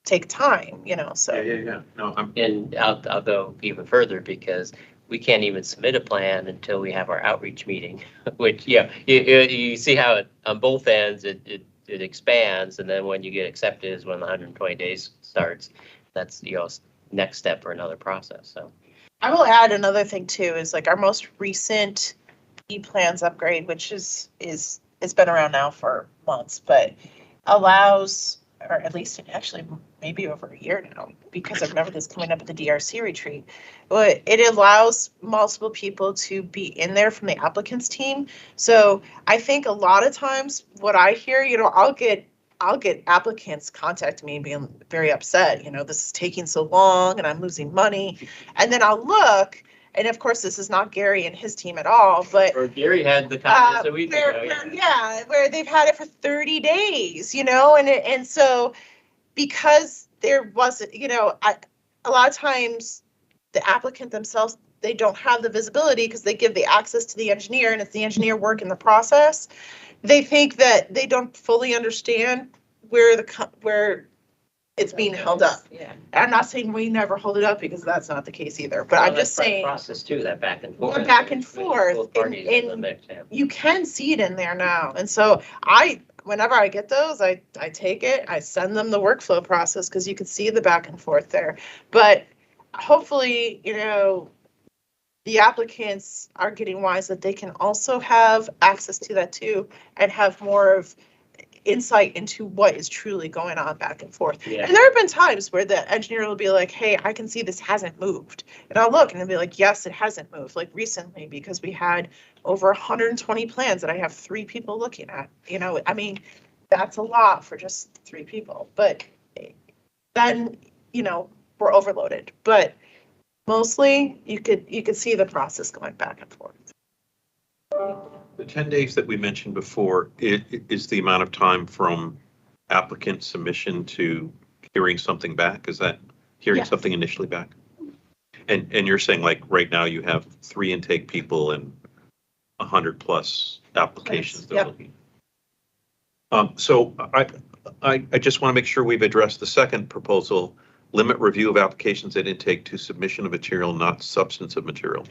take time, you know, so. Yeah. No, And I'll go even further because we can't even submit a plan until we have our outreach meeting, which, yeah, you see how it, on both ends, it expands. And then when you get accepted is when the 120 days starts. That's, you know, next step for another process, so. I will add another thing too, is like our most recent e-plans upgrade, which is it's been around now for months, but allows, or at least actually maybe over a year now, because I remember this coming up at the DRC retreat, but it allows multiple people to be in there from the applicants team. So I think a lot of times what I hear, you know, I'll get applicants contacting me being very upset, you know, this is taking so long and I'm losing money. And then I'll look, and of course, this is not Gary and his team at all, but. Or Gary had the comments a week ago, Where they've had it for 30 days, you know, and so because there wasn't, you know, a lot of times the applicant themselves, they don't have the visibility because they give the access to the engineer and it's the engineer work in the process. They think that they don't fully understand where it's being held up. Yeah. I'm not saying we never hold it up because that's not the case either, but I'm just saying. Process too, that back and forth. Back and forth, Both parties in the and mix, yeah. you can see it in there now. And so whenever I get those, I take it, I send them the workflow process because you can see the back and forth there. But hopefully, you know, the applicants are getting wise that they can also have access to that too and have more of insight into what is truly going on back and forth. Yeah. And there have been times where the engineer will be like, hey, I can see this hasn't moved. And I'll look and they'll be like, yes, it hasn't moved. Like recently, because we had over 120 plans that I have 3 people looking at. You know, I mean, that's a lot for just 3 people. But then, you know, we're overloaded. But mostly you could see the process going back and forth. the 10 days that we mentioned before is the amount of time from applicant submission to hearing something back? Is that hearing Yes. something initially back? And you're saying like right now you have 3 intake people and 100+ applications. Yep. Looking. So I just want to make sure we've addressed the second proposal, limit review of applications at intake to submission of material, not substance of material.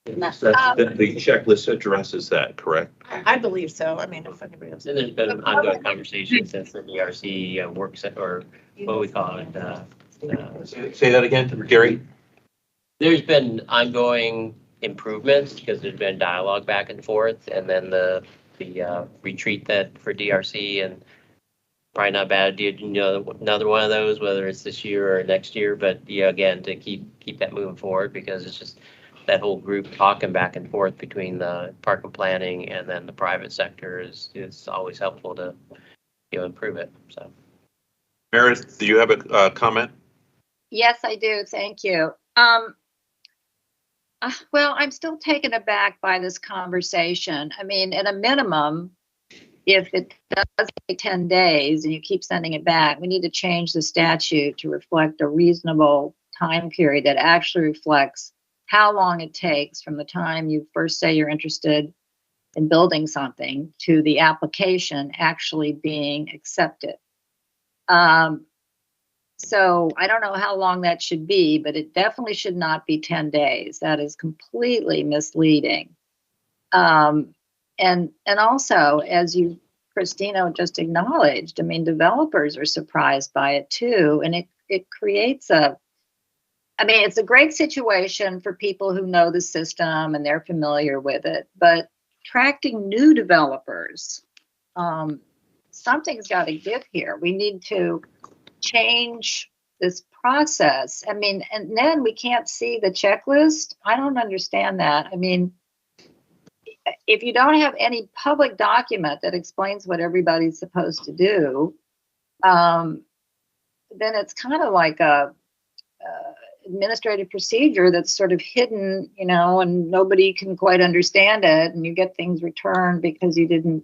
So the checklist addresses that, correct? I believe so. I mean, if anybody else. And there's been ongoing conversations since the DRC work set, or what do we call it? Say that again, Gary? There's been ongoing improvements because there's been dialogue back and forth, and then the retreat that for DRC, and probably not bad idea, you know, another one of those, whether it's this year or next year, but yeah, again, to keep that moving forward, because it's just that whole group talking back and forth between the park and planning and then the private sector is always helpful to, you know, improve it, so. Meredith, do you have a comment? Yes, I do. Thank you. Well, I'm still taken aback by this conversation. I mean, at a minimum, if it does take 10 days and you keep sending it back, we need to change the statute to reflect a reasonable time period that actually reflects how long it takes from the time you first say you're interested in building something to the application actually being accepted. So I don't know how long that should be, but it definitely should not be 10 days. That is completely misleading. And also, as you, Christina, just acknowledged, I mean, developers are surprised by it too. And it creates I mean, it's a great situation for people who know the system and they're familiar with it, but attracting new developers, something's got to give here. We need to change this process. I mean, and then we can't see the checklist. I don't understand that. I mean, if you don't have any public document that explains what everybody's supposed to do, then it's kind of like a administrative procedure that's sort of hidden, you know, and nobody can quite understand it, and you get things returned because you didn't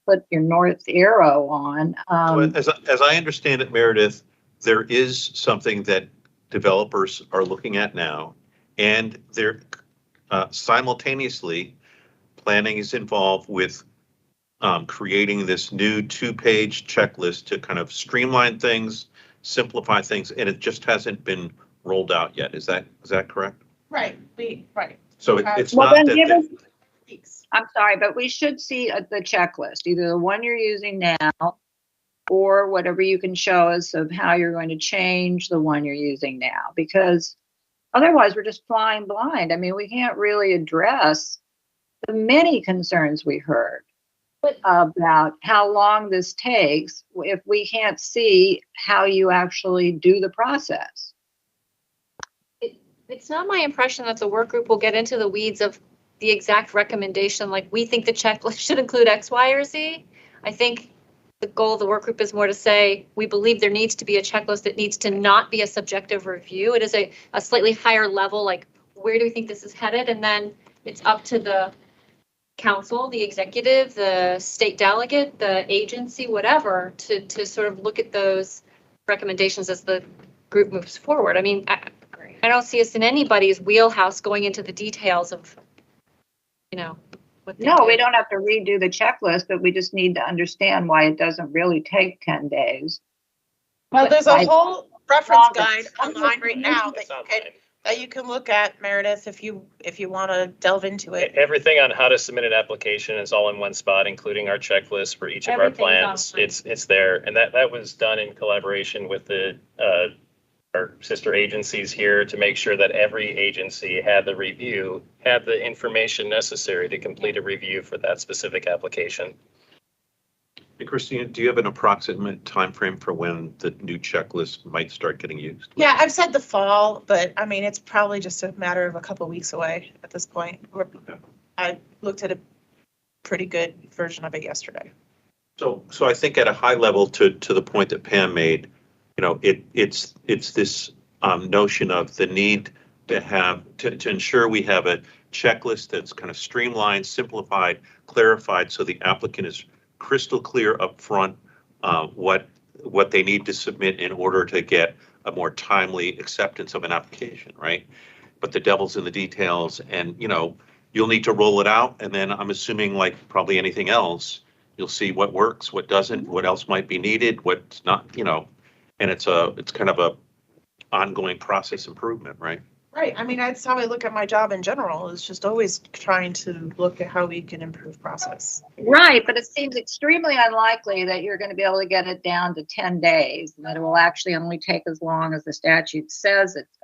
put your north arrow on. As I understand it, Meredith, there is something that developers are looking at now, and they're simultaneously, planning is involved with creating this new 2-page checklist to kind of streamline things, simplify things, and it just hasn't been rolled out yet. Is that correct? Right, right. So it's Well, not then that. give us, I'm sorry, but we should see the checklist, either the one you're using now or whatever you can show us of how you're going to change the one you're using now, because otherwise we're just flying blind. I mean, we can't really address the many concerns we heard about how long this takes if we can't see how you actually do the process. It's not my impression that the work group will get into the weeds of the exact recommendation, like we think the checklist should include X, Y, or Z. I think the goal of the work group is more to say, we believe there needs to be a checklist that needs to not be a subjective review. It is a slightly higher level, like where do we think this is headed? And then it's up to the council, the executive, the state delegate, the agency, whatever, to sort of look at those recommendations as the group moves forward. I mean, I don't see us in anybody's wheelhouse going into the details of, you know, what they No, do. we don't have to redo the checklist, but we just need to understand why it doesn't really take 10 days. Well, there's a I- whole reference Longer. guide online right now that you can look at, Meredith, if you want to delve into it. Everything on how to submit an application is all in one spot, including our checklist for each of our Everything's plans. online. It's there, and that was done in collaboration with the our sister agencies here to make sure that every agency had the information necessary to complete a review for that specific application. Hey, Christina, do you have an approximate timeframe for when the new checklist might start getting used? Yeah, I've said the fall, but I mean, it's probably just a matter of a couple of weeks away at this point. I looked at a pretty good version of it yesterday. So I think at a high level, to the point that Pam made, you know, it's this notion of the need to have to ensure we have a checklist that's kind of streamlined, simplified, clarified, so the applicant is crystal clear up front what they need to submit in order to get a more timely acceptance of an application, right? But the devil's in the details, and you know, you'll need to roll it out, and then I'm assuming, like probably anything else, you'll see what works, what doesn't, what else might be needed, what's not, you know, and it's kind of a ongoing process improvement, right? Right. I mean, that's how I look at my job in general, is just always trying to look at how we can improve process. Right, but it seems extremely unlikely that you're going to be able to get it down to 10 days, and that it will actually only take as long as the statute says it's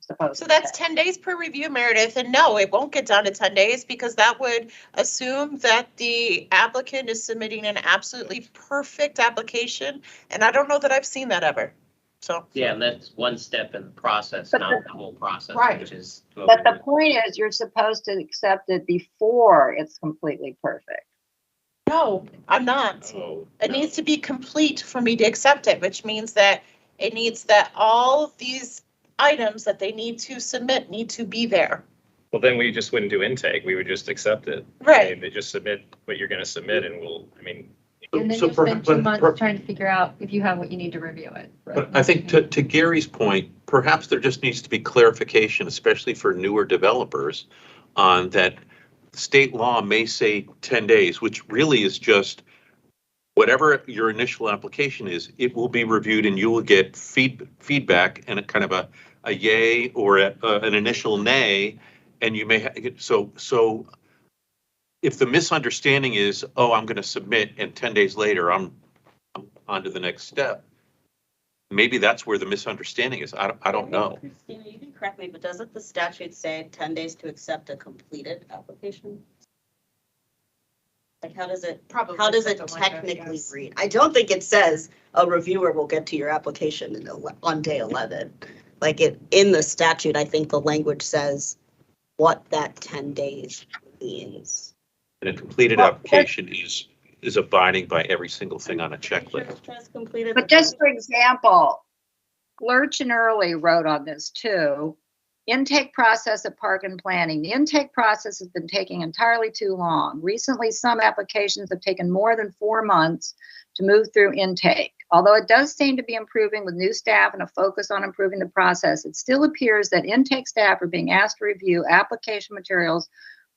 supposed to. So that's 10 days per review, Meredith, and no, it won't get down to 10 days because that would assume that the applicant is submitting an absolutely perfect application, and I don't know that I've seen that ever. So. Yeah, and that's one step in the process, But not the whole process, Right. which is. But the point is, you're supposed to accept it before it's completely perfect. No, I'm not. It needs to be complete for me to accept it, which means that it needs that all of these items that they need to submit need to be there. Well, then we just wouldn't do intake. We would just accept it. Right. I mean, they just submit what you're going to submit, and And then So you spend 2 months perhaps- trying to figure out if you have what you need to review it. But I think to Gary's point, perhaps there just needs to be clarification, especially for newer developers, on that state law may say 10 days, which really is just whatever your initial application is, it will be reviewed and you will get feedback and a kind of a yay or an initial nay. And you may so if the misunderstanding is, oh, I'm going to submit and 10 days later, I'm on to the next step. Maybe that's where the misunderstanding is. I don't know. Christina, you can correct me, but doesn't the statute say 10 days to accept a completed application? Like, how does it something like that, technically yes. read? I don't think it says a reviewer will get to your application on day 11. Like in the statute, I think the language says what that 10 days means. And a completed application is abiding by every single thing on a checklist. But just for example, Lurch and Early wrote on this too. Intake process at Park and Planning. The intake process has been taking entirely too long. Recently, some applications have taken more than 4 months to move through intake. Although it does seem to be improving with new staff and a focus on improving the process, it still appears that intake staff are being asked to review application materials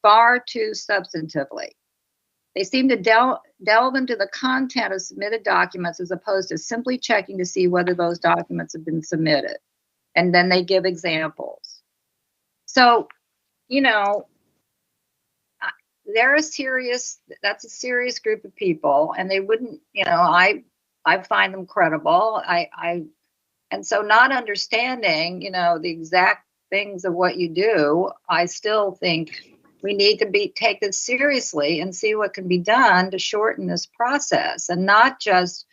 far too substantively. They seem to delve into the content of submitted documents as opposed to simply checking to see whether those documents have been submitted. And then they give examples. So, you know, that's a serious group of people, and they wouldn't, you know, I find them credible. And so not understanding, you know, the exact things of what you do, I still think we need to take this seriously and see what can be done to shorten this process and not just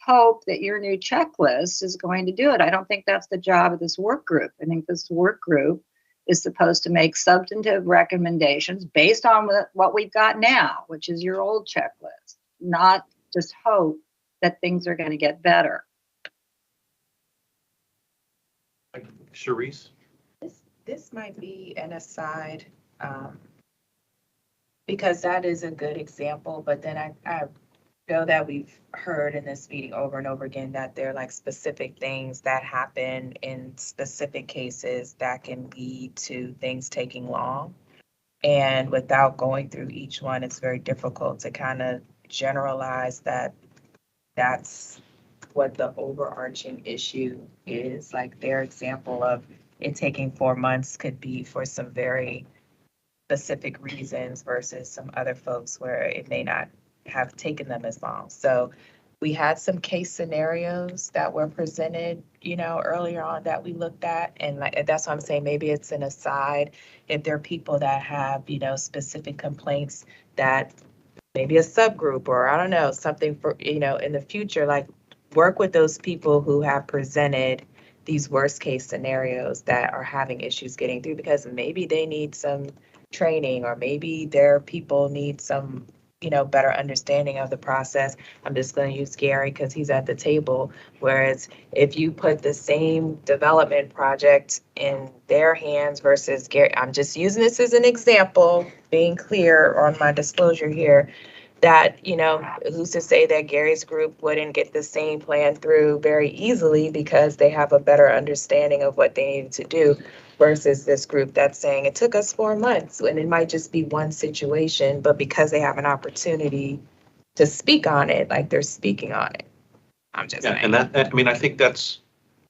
hope that your new checklist is going to do it. I don't think that's the job of this work group. I think this work group is supposed to make substantive recommendations based on what we've got now, which is your old checklist, not just hope that things are going to get better. Charisse? This might be an aside, because that is a good example, but then I know that we've heard in this meeting over and over again that there are like specific things that happen in specific cases that can lead to things taking long. And without going through each one, it's very difficult to kind of generalize that that's what the overarching issue is. Like their example of it taking 4 months could be for some very specific reasons versus some other folks where it may not have taken them as long. So we had some case scenarios that were presented, you know, earlier on that we looked at. And that's what I'm saying, maybe it's an aside. If there are people that have, you know, specific complaints that maybe a subgroup or I don't know, something for, you know, in the future, like work with those people who have presented these worst case scenarios that are having issues getting through, because maybe they need some training or maybe their people need some, you know, better understanding of the process. I'm just going to use Gary because he's at the table. Whereas if you put the same development project in their hands versus Gary, I'm just using this as an example, being clear on my disclosure here, that, you know, who's to say that Gary's group wouldn't get the same plan through very easily because they have a better understanding of what they needed to do versus this group that's saying it took us 4 months, and it might just be one situation, but because they have an opportunity to speak on it, like they're speaking on it. I'm just saying. And that, I mean, I think that's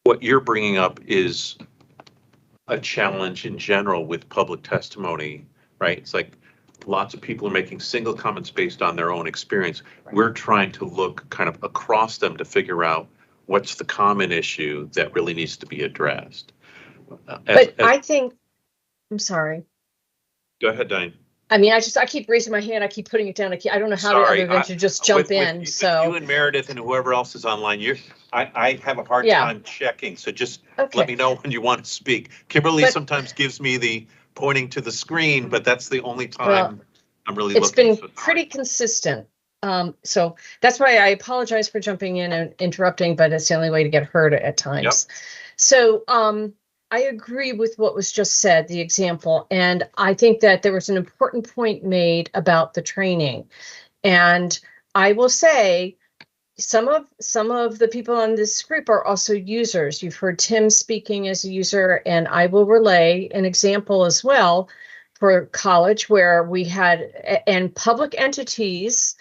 what you're bringing up is a challenge in general with public testimony, right? It's like lots of people are making single comments based on their own experience. Right. We're trying to look kind of across them to figure out what's the common issue that really needs to be addressed. I think, I'm sorry. Go ahead, Diane. I mean, I keep raising my hand. I keep putting it down. I don't know how to other than to just jump in. With So you and Meredith and whoever else is online, I have a hard Yeah. time checking. So just Okay. let me know when you want to speak. Kimberly But- sometimes gives me the pointing to the screen, but that's the only time Well, I'm really it's looking. been pretty consistent. So that's why I apologize for jumping in and interrupting, but it's the only way to get heard at times. So I agree with what was just said, the example, and I think that there was an important point made about the training. And I will say some of the people on this group are also users. You've heard Tim speaking as a user, and I will relay an example as well for college where we had, and public entities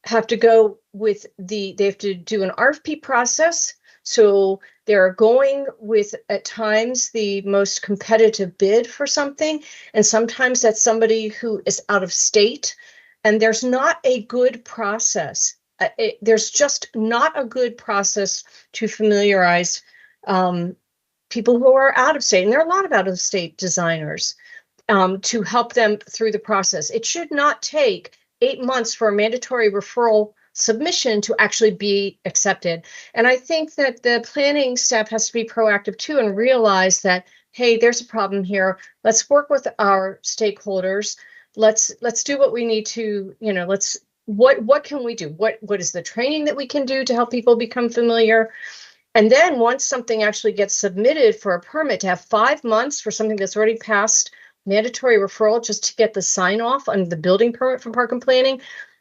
have to go with they have to do an RFP process. So they're going with, at times, the most competitive bid for something. And sometimes that's somebody who is out of state. And there's not a good process. There's just not a good process to familiarize people who are out of state. And there are a lot of out of state designers to help them through the process. It should not take 8 months for a mandatory referral submission to actually be accepted. And I think that the planning staff has to be proactive too and realize that, hey, there's a problem here. Let's work with our stakeholders. Let's do what we need to, what can we do? What is the training that we can do to help people become familiar? And then once something actually gets submitted for a permit, to have 5 months for something that's already passed mandatory referral just to get the sign off on the building permit from Park and Planning,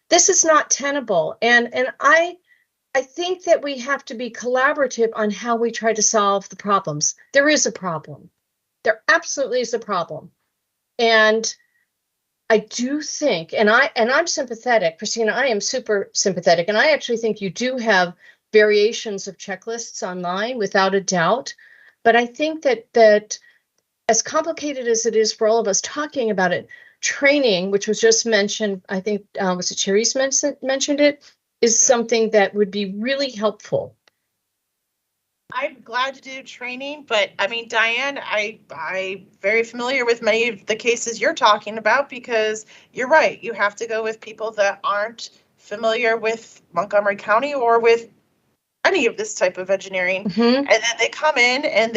this is not tenable. And I think that we have to be collaborative on how we try to solve the problems. There is a problem. There absolutely is a problem. And I do think, and I'm sympathetic, Christina, I am super sympathetic. And I actually think you do have variations of checklists online without a doubt. But I think that as complicated as it is for all of us talking about it, training, which was just mentioned, I think, was it Cherie's mentioned it, is something that would be really helpful. I'm glad to do training, but I mean, Diane, I'm very familiar with many of the cases you're talking about, because you're right. You have to go with people that aren't familiar with Montgomery County or with any of this type of engineering. Mm-hmm. And then they come in and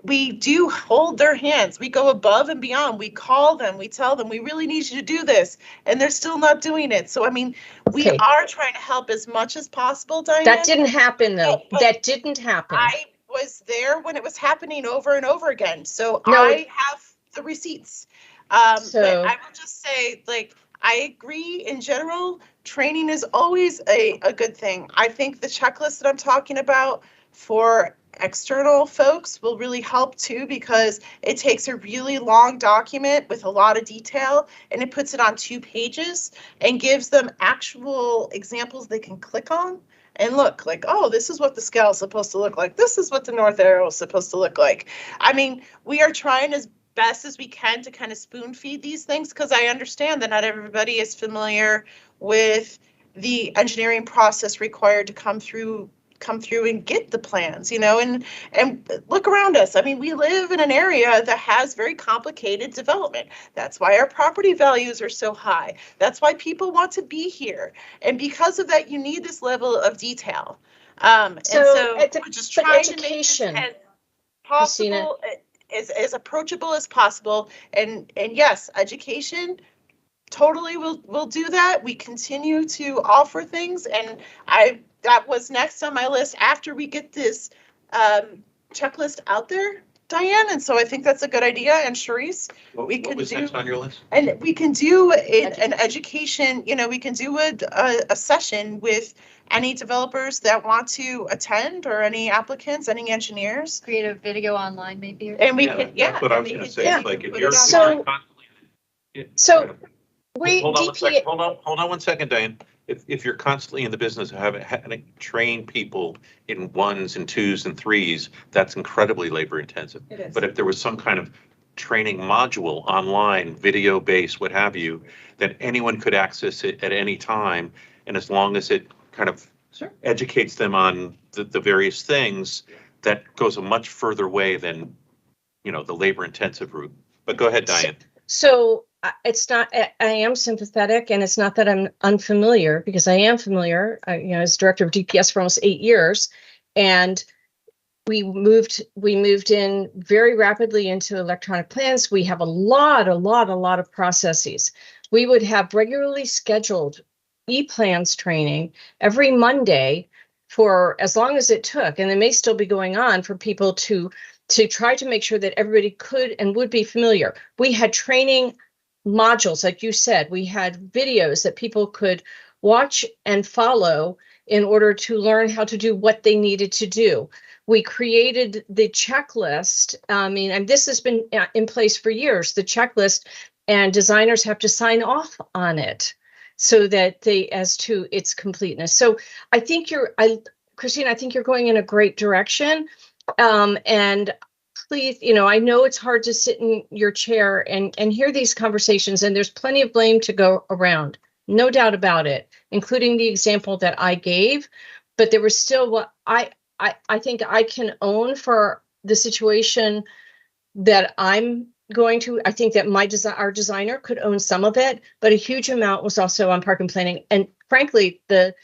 we do hold their hands. We go above and beyond. We call them, we tell them, we really need you to do this. And they're still not doing it. So, I mean, we Okay. are trying to help as much as possible, Diane. That didn't happen, though. That didn't happen. I was there when it was happening over and over again. So No. I have the receipts. But I will just say, like, I agree in general, training is always a good thing. I think the checklist that I'm talking about for external folks will really help too, because it takes a really long document with a lot of detail and it puts it on 2 pages and gives them actual examples they can click on and look like, oh, this is what the scale is supposed to look like. This is what the north arrow is supposed to look like. I mean, we are trying as best as we can to kind of spoon feed these things, because I understand that not everybody is familiar with the engineering process required to come through and get the plans, and look around us. I mean, we live in an area that has very complicated development. That's why our property values are so high. That's why people want to be here. And because of that, you need this level of detail. And so we're just trying to make this as possible, as approachable as possible. And yes, education, totally we'll do that. We continue to offer things, and that was next on my list after we get this checklist out there, Diane. And so I think that's a good idea. And Charisse, what was next on your list? And we can do an education, we can do a session with any developers that want to attend, or any applicants, any engineers. Create a video online maybe. And we can, That's what I was gonna say. Yeah. It's like if you're So- constantly. we Hold on one second, DPA. hold on 1 second, Diane. If you're constantly in the business of having to train people in ones and twos and threes, that's incredibly labor intensive. It is. But if there was some kind of training module online, video based, what have you, then anyone could access it at any time. And as long as it kind of educates them on the various things, that goes a much further way than, the labor intensive route. But go ahead, Diane. So it's not, I am sympathetic, and it's not that I'm unfamiliar, because I am familiar, as director of DPS for almost 8 years. And we moved in very rapidly into electronic plans. We have a lot of processes. We would have regularly scheduled e-plans training every Monday for as long as it took. And it may still be going on for people to try to make sure that everybody could and would be familiar. We had training modules, like you said. We had videos that people could watch and follow in order to learn how to do what they needed to do. We created the checklist. And this has been in place for years, the checklist, and designers have to sign off on it so that as to its completeness. So I think Christine, I think you're going in a great direction. And please, I know it's hard to sit in your chair and hear these conversations, and there's plenty of blame to go around. No doubt about it, including the example that I gave. But there was still what I think I can own for the situation that I'm going to. I think that our designer could own some of it, but a huge amount was also on park and planning. And frankly, the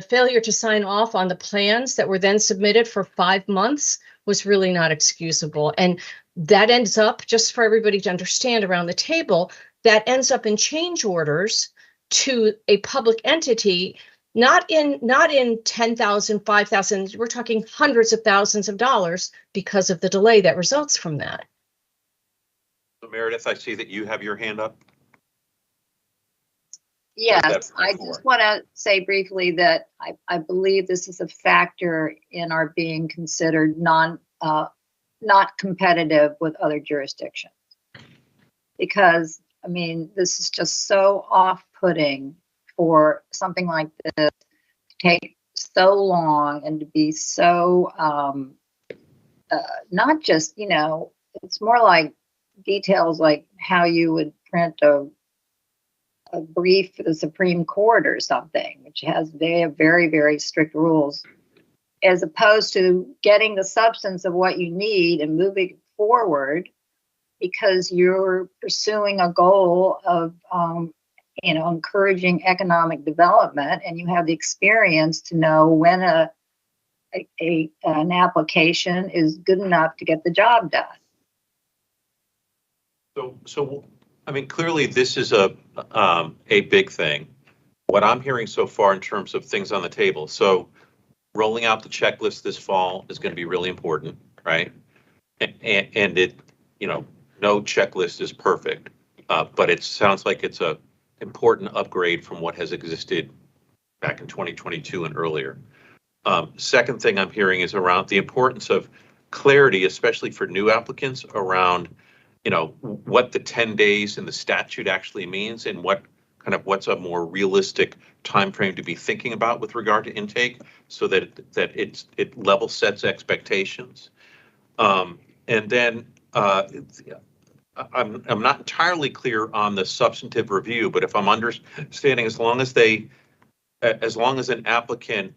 failure to sign off on the plans that were then submitted for 5 months was really not excusable. And that ends up, just for everybody to understand around the table, that ends up in change orders to a public entity, not in 10,000, 5,000, we're talking hundreds of thousands of dollars because of the delay that results from that. So Meredith, I see that you have your hand up. Yes, I just want to say briefly that I believe this is a factor in our being considered not competitive with other jurisdictions. Because, I mean, this is just so off-putting for something like this to take so long and to be so, not just, it's more like details like how you would print a brief for the Supreme Court or something, which has very, very strict rules, as opposed to getting the substance of what you need and moving forward because you're pursuing a goal of, encouraging economic development, and you have the experience to know when an application is good enough to get the job done. So I mean, clearly this is a big thing. What I'm hearing so far in terms of things on the table. So rolling out the checklist this fall is going to be really important, right? And it, no checklist is perfect, but it sounds like it's a important upgrade from what has existed back in 2022 and earlier. Second thing I'm hearing is around the importance of clarity, especially for new applicants, around what the 10 days in the statute actually means and what's a more realistic time frame to be thinking about with regard to intake, so that it level sets expectations. And then I'm not entirely clear on the substantive review, but if I'm understanding, as long as an applicant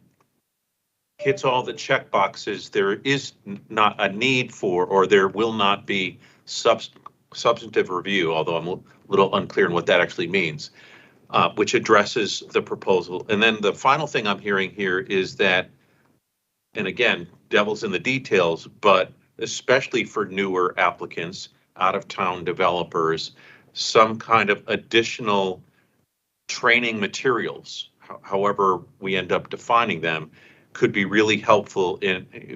hits all the check boxes, there is not a need for, or there will not be substantive review, although I'm a little unclear on what that actually means, which addresses the proposal. And then the final thing I'm hearing here is that, and again, devil's in the details, but especially for newer applicants, out-of-town developers, some kind of additional training materials, however we end up defining them, could be really helpful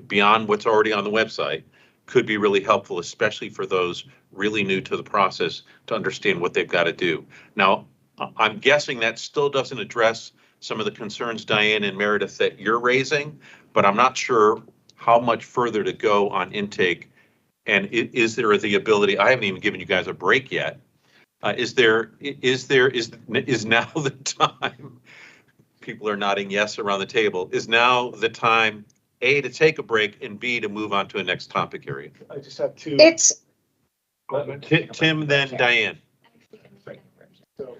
beyond what's already on the website, could be really helpful, especially for those really new to the process, to understand what they've got to do. Now, I'm guessing that still doesn't address some of the concerns, Diane and Meredith, that you're raising, but I'm not sure how much further to go on intake. And is there the ability, I haven't even given you guys a break yet. Is now the time, people are nodding yes around the table, is now the time, A, to take a break, and B, to move on to a next topic area? I just have two. Tim, then Diane. So,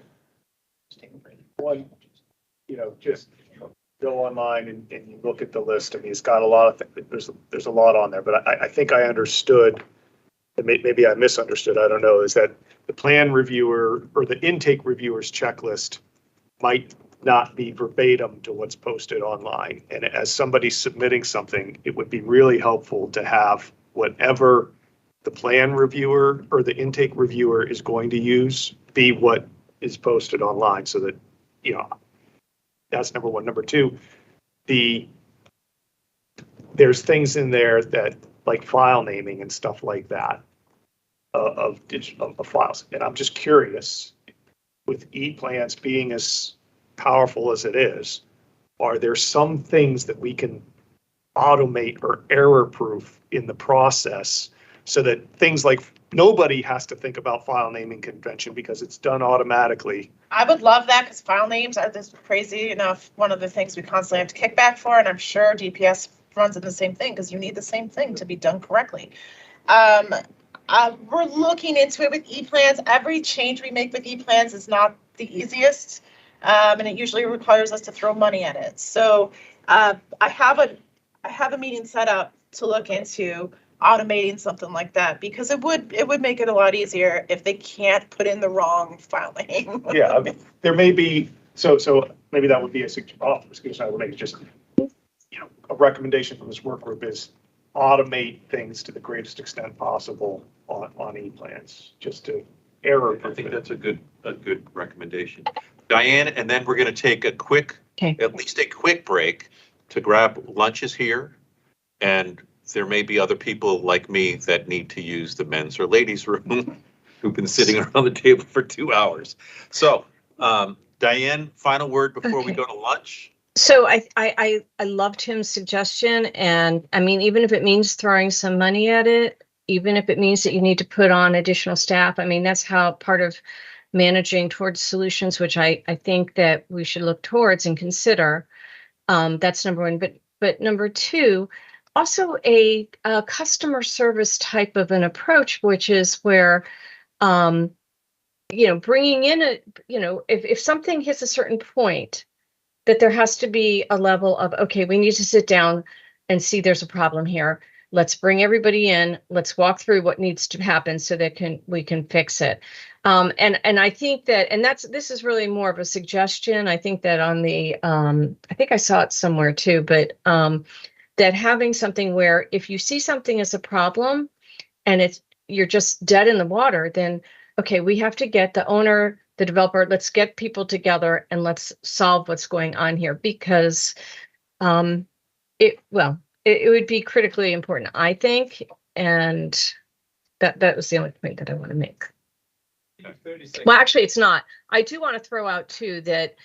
one, just go online and you look at the list. I mean, it's got a lot of things. There's a lot on there, but I think I understood, and maybe I misunderstood, I don't know, is that the plan reviewer or the intake reviewer's checklist might not be verbatim to what's posted online. And as somebody submitting something, it would be really helpful to have whatever the plan reviewer or the intake reviewer is going to use be what is posted online, so that, that's number one. Number two, there's things in there that, like file naming and stuff like that, of files. And I'm just curious, with e-plans being as powerful as it is, are there some things that we can automate or error proof in the process, so that things like nobody has to think about file naming convention because it's done automatically. I would love that because file names are this crazy enough, one of the things we constantly have to kick back for, and I'm sure DPS runs in the same thing because you need the same thing to be done correctly. We're looking into it with e-plans. Every change we make with e-plans is not the easiest, and it usually requires us to throw money at it. So I have a meeting set up to look into automating something like that because it would make it a lot easier if they can't put in the wrong file name. Yeah, I mean, there may be, so maybe that would be a suggestion I would make, just, a recommendation from this work group is automate things to the greatest extent possible on e-plans, just to error. I think that's a good recommendation. Diane, and then we're going to take at least a quick break to grab lunches here. And there may be other people like me that need to use the men's or ladies' room who've been sitting around the table for 2 hours. So, Diane, final word before we go to lunch. So I love Tim's suggestion, and I mean, even if it means throwing some money at it, even if it means that you need to put on additional staff, I mean, that's how part of managing towards solutions, which I think that we should look towards and consider. That's number one. But number two, also a customer service type of an approach, which is where, bringing in if something hits a certain point, that there has to be a level of, okay, we need to sit down and see there's a problem here. Let's bring everybody in. Let's walk through what needs to happen so that we can fix it. And I think that, and this is really more of a suggestion. I think that on the, I think I saw it somewhere too, but that having something where if you see something as a problem and you're just dead in the water, then okay, we have to get the owner, the developer, let's get people together and let's solve what's going on here, because it would be critically important, I think. And that was the only point that I want to make. Well, actually, it's not. I do want to throw out too that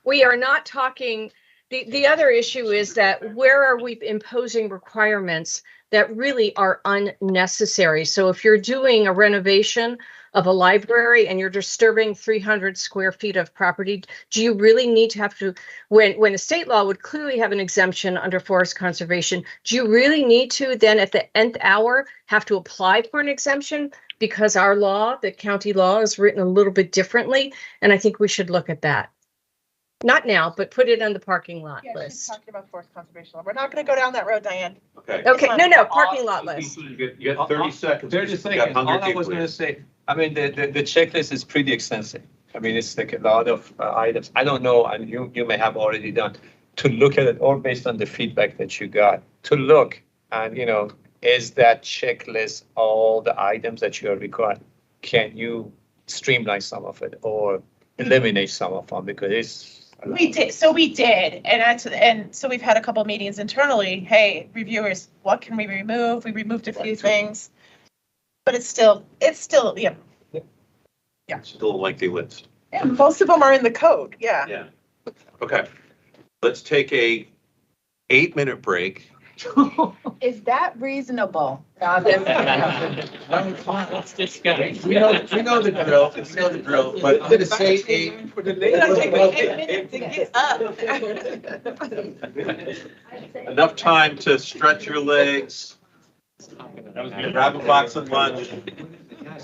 we are not talking. The other issue is that where are we imposing requirements that really are unnecessary? So if you're doing a renovation of a library and you're disturbing 300 square feet of property, do you really need to have to, when the state law would clearly have an exemption under forest conservation, do you really need to then at the nth hour have to apply for an exemption? Because our law, the county law, is written a little bit differently. And I think we should look at that. Not now, but put it on the parking lot Yeah, she's list. talking about forest conservation. We're not going to go down that road, Diane. Okay. Okay, no, parking lot list. You got 30 seconds. 30 seconds. All I was going to say, I mean, the checklist is pretty extensive. I mean, it's like a lot of items. I don't know, and you may have already done, to look at it, or based on the feedback that you got, to look and, is that checklist all the items that you are required? Can you streamline some of it or eliminate some of them? Because it's We did, and so we've had a couple of meetings internally. Hey, reviewers, what can we remove? We removed a few things, but it's still, yeah. Still a lengthy list. Yeah, most of them are in the code. Yeah. Yeah. Okay. Let's take a 8-minute break. Is that reasonable? Let's discuss. We know the drill, but I'm gonna say Enough time to stretch your legs, grab a box of lunch.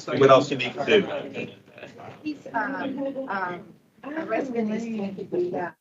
What else you need to do? He's, a resident is going to do that.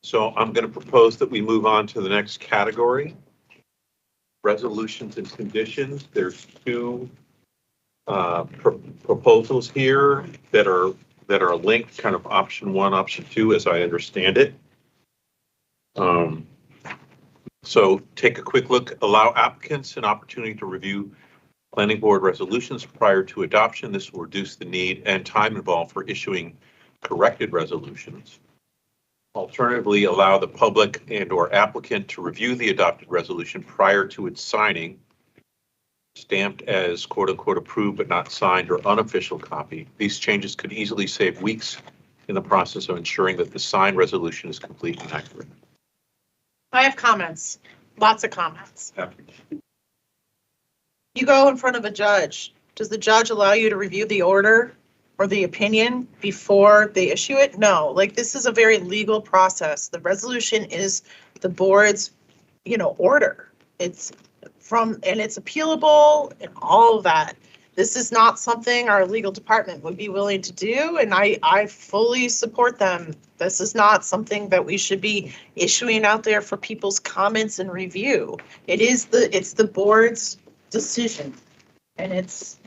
So I'm going to propose that we move on to the next category. Resolutions and conditions. There's two proposals here that are linked, kind of option 1, option 2, as I understand it. So take a quick look. Allow applicants an opportunity to review planning board resolutions prior to adoption. This will reduce the need and time involved for issuing corrected resolutions. Alternatively, allow the public and/or applicant to review the adopted resolution prior to its signing, stamped as quote unquote approved but not signed or unofficial copy. These changes could easily save weeks in the process of ensuring that the signed resolution is complete and accurate. I have comments, lots of comments. You go in front of a judge. Does the judge allow you to review the order or the opinion before they issue it? No, like this is a very legal process. The resolution is the board's, order. It's and it's appealable and all of that. This is not something our legal department would be willing to do, and I fully support them. This is not something that we should be issuing out there for people's comments and review. It's the board's decision, and it's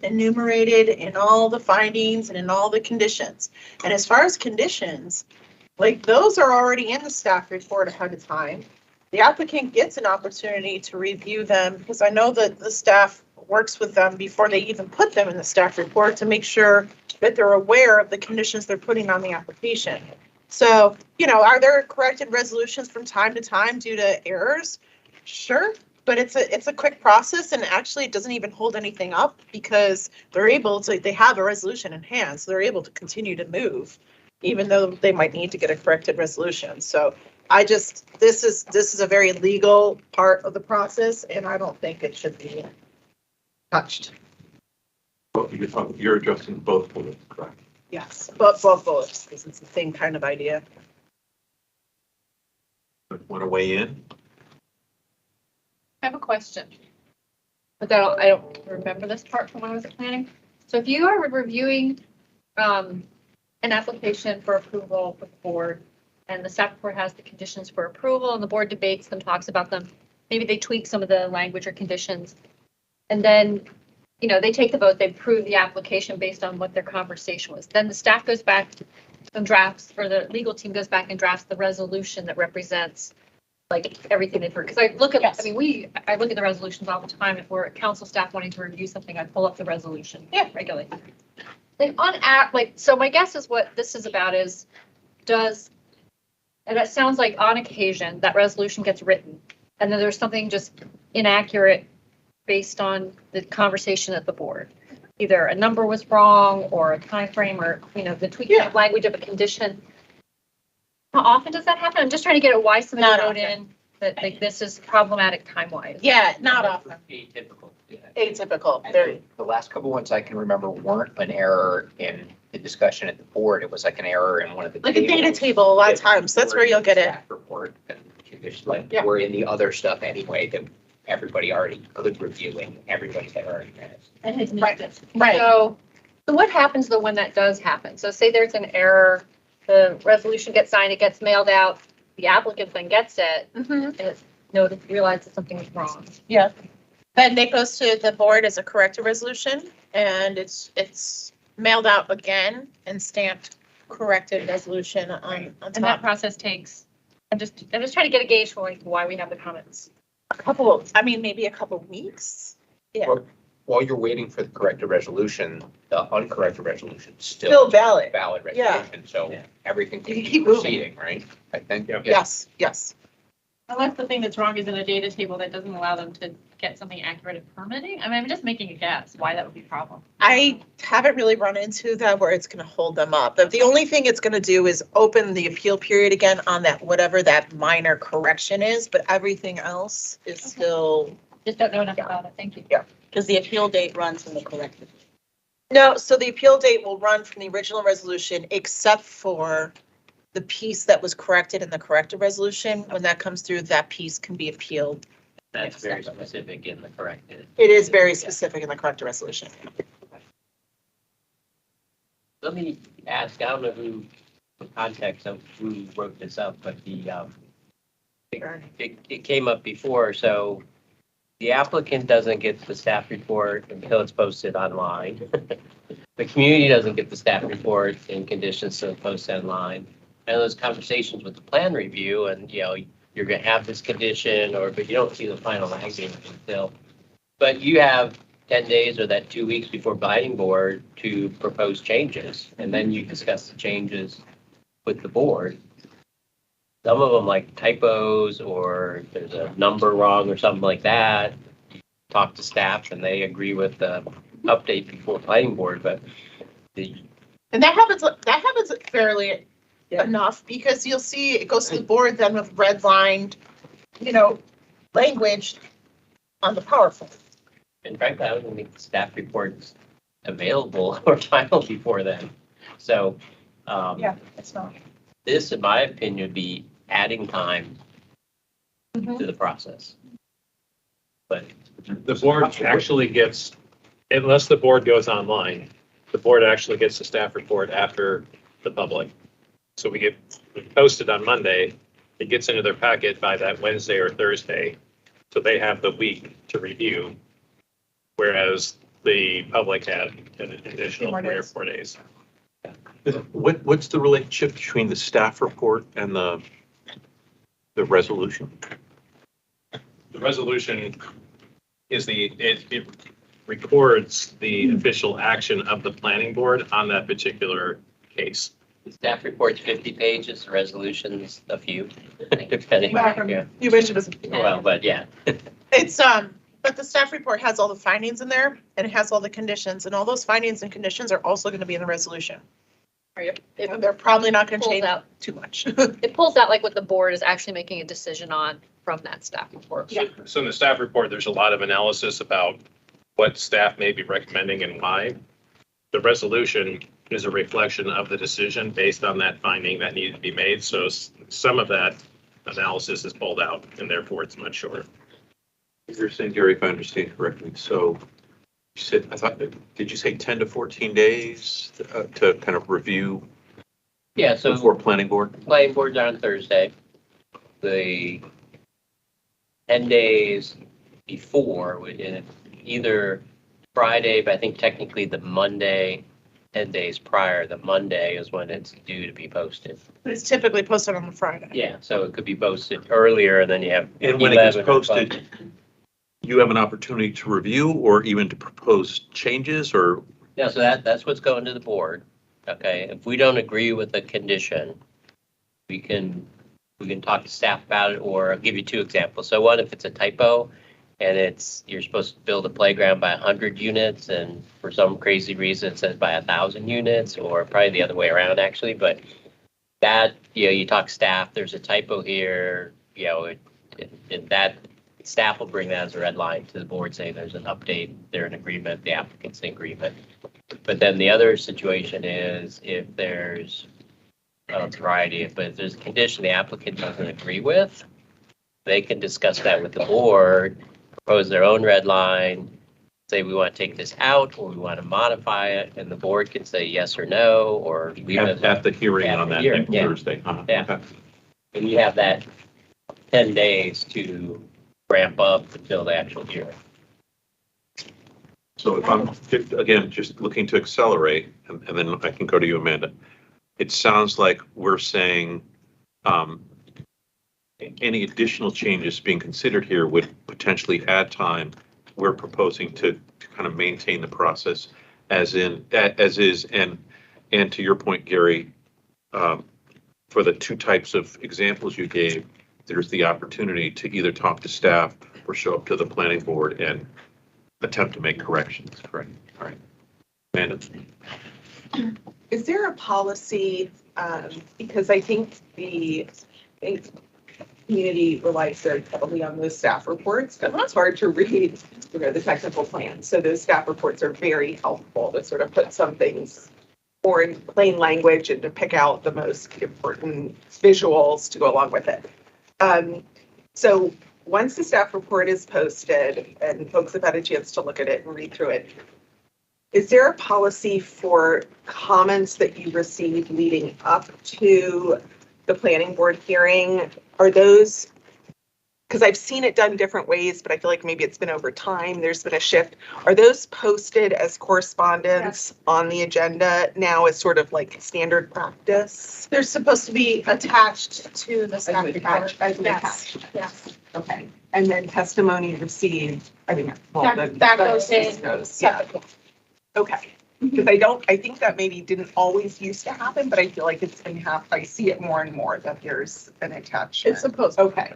enumerated in all the findings and in all the conditions. And as far as conditions, like those are already in the staff report ahead of time. The applicant gets an opportunity to review them because I know that the staff works with them before they even put them in the staff report to make sure that they're aware of the conditions they're putting on the application. So, are there corrected resolutions from time to time due to errors? Sure, but it's a quick process, and actually it doesn't even hold anything up because they have a resolution in hand, so they're able to continue to move, even though they might need to get a corrected resolution. So this is a very legal part of the process, and I don't think it should be touched. Well, you're addressing both bullets, correct? Yes, but both bullets, because it's the same kind of idea. Want to weigh in? I have a question, but I don't remember this part from when I was at planning. So if you are reviewing an application for approval with the board, and the staff report has the conditions for approval, and the board debates them, talks about them, maybe they tweak some of the language or conditions, and then, they take the vote, they approve the application based on what their conversation was. Then the staff goes back and drafts, or the legal team goes back and drafts the resolution that represents like everything they've heard. Because I look at, Yes. I look at the resolutions all the time. If we're at council staff wanting to review something, I pull up the resolution. Yeah, regularly. So my guess is what this is about is and it sounds like on occasion that resolution gets written, and then there's something just inaccurate based on the conversation at the board. Either a number was wrong or a time frame, or the tweaking of language of a condition. How often does that happen? I'm just trying to get a why somebody wrote in that like, this is problematic time-wise. Yeah, not often. Atypical. Yeah. Atypical. I think the last couple ones I can remember weren't an error in the discussion at the board. It was like an error in one of the Like a data tables. table a lot of times. That's where you'll get it. Staff report, and it's like we're in the other stuff anyway that everybody already could review and everybody had already read it. And has Right. missed it. Right. So what happens though when that does happen? So say there's an error, the resolution gets signed, it gets mailed out, the applicant then gets it, and it's realized that something was wrong. Yeah. Then it goes to the board as a corrected resolution, and it's mailed out again and stamped corrected resolution on And that top. process takes, I'm just trying to get a gauge for like why we have the comments. Maybe a couple weeks. Yeah. Well, while you're waiting for the corrected resolution, the uncorrected resolution is Still valid. valid Yeah. resolution, so everything You can can keep keep moving. proceeding, right? I think. Yeah. Yes, yes. Unless the thing that's wrong is in a data table that doesn't allow them to get something accurate in permitting. I mean, I'm just making a guess why that would be a problem. I haven't really run into that where it's going to hold them up. But the only thing it's going to do is open the appeal period again on that, whatever that minor correction is, but everything else is still. Just don't know enough about it. Thank you. Yeah. Because the appeal date runs from the corrected. No, so the appeal date will run from the original resolution except for the piece that was corrected in the corrected resolution. When that comes through, that piece can be appealed. That's very specific in the corrected. It is very specific in the corrected resolution. Let me ask, I don't know who, the context of who wrote this up, but it came up before, so the applicant doesn't get the staff report until it's posted online. The community doesn't get the staff report in conditions to post online. And those conversations with the plan review and, you're gonna have this condition but you don't see the final language until, but you have 10 days or that 2 weeks before planning board to propose changes. And then you discuss the changes with the board. Some of them like typos or there's a number wrong or something like that. Talk to staff and they agree with the update before planning board, but And that happens fairly enough because you'll see it goes to the board then with redlined, language on the PowerPoint. and frankly, I don't think the staff report's available or final before then. So, It's not. this, in my opinion, would be adding time to the process. But The board actually gets, unless the board goes online, the board actually gets the staff report after the public. So we post it on Monday, it gets into their packet by that Wednesday or Thursday. So they have the week to review, whereas the public had an additional 3 or 4 days. What's the relationship between the staff report and the resolution? The resolution is it records the official action of the planning board on that particular case. the staff report's 50 pages, the resolution's a few, depending. Yeah. You wish it was. Well, but yeah. It's, but the staff report has all the findings in there and it has all the conditions and all those findings and conditions are also going to be in the resolution. And they're probably not going to Pulls change out. too much. It pulls out like what the board is actually making a decision on from that staff report. Yeah. So in the staff report, there's a lot of analysis about what staff may be recommending and why. The resolution is a reflection of the decision based on that finding that needed to be made. So some of that analysis is pulled out and therefore it's much shorter. You're saying, Gary, if I understand correctly, so you said, did you say 10 to 14 days to kind of review Yeah, so before planning board? planning board's on Thursday. The 10 days before, either Friday, but I think technically the Monday, 10 days prior, the Monday is when it's due to be posted. It's typically posted on the Friday. Yeah, so it could be posted earlier and then you have. And when it gets 11 or posted, you have an opportunity to review or even to propose changes or? Yeah, so that's what's going to the board. Okay, if we don't agree with the condition, we can talk to staff about it, or I'll give you 2 examples. So one, if it's a typo and you're supposed to build a playground by 100 units and for some crazy reason it says by 1,000 units, or probably the other way around actually, but that, you talk staff, there's a typo here, that staff will bring that as a red line to the board saying there's an update, they're in agreement, the applicant's in agreement. But then the other situation is if there's a variety, but if there's a condition the applicant doesn't agree with, they can discuss that with the board, propose their own red line, say we want to take this out or we want to modify it, and the board can say yes or no, or leave it. At the hearing on that next Thursday. Yeah. Okay. And you have that 10 days to ramp up until the actual hearing. So if I'm, again, just looking to accelerate, and then I can go to you, Amanda. It sounds like we're saying any additional changes being considered here would potentially add time. We're proposing to kind of maintain the process as is, and to your point, Gary, for the 2 types of examples you gave, there's the opportunity to either talk to staff or show up to the planning board and attempt to make corrections. Correct. All right. Amanda. Is there a policy, because I think the community relies very heavily on those staff reports, and it's hard to read, the technical plan. So those staff reports are very helpful to sort of put some things more in plain language and to pick out the most important visuals to go along with it. So once the staff report is posted and folks have had a chance to look at it and read through it, Is there a policy for comments that you receive leading up to the planning board hearing? Are those, because I've seen it done different ways, but I feel like maybe it's been over time, there's been a shift. Are those posted as correspondence on the agenda now as sort of like standard practice? They're supposed to be attached to the staff report. As an Yes, attached. yes. Okay. And then testimony received, I mean, well, That goes in. Yeah, separately. okay. Because I think that maybe didn't always used to happen, but I feel like it's been I see it more and more that there's an attachment. It's supposed. Okay.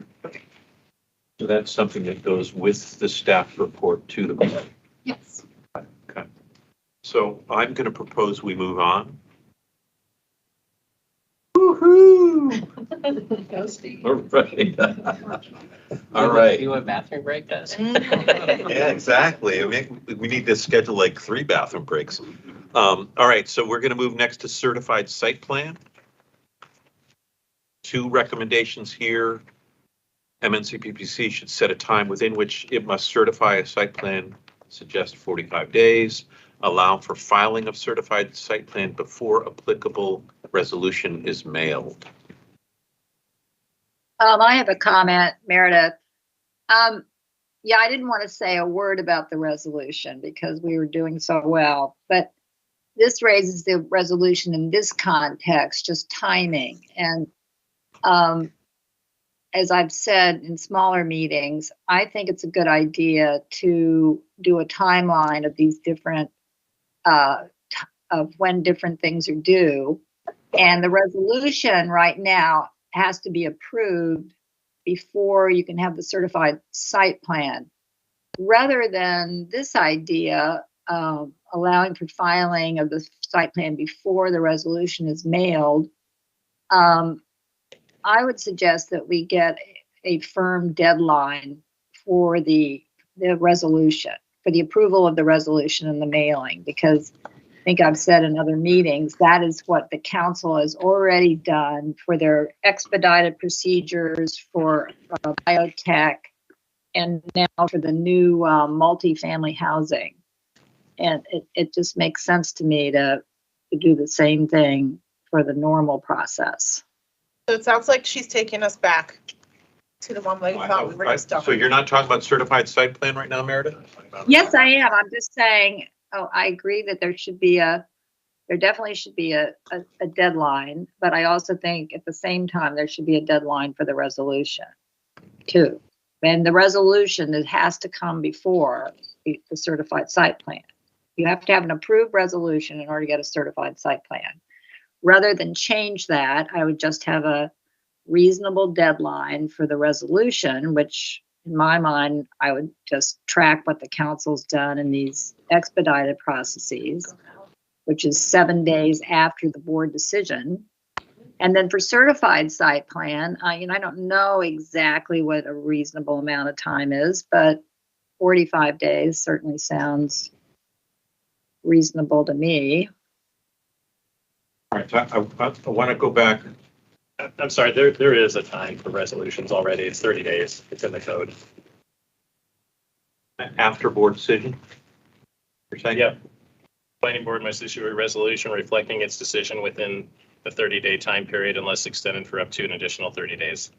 So that's something that goes with the staff report to the board. Yes. Okay. So I'm going to propose we move on. Woohoo! All right. You want a bathroom break, guys? Yeah, exactly. I mean, we need to schedule like 3 bathroom breaks. All right, so we're going to move next to certified site plan. 2 recommendations here. MNCPPC should set a time within which it must certify a site plan, suggest 45 days, allow for filing of certified site plan before applicable resolution is mailed. I have a comment, Meredith. Yeah, I didn't want to say a word about the resolution because we were doing so well, but this raises the resolution in this context, just timing. And as I've said in smaller meetings, I think it's a good idea to do a timeline of these different, of when different things are due. And the resolution right now has to be approved before you can have the certified site plan. Rather than this idea of allowing for filing of the site plan before the resolution is mailed, I would suggest that we get a firm deadline for the resolution, for the approval of the resolution and the mailing, because I think I've said in other meetings, that is what the council has already done for their expedited procedures for biotech and now for the new multifamily housing. And it just makes sense to me to do the same thing for the normal process. So it sounds like she's taking us back to the one we thought we were just done. So you're not talking about certified site plan right now, Meredith? Yes, I am. I'm just saying, I agree that there definitely should be a deadline, but I also think at the same time, there should be a deadline for the resolution too. And the resolution, it has to come before the certified site plan. You have to have an approved resolution in order to get a certified site plan. Rather than change that, I would just have a reasonable deadline for the resolution, which in my mind, I would just track what the council's done in these expedited processes, which is 7 days after the board decision. And then for certified site plan, I don't know exactly what a reasonable amount of time is, but 45 days certainly sounds reasonable to me. All right, so I want to go back. I'm sorry, there is a time for resolutions already. It's 30 days. It's in the code. After board decision? You're saying? Yep. Planning board must issue a resolution reflecting its decision within the 30-day time period unless extended for up to an additional 30 days.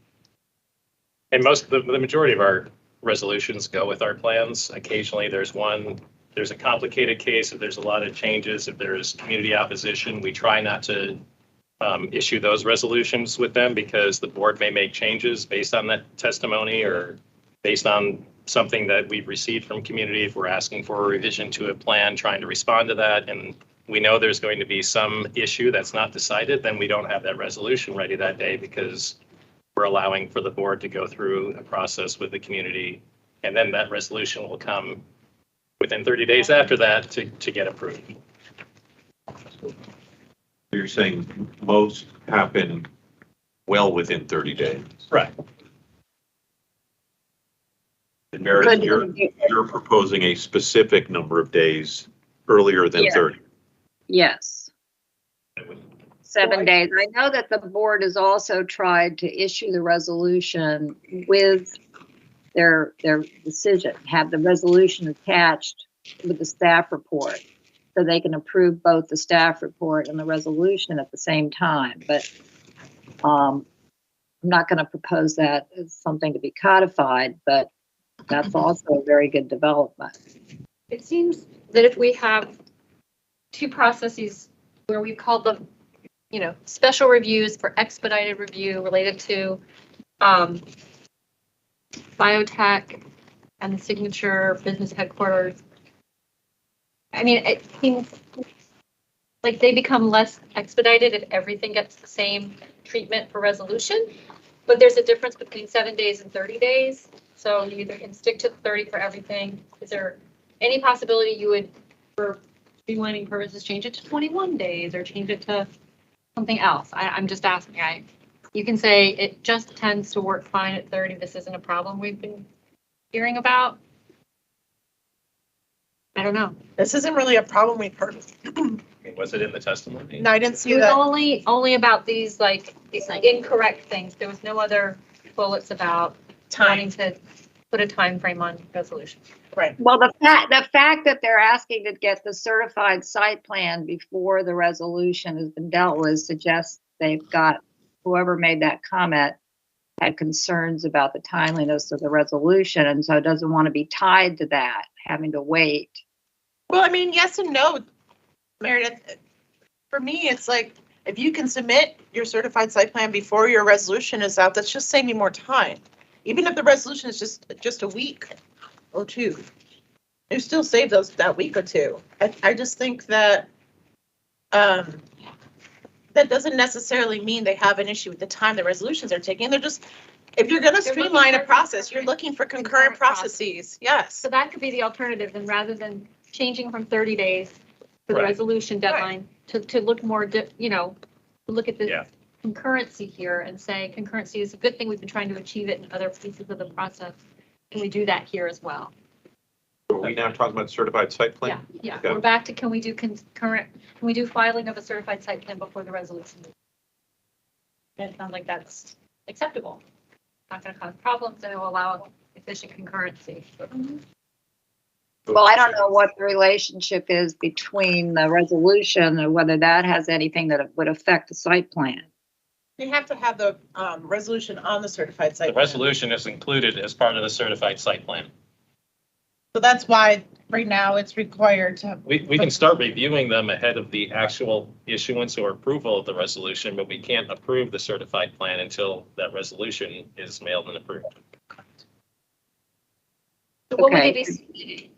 And the majority of our resolutions go with our plans. Occasionally there's a complicated case, if there's a lot of changes, if there's community opposition, we try not to issue those resolutions with them because the board may make changes based on that testimony or based on something that we've received from community. If we're asking for a revision to a plan, trying to respond to that, and we know there's going to be some issue that's not decided, then we don't have that resolution ready that day because we're allowing for the board to go through a process with the community. And then that resolution will come within 30 days after that to get approved. You're saying most happen well within 30 days. Right. And Meredith, you're proposing a specific number of days earlier than 30. Yes. 7 days. I know that the board has also tried to issue the resolution with their decision, have the resolution attached with the staff report. so they can approve both the staff report and the resolution at the same time. But I'm not going to propose that as something to be codified, but that's also a very good development. It seems that if we have two processes where we've called them, special reviews for expedited review related to biotech and the signature business headquarters. I mean, it seems like they become less expedited if everything gets the same treatment for resolution. But there's a difference between 7 days and 30 days. So you either can stick to 30 for everything. Is there any possibility you would, for streamlining purposes, change it to 21 days or change it to something else? I'm just asking. You can say it just tends to work fine at 30. This isn't a problem we've been hearing about. I don't know. This isn't really a problem we've heard. Was it in the testimony? No, I didn't It see was that. only about these these incorrect things. There was no other bullets about wanting to put a time frame on resolution. Right. Well, the fact that they're asking to get the certified site plan before the resolution has been dealt with suggests they've got, whoever made that comment had concerns about the timeliness of the resolution, and so doesn't want to be tied to that, having to wait. Well, I mean, yes and no, Meredith. For me, it's like, if you can submit your certified site plan before your resolution is out, that's just saving you more time. Even if the resolution is just a week or two, you still save that week or two. I just think that that doesn't necessarily mean they have an issue with the time the resolutions are taking. They're just, if you're going to streamline a process, you're looking for concurrent processes. Yes. So that could be the alternative, and rather than changing from 30 days for the Right. resolution deadline to look more, look at the concurrency here and say concurrency is a good thing. We've been trying to achieve it in other pieces of the process. Can we do that here as well? Are we now talking about certified site Yeah, plan? yeah. Okay. We're back to, can we do filing of a certified site plan before the resolution? It sounds like that's acceptable. Not going to cause problems, and it will allow efficient concurrency. Well, I don't know what the relationship is between the resolution and whether that has anything that would affect the site plan. You have to have the resolution on the certified site The plan. resolution is included as part of the certified site plan. So that's why right now it's required to. We can start reviewing them ahead of the actual issuance or approval of the resolution, but we can't approve the certified plan until that resolution is mailed and approved. So what would Okay. they be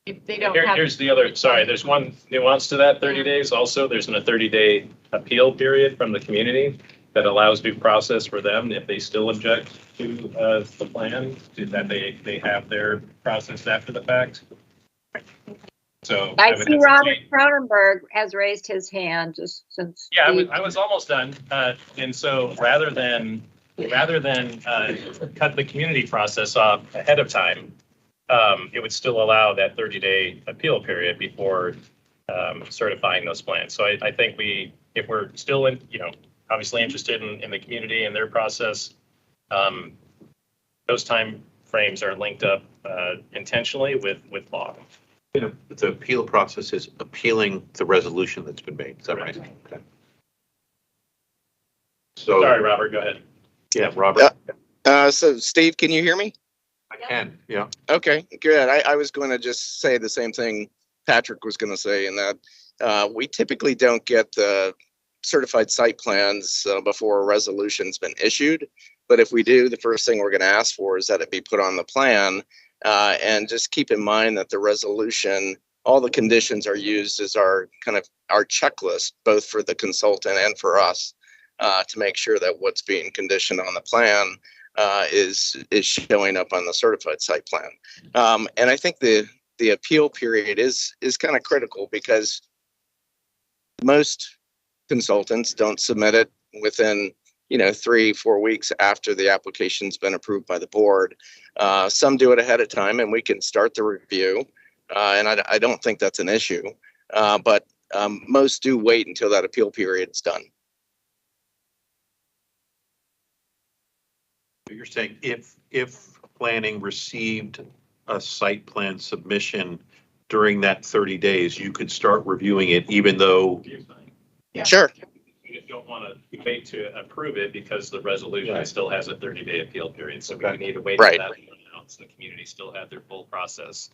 if they don't have? Here's the other, sorry, there's one nuance to that 30 days also. There's a 30-day appeal period from the community that allows due process for them if they still object to the plan, that they have their process after the fact. So I would see Robert hesitate. Cronenberg has raised his hand just since. Yeah, Steve- I was almost done. And so rather than cut the community process off ahead of time, it would still allow that 30-day appeal period before certifying those plans. So I think if we're still obviously interested in the community and their process, those time frames are linked up intentionally with law. The appeal process is appealing the resolution that's been made. Is that right? Okay. So, Sorry, Robert, go ahead. yeah, Robert, So Steve, can you hear me? I can, yeah. Okay, good. I was going to just say the same thing Patrick was going to say, in that we typically don't get the certified site plans before a resolution's been issued. But if we do, the first thing we're going to ask for is that it be put on the plan. And just keep in mind that the resolution, all the conditions are used as our checklist, both for the consultant and for us, to make sure that what's being conditioned on the plan is showing up on the certified site plan. And I think the appeal period is kind of critical, because most consultants don't submit it within 3-4 weeks after the application's been approved by the board. Some do it ahead of time, and we can start the review. And I don't think that's an issue. But most do wait until that appeal period's done. You're saying if planning received a site plan submission during that 30 days, you could start reviewing it, even though, Yeah. Sure. We just don't want to wait to approve it because the resolution Right. still has a 30-day appeal period. So Okay. we need to wait for Right. that to run out, so the community still have their full process.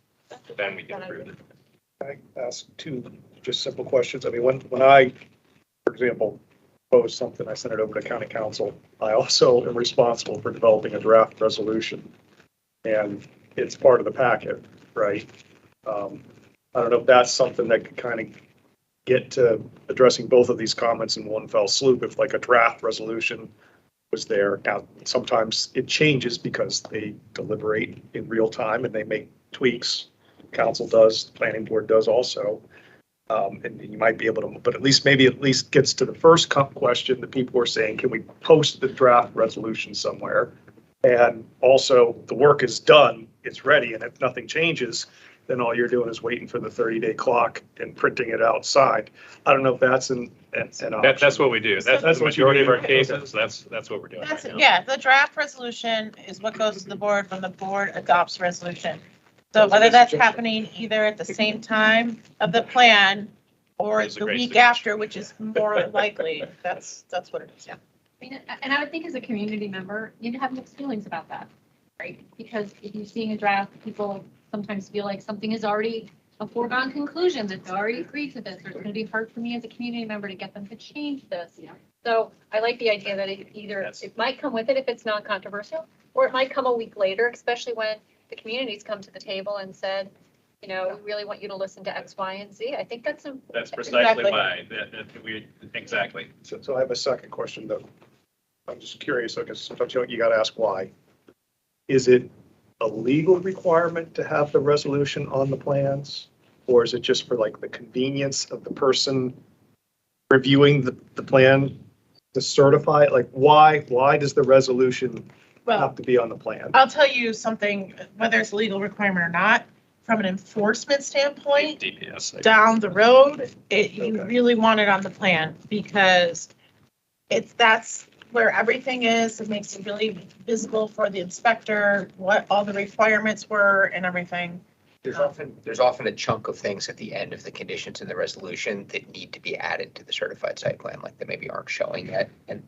Then we can approve it. I ask two just simple questions. I mean, when I, for example, post something, I send it over to county council. I also am responsible for developing a draft resolution. And it's part of the packet, right? I don't know if that's something that could kind of get to addressing both of these comments in one fell swoop, if like a draft resolution was there. Now, sometimes it changes because they deliberate in real time and they make tweaks. Council does, the planning board does also. And you might be able to, but at least gets to the first question that people were saying, can we post the draft resolution somewhere? And also the work is done, it's ready. And if nothing changes, then all you're doing is waiting for the 30-day clock and printing it outside. I don't know if that's an option. That's what we do. That's the what you majority of do. our cases. That's what we're doing That's, right now. yeah, the draft resolution is what goes to the board when the board adopts resolution. So whether that's happening either at the same time of the plan or That's a the great week suggestion. after, which is more likely, that's what it is, yeah. I mean, and I would think as a community member, you'd have mixed feelings about that, right? Because if you're seeing a draft, people sometimes feel like something is already a foregone conclusion, that they already agreed to this, or it's gonna be hard for me as a community member to get them to change this. So I like the idea that it might come with it if it's non-controversial, or it might come a week later, especially when the community's come to the table and said, we really want you to listen to X, Y, and Z. I think that's That's precisely Exactly. why, exactly. So I have a second question though. I'm just curious, because sometimes you got to ask why. Is it a legal requirement to have the resolution on the plans? Or is it just for like the convenience of the person reviewing the plan to certify it? Like why does the resolution Well, have to be on the plan? I'll tell you something, whether it's a legal requirement or not, from an enforcement standpoint, DPS. down the road, you Okay. really want it on the plan because that's where everything is. It makes it really visible for the inspector, what all the requirements were and everything. There's often a chunk of things at the end of the conditions in the resolution that need to be added to the certified site plan, like that maybe aren't showing yet. And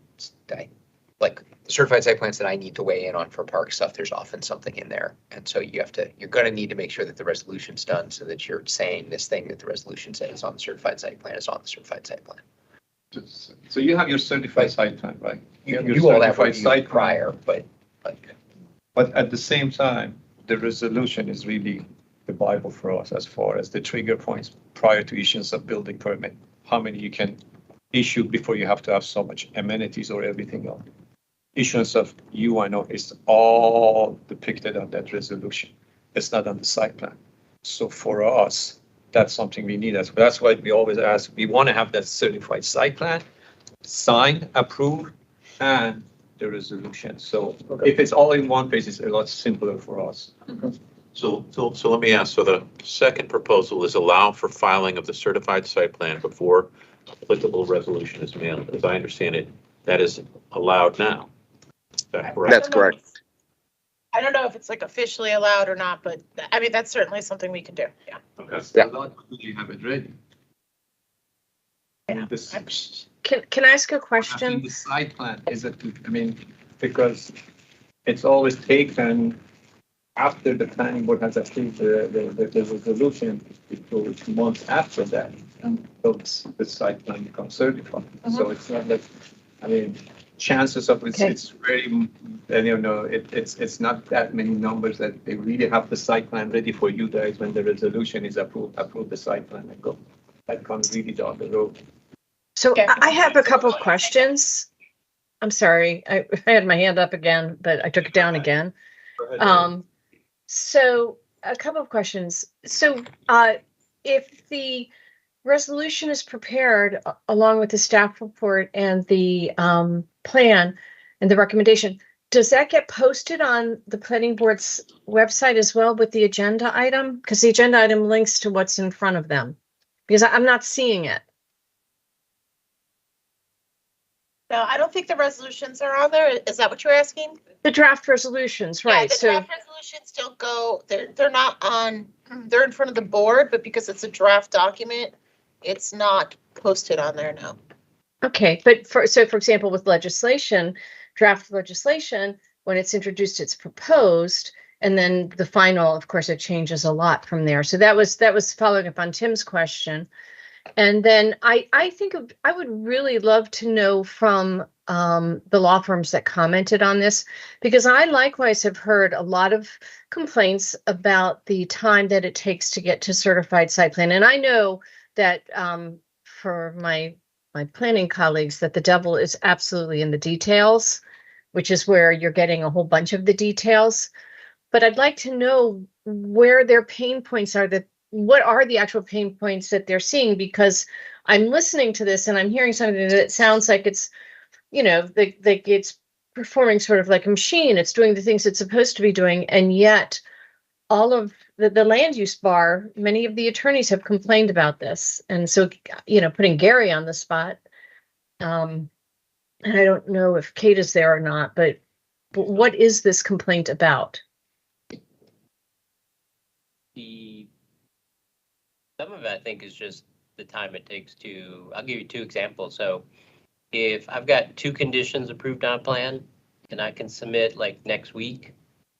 like the certified site plans that I need to weigh in on for park stuff, there's often something in there. And so you're gonna need to make sure that the resolution's done so that you're saying this thing that the resolution said is on the certified site plan is on the certified site plan. So you have your certified site plan, right? You have can your do all that certified review site plan. prior, but But at the same time, the resolution is really the Bible for us as far as the trigger points prior to issuance of building permit. How many you can issue before you have to have so much amenities or everything else. Issuance of UNO is all depicted on that resolution. It's not on the site plan. So for us, that's something we need. That's why we always ask, we want to have that certified site plan, signed, approved, and the resolution. So if it's all in one place, it's a lot simpler for us. so let me ask, so the second proposal is allow for filing of the certified site plan before applicable resolution is mailed. As I understand it, that is allowed now. Is that correct? That's correct. I don't know if it's like officially allowed or not, but I mean, that's certainly something we can do, yeah. Okay. Yeah. You have it ready. Yeah. Can I ask a I think question? the site plan is because it's always taken after the planning board has approved the resolution, it goes months after that. So the site plan becomes certified. So it's not like, chances of Okay. it's very, it's not that many numbers that they really have the site plan ready for you guys when the resolution is approved, approve the site plan and go. That comes really down the road. So Okay. I have a couple of questions. I'm sorry, I had my hand up again, but I took it down again. So a couple of questions. So if the resolution is prepared along with the staff report and the plan and the recommendation, does that get posted on the planning board's website as well with the agenda item? Because the agenda item links to what's in front of them. Because I'm not seeing it. No, I don't think the resolutions are on there. Is that what you're asking? The draft resolutions, Yeah, right? the So draft resolutions don't go, they're not on, they're in front of the board, but because it's a draft document, it's not posted on there now. Okay, but for example, with legislation, draft legislation, when it's introduced, it's proposed, and then the final, of course, it changes a lot from there. So that was following up on Tim's question. And then I think I would really love to know from the law firms that commented on this, because I likewise have heard a lot of complaints about the time that it takes to get to certified site plan. And I know that for my planning colleagues, that the devil is absolutely in the details, which is where you're getting a whole bunch of the details. But I'd like to know where their pain points are, what are the actual pain points that they're seeing, because I'm listening to this and I'm hearing something that sounds like it's, like it's performing sort of like a machine. It's doing the things it's supposed to be doing. And yet all of the land use bar, many of the attorneys have complained about this. And so, putting Gary on the spot, and I don't know if Kate is there or not, but what is this complaint about? Some of it, I think, is just the time it takes I'll give you two examples. So if I've got 2 conditions approved on a plan and I can submit like next week,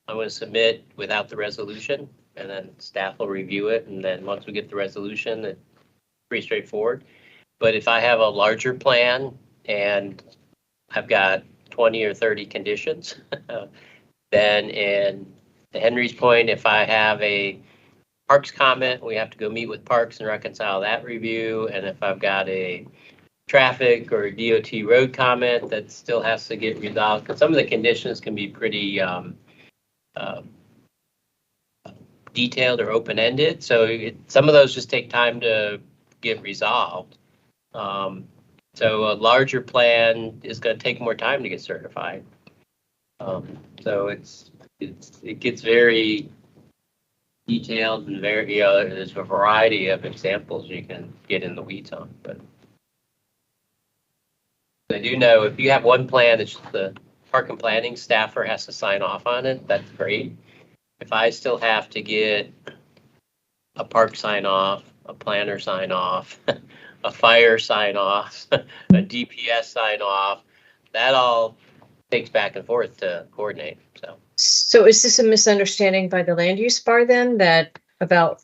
I'm going to submit without the resolution, and then staff will review it. And then once we get the resolution, it's pretty straightforward. But if I have a larger plan and I've got 20 or 30 conditions, then in Henry's point, if I have a Parks comment, we have to go meet with Parks and reconcile that review. And if I've got a traffic or DOT road comment, that still has to get resolved, because some of the conditions can be pretty detailed or open-ended. So some of those just take time to get resolved. So a larger plan is going to take more time to get certified. So it gets very detailed and very, there's a variety of examples you can get in the weeds on. But I do know if you have one plan that's just the park and planning staffer has to sign off on it, that's great. If I still have to get a park sign off, a planner sign off, a fire sign off, a DPS sign off, that all takes back and forth to coordinate. So is this a misunderstanding by the land use bar then, that about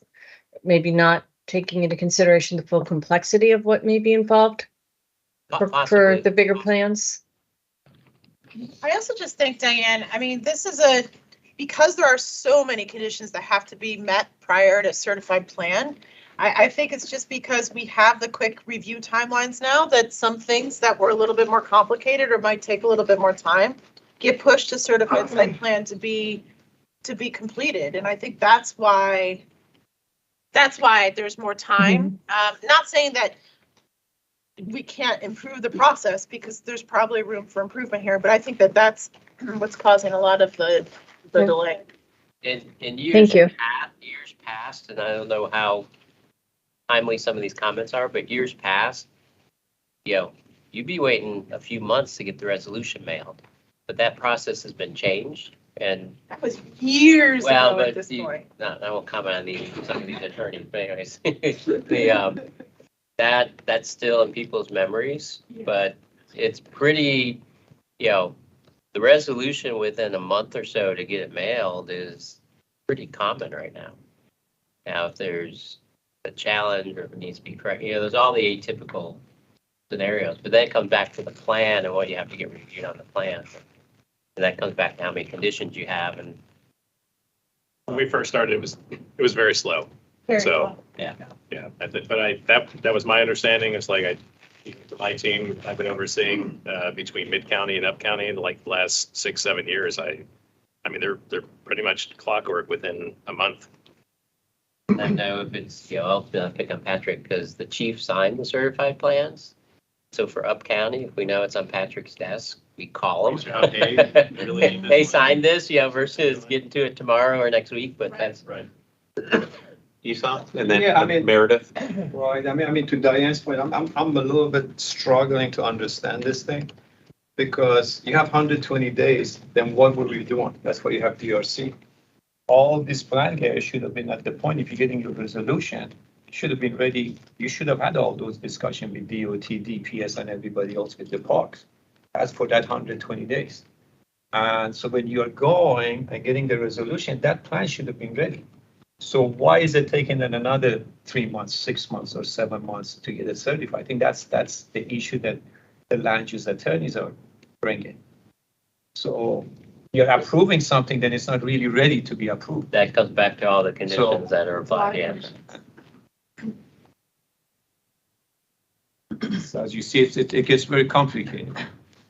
maybe not taking into consideration the full complexity of what may be involved for the bigger plans? I also just think, Diane, I mean, this is because there are so many conditions that have to be met prior to certified plan. I think it's just because we have the quick review timelines now that some things that were a little bit more complicated or might take a little bit more time get pushed to certified site plan to be completed. And I think that's why there's more time. Not saying that we can't improve the process, because there's probably room for improvement here, but I think that's what's causing a lot of the delay. In years past, and I don't know how timely some of these comments are, but years past, you'd be waiting a few months to get the resolution mailed. But that process has been changed, and that was years ago at this point. No, I won't comment on some of these attorneys, but anyways, that's still in people's memories. Yeah. But it's pretty, the resolution within a month or so to get it mailed is pretty common right now. Now, if there's a challenge or if it needs to be correct, there's all the atypical scenarios, but then it comes back to the plan and what you have to get reviewed on the plan. And that comes back to how many conditions you have. And when we first started, it was very slow. Slow. Yeah. But that was my understanding. It's like my team, I've been overseeing between Mid County and Up County in like the last 6-7 years. I mean, they're pretty much clockwork within a month. I know if it's, I'll pick on Patrick because the chief signed the certified plans. So for Up County, if we know it's on Patrick's desk, we call them. They signed this, versus getting to it tomorrow or next week, but that's right. Esau, and then Meredith. Right. I mean, to Diane's point, I'm a little bit struggling to understand this thing, because you have 120 days. Then what were we doing? That's why you have DRC. all this plan here should have been at the point, if you're getting your resolution, should have been ready. You should have had all those discussions with DOT, DPS, and everybody else with the parks as for that 120 days. And so when you're going and getting the resolution, that plan should have been ready. So why is it taking them another 3 months, 6 months, or 7 months to get it certified? I think that's the issue that the land use attorneys are bringing. So you're approving something that is not really ready to be approved. That comes back to all the conditions that are applied, yeah. So as you see, it gets very complicated.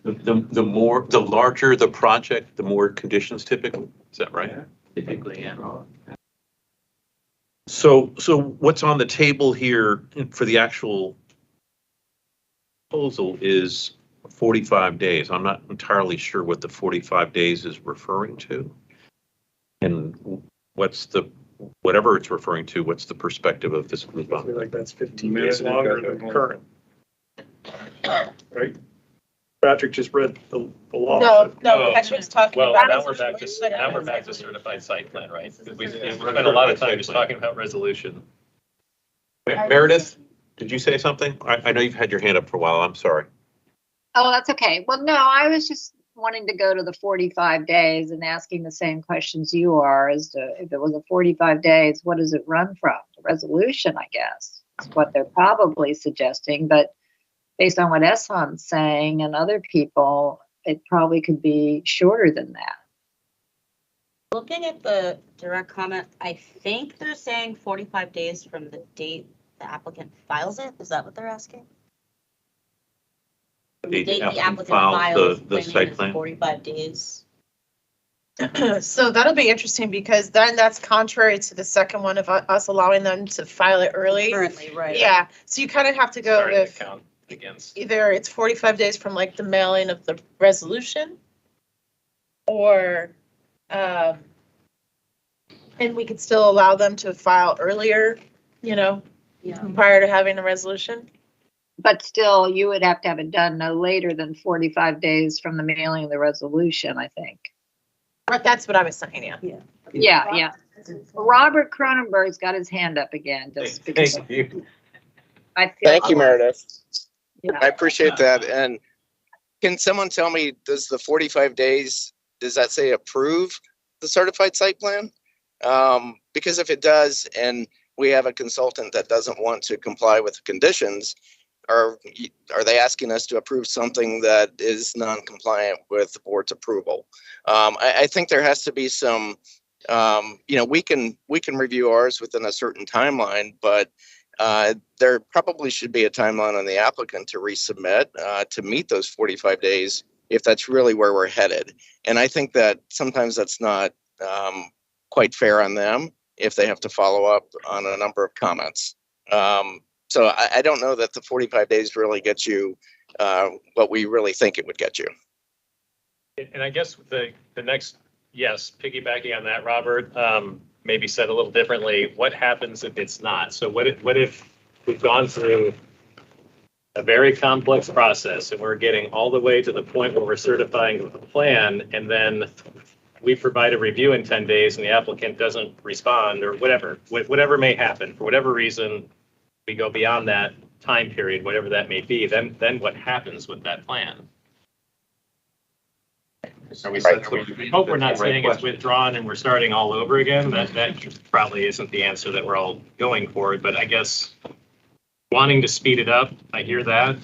The larger the project, the more conditions typically, is that right? Typically, yeah. So what's on the table here for the actual proposal is 45 days. I'm not entirely sure what the 45 days is referring to. And whatever it's referring to, what's the perspective of this group on I feel like that's 15 days longer than current. Right? Patrick just read the law. No, Patrick's talking Well, about. now we're back to certified site plan, right? We spent a lot of time just talking about resolution. Meredith, did you say something? I know you've had your hand up for a while. I'm sorry. Oh, that's okay. Well, no, I was just wanting to go to the 45 days and asking the same questions you are as to if it was a 45 days, what does it run from? The resolution, I guess, is what they're probably suggesting. But based on what Eshan's saying and other people, it probably could be shorter than that. Looking at the direct comment, I think they're saying 45 days from the date the applicant files it. Is that what they're asking? From the date the applicant files the site plan. 45 days. So that'll be interesting because then that's contrary to the second one of us allowing them to file it early. Currently, right. Yeah, so you kind of have to go Starting to with count against. either it's 45 days from like the mailing of the resolution or, and we could still allow them to file earlier, prior to having the resolution. But still, you would have to have it done no later than 45 days from the mailing of the resolution, I think. That's what I was saying, yeah. Yeah. Robert Cronenberg's got his hand up again. Just because Thank you. I feel Thank you, Meredith. Yeah. I appreciate that. And can someone tell me, does the 45 days, does that say approve the certified site plan? Because if it does, and we have a consultant that doesn't want to comply with the conditions, are they asking us to approve something that is non-compliant with the board's approval? I think there has to be some, we can review ours within a certain timeline, but there probably should be a timeline on the applicant to resubmit to meet those 45 days if that's really where we're headed. And I think that sometimes that's not quite fair on them if they have to follow up on a number of comments. So I don't know that the 45 days really gets you what we really think it would get you. And I guess the next, yes, piggybacking on that, Robert, maybe said a little differently, what happens if it's not? So what if we've gone through a very complex process and we're getting all the way to the point where we're certifying the plan, and then we provide a review in 10 days and the applicant doesn't respond, or whatever may happen, for whatever reason, we go beyond that time period, whatever that may be, then what happens with that plan? We hope we're not saying it's withdrawn and we're starting all over again. That probably isn't the answer that we're all going for, but I guess wanting to speed it up, I hear that.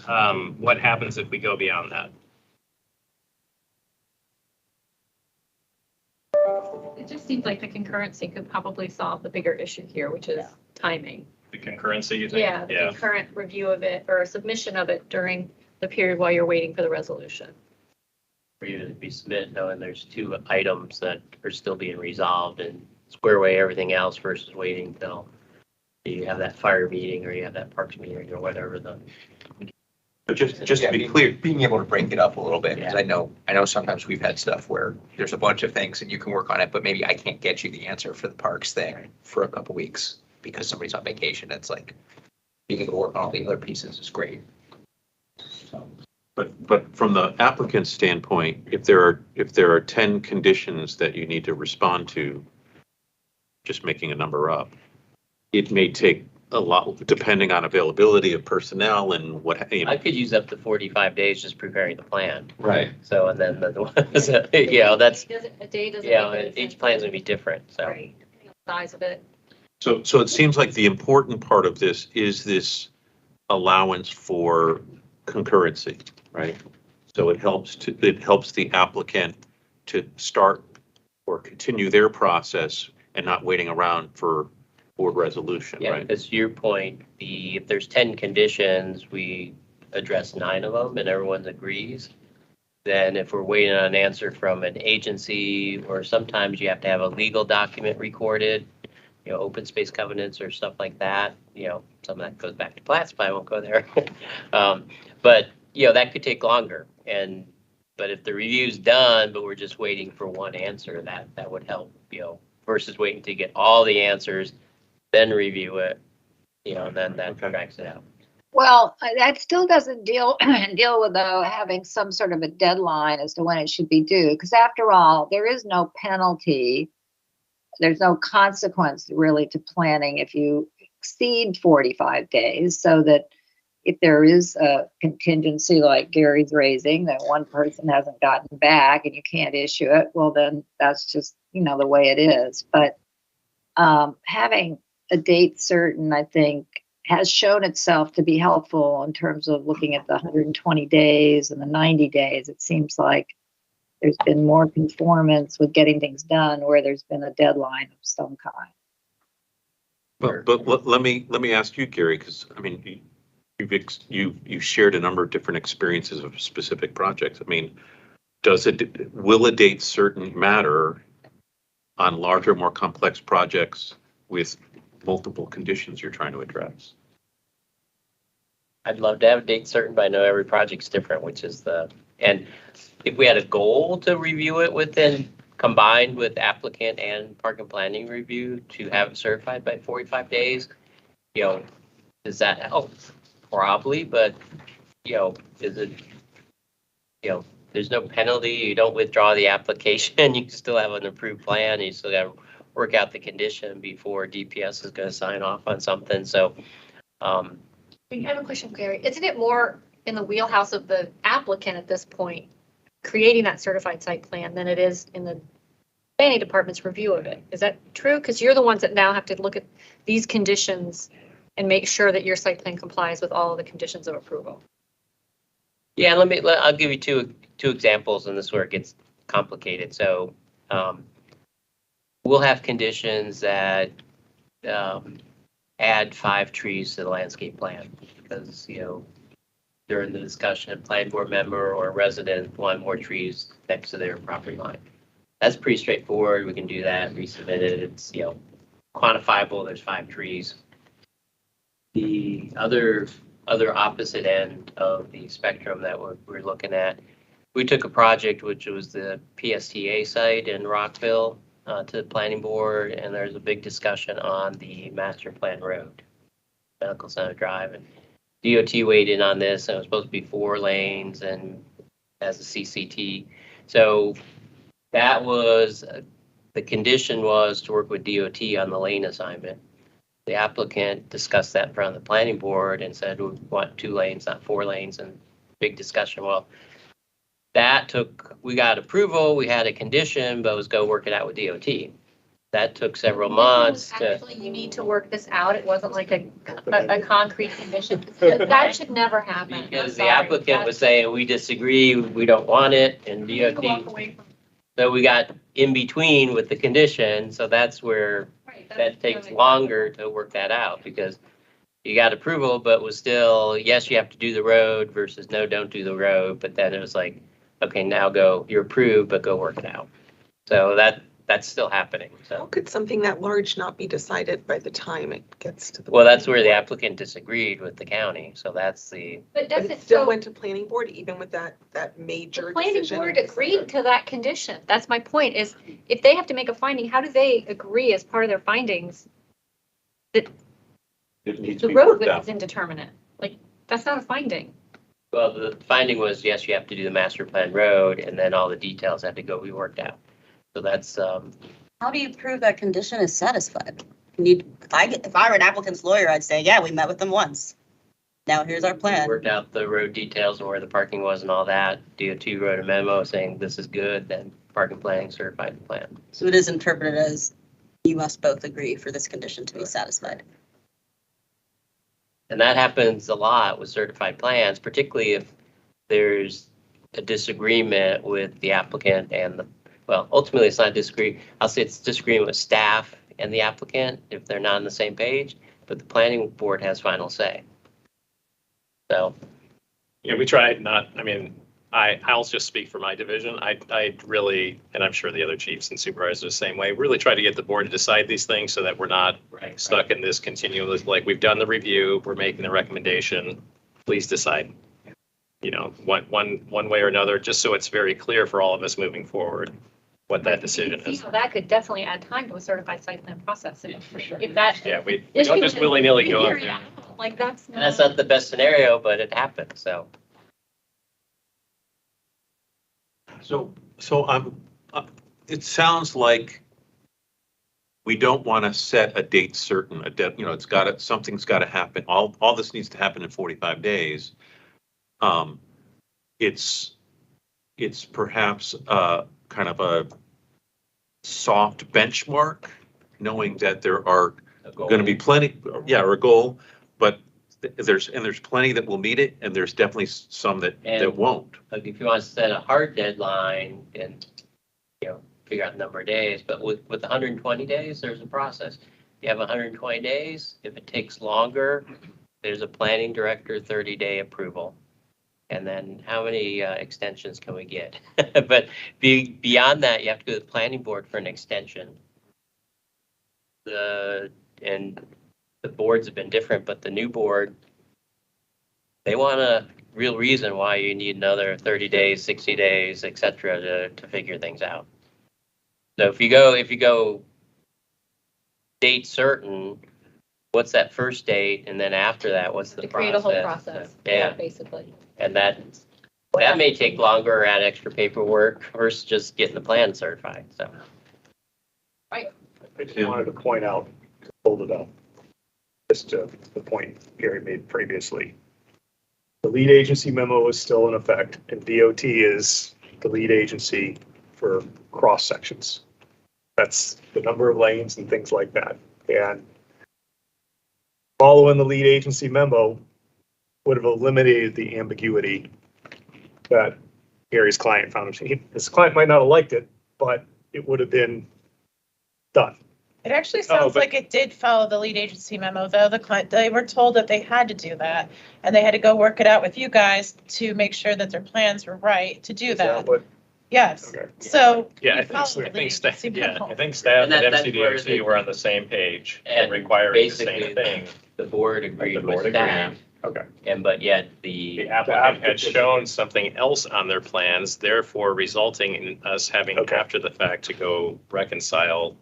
What happens if we go beyond that? It just seems like the concurrency could probably solve the bigger issue here, which is timing. The concurrency, you think? Yeah, the concurrent review of it or submission of it during the period while you're waiting for the resolution. For you to be submitted, knowing there's 2 items that are still being resolved and square away everything else versus waiting till you have that fire meeting or you have that parks meeting or whatever the. But just to be clear, being able to break it up a little bit, because I know sometimes we've had stuff where there's a bunch of things and you can work on it, but maybe I can't get you the answer for the parks thing for a couple weeks because somebody's on vacation. It's like being able to work on all the other pieces is great. So. But from the applicant's standpoint, if there are 10 conditions that you need to respond to, just making a number up, it may take a lot, depending on availability of personnel and what, you know. I could use up to 45 days just preparing the plan. Right. So, and then you know, that's, A day doesn't. yeah, make any sense. each plan's gonna be different, so. Right. Size of it. So it seems like the important part of this is this allowance for concurrency, right? So it helps the applicant to start or continue their process and not waiting around for board resolution, Yeah, right? because to your point, if there's 10 conditions, we address 9 of them and everyone agrees. Then if we're waiting on an answer from an agency, or sometimes you have to have a legal document recorded, you know, open space covenants or stuff like that, you know, some of that goes back to plats, but I won't go there. But, you know, that could take longer. But if the review's done, but we're just waiting for one answer, that would help, you know, versus waiting to get all the answers, then review it, you know, and then that drags it out. Well, that still doesn't deal with having some sort of a deadline as to when it should be due, because after all, there is no penalty. There's no consequence really to planning if you exceed 45 days, so that if there is a contingency like Gary's raising, that one person hasn't gotten back and you can't issue it, well, then that's just, you know, the way it is. But having a date certain, I think, has shown itself to be helpful in terms of looking at the 120 days and the 90 days. It seems like there's been more conformance with getting things done where there's been a deadline of some kind. But let me ask you, Gary, because I mean, you've shared a number of different experiences of specific projects. I mean, will a date certain matter on larger, more complex projects with multiple conditions you're trying to address? I'd love to have a date certain, but I know every project's different, and if we had a goal to review it within, combined with applicant and park and planning review to have it certified by 45 days, you know, does that help? Probably, but, you know, is it, you know, there's no penalty. You don't withdraw the application. You still have an approved plan. You still got to work out the condition before DPS is going to sign off on something. So, I have a question, Gary. Isn't it more in the wheelhouse of the applicant at this point, creating that certified site plan, than it is in the planning department's review of it? Is that true? Because you're the ones that now have to look at these conditions and make sure that your site plan complies with all of the conditions of approval. yeah, I'll give you two examples, and this is where it gets complicated. So, we'll have conditions that add 5 trees to the landscape plan because, you know, during the discussion, a planning board member or a resident want more trees next to their property line. That's pretty straightforward. We can do that, resubmit it. It's, you know, quantifiable. There's 5 trees. The other opposite end of the spectrum that we're looking at, we took a project which was the PSTA site in Rockville to the planning board, and there's a big discussion on the master plan road, Medical Center Drive, and DOT weighed in on this, and it was supposed to be 4 lanes and as a CCT. So that was, the condition was to work with DOT on the lane assignment. The applicant discussed that in front of the planning board and said, we want 2 lanes, not 4 lanes, and big discussion. Well, we got approval, we had a condition, but it was go work it out with DOT. That took several months to. Actually, you need to work this out. It wasn't like a concrete condition. That should never happen. Because the applicant was saying, we disagree, we don't want it, and DOT. So we got in between with the condition, so that's where that takes longer to work that out, because you got approval, but was still, yes, you have to do the road versus no, don't do the road. But then it was like, okay, now you're approved, but go work it out. So that's still happening. So How could something that large not be decided by the time it gets to the? well, that's where the applicant disagreed with the county. So that's the. But But it still went to planning board, even with that major The planning decision. board agreed to that condition. That's my point, is if they have to make a finding, how do they agree as part of their findings that It needs to the be road worked width out. is indeterminate? Like, that's not a finding. Well, the finding was, yes, you have to do the master plan road, and then all the details have to go be worked out. So that's, How do you prove that condition is satisfied? If I were an applicant's lawyer, I'd say, yeah, we met with them once. Now here's our plan. Worked out the road details and where the parking was and all that. DOT wrote a memo saying this is good, then parking planning certified the plan. So it is interpreted as you must both agree for this condition to be satisfied. And that happens a lot with certified plans, particularly if there's a disagreement with the applicant and well, ultimately it's not I'll say it's disagreement with staff and the applicant if they're not on the same page, but the planning board has final say. So. Yeah, we tried not, I'll just speak for my division. I really, and I'm sure the other chiefs and supervisors the same way, really try to get the board to decide these things so that we're not stuck in this continuous, like, we've done the review, we're making the recommendation, please decide, one way or another, just so it's very clear for all of us moving forward what that decision is. So that could definitely add time to a certified site plan process. If that. Yeah, we don't just willy-nilly go up there. Like that's. And that's not the best scenario, but it happens, so. So it sounds like we don't want to set a date certain, something's got to happen. All this needs to happen in 45 days. It's perhaps kind of a soft benchmark, knowing that there are going to be plenty, or a goal, but there's plenty that will meet it, and there's definitely some that won't. Like if you want to set a hard deadline and, figure out the number of days, but with 120 days, there's a process. You have 120 days. If it takes longer, there's a planning director 30-day approval. And then how many extensions can we get? But beyond that, you have to go to the planning board for an extension. And the boards have been different, but the new board, they want a real reason why you need another 30 days, 60 days, et cetera, to figure things out. So if you go date certain, what's that first date? And then after that, what's the process? Create a whole process. Yeah, basically. And that may take longer or add extra paperwork versus just getting the plan certified, so. Right. I just wanted to point out, to hold it up, just the point Gary made previously. The lead agency memo is still in effect, and DOT is the lead agency for cross sections. That's the number of lanes and things like that. And following the lead agency memo would have eliminated the ambiguity that Gary's client found. His client might not have liked it, but it would have been done. It actually sounds like it did follow the lead agency memo, though. The client, they were told that they had to do that, and they had to go work it out with you guys to make sure that their plans were right to do that. Yes. Okay. So. Yeah, we followed the lead staff agency memo. and And that's MCDOT were on the same page and And requiring the same basically, thing. The board agreed The board with staff, Okay. but yet The the applicant had shown something else on their plans, therefore resulting in us having after the fact to go reconcile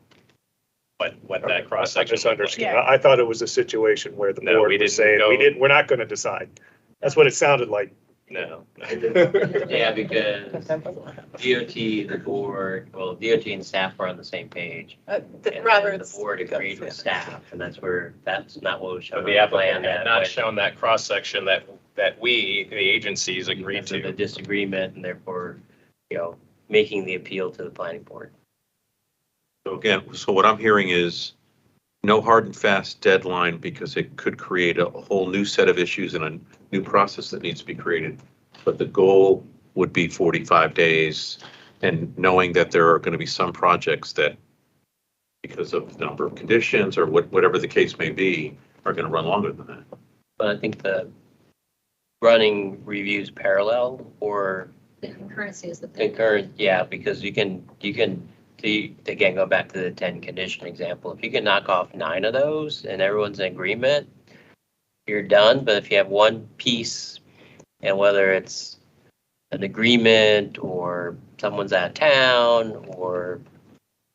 what that cross section. I misunderstood. Yeah. I thought it was a situation where the No, board we was didn't saying, go- we're not going to decide. That's what it sounded like. No. yeah, because DOT, the board, DOT and staff were on the same page. And then the board agreed with staff, and that's not what was shown So on the the applicant plan. had not shown that cross section that we, the agencies, agreed Because of the to. disagreement, and therefore, making the appeal to the planning board. So again, what I'm hearing is no hard and fast deadline, because it could create a whole new set of issues and a new process that needs to be created. But the goal would be 45 days, and knowing that there are going to be some projects that, because of the number of conditions or whatever the case may be, are going to run longer than that. But I think the running reviews parallel or The concurrency is the thing. concurrent, yeah, because you can see, again, go back to the 10 condition example. If you can knock off 9 of those and everyone's in agreement, you're done. But if you have one piece, and whether it's an agreement or someone's out of town or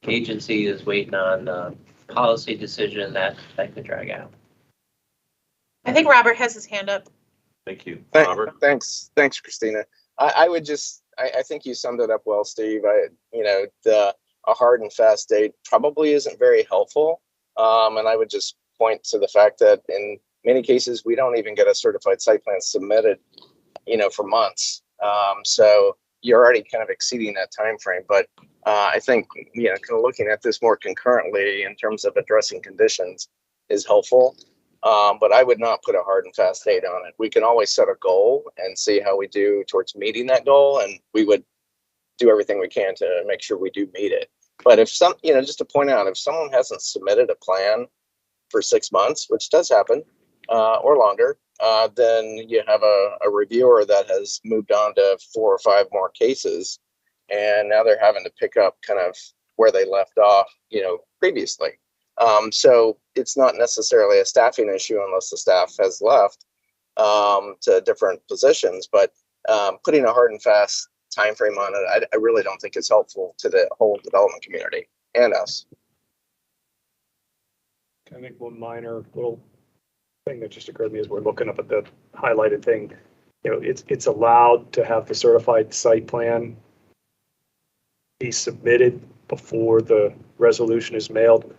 agency is waiting on a policy decision, that could drag out. I think Robert has his hand up. Thank you, Thank- Robert. Thanks, Christina. I would just, I think you summed it up well, Steve. a hard and fast date probably isn't very helpful. And I would just point to the fact that in many cases, we don't even get a certified site plan submitted, for months. So you're already kind of exceeding that time frame. But I think, kind of looking at this more concurrently in terms of addressing conditions is helpful. But I would not put a hard and fast date on it. We can always set a goal and see how we do towards meeting that goal. And we would do everything we can to make sure we do meet it. But if just to point out, if someone hasn't submitted a plan for 6 months, which does happen, or longer, then you have a reviewer that has moved on to 4 or 5 more cases. And now they're having to pick up kind of where they left off, previously. So it's not necessarily a staffing issue unless the staff has left to different positions. But putting a hard and fast time frame on it, I really don't think is helpful to the whole development community and us. I think one minor little thing that just occurred to me as we're looking up at the highlighted thing, it's allowed to have the certified site plan be submitted before the resolution is mailed.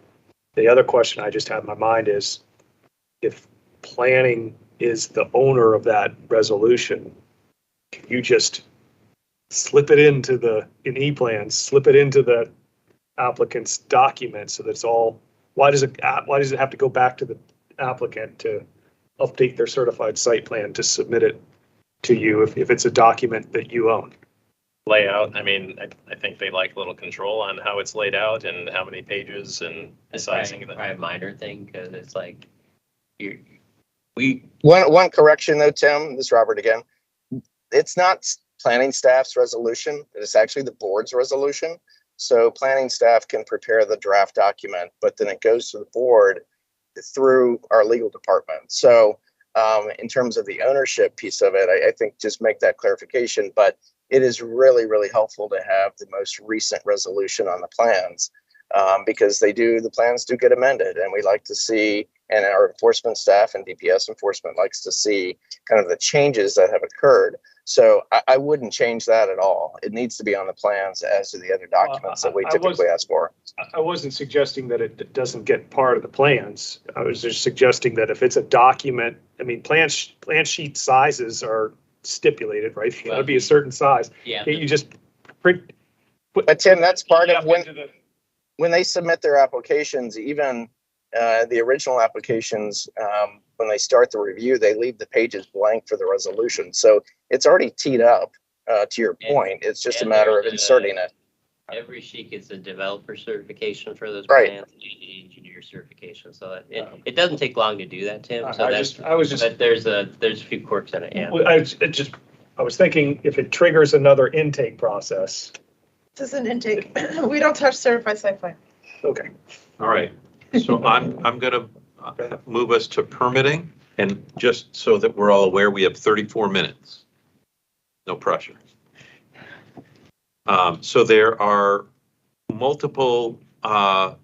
The other question I just have in my mind is if planning is the owner of that resolution, can you just slip it into in E-plans, slip it into the applicant's document so that's all, why does it have to go back to the applicant to update their certified site plan to submit it to you if it's a document that you own? Layout, I mean, I think they like a little control on how it's laid out and how many pages and the sizing of it. Probably a minor thing, because it's like, One correction though, Tim, this is Robert again. It's not planning staff's resolution. It's actually the board's resolution. So planning staff can prepare the draft document, but then it goes to the board through our legal department. So in terms of the ownership piece of it, I think just make that clarification. But it is really, really helpful to have the most recent resolution on the plans because the plans do get amended, and we like to see, and our enforcement staff and DPS enforcement likes to see kind of the changes that have occurred. So I wouldn't change that at all. It needs to be on the plans as do the other documents that we typically ask for. I wasn't suggesting that it doesn't get part of the plans. I was just suggesting that if it's a document, I mean, plan sheet sizes are stipulated, right? It's got to be a certain size. Yeah. You just print. But Tim, that's part of when they submit their applications, even the original applications, when they start the review, they leave the pages blank for the resolution. So it's already teed up to your point. It's just a matter of inserting it. Every sheet gets a developer certification for those Right. plans, engineer certification. So that it doesn't take long to do that, Tim. So But there's a few quirks in it. Yeah. I was thinking if it triggers another intake process. This is an intake. We don't touch certified site plan. Okay. All right, so I'm gonna move us to permitting, and just so that we're all aware, we have 34 minutes. No pressure. So there are multiple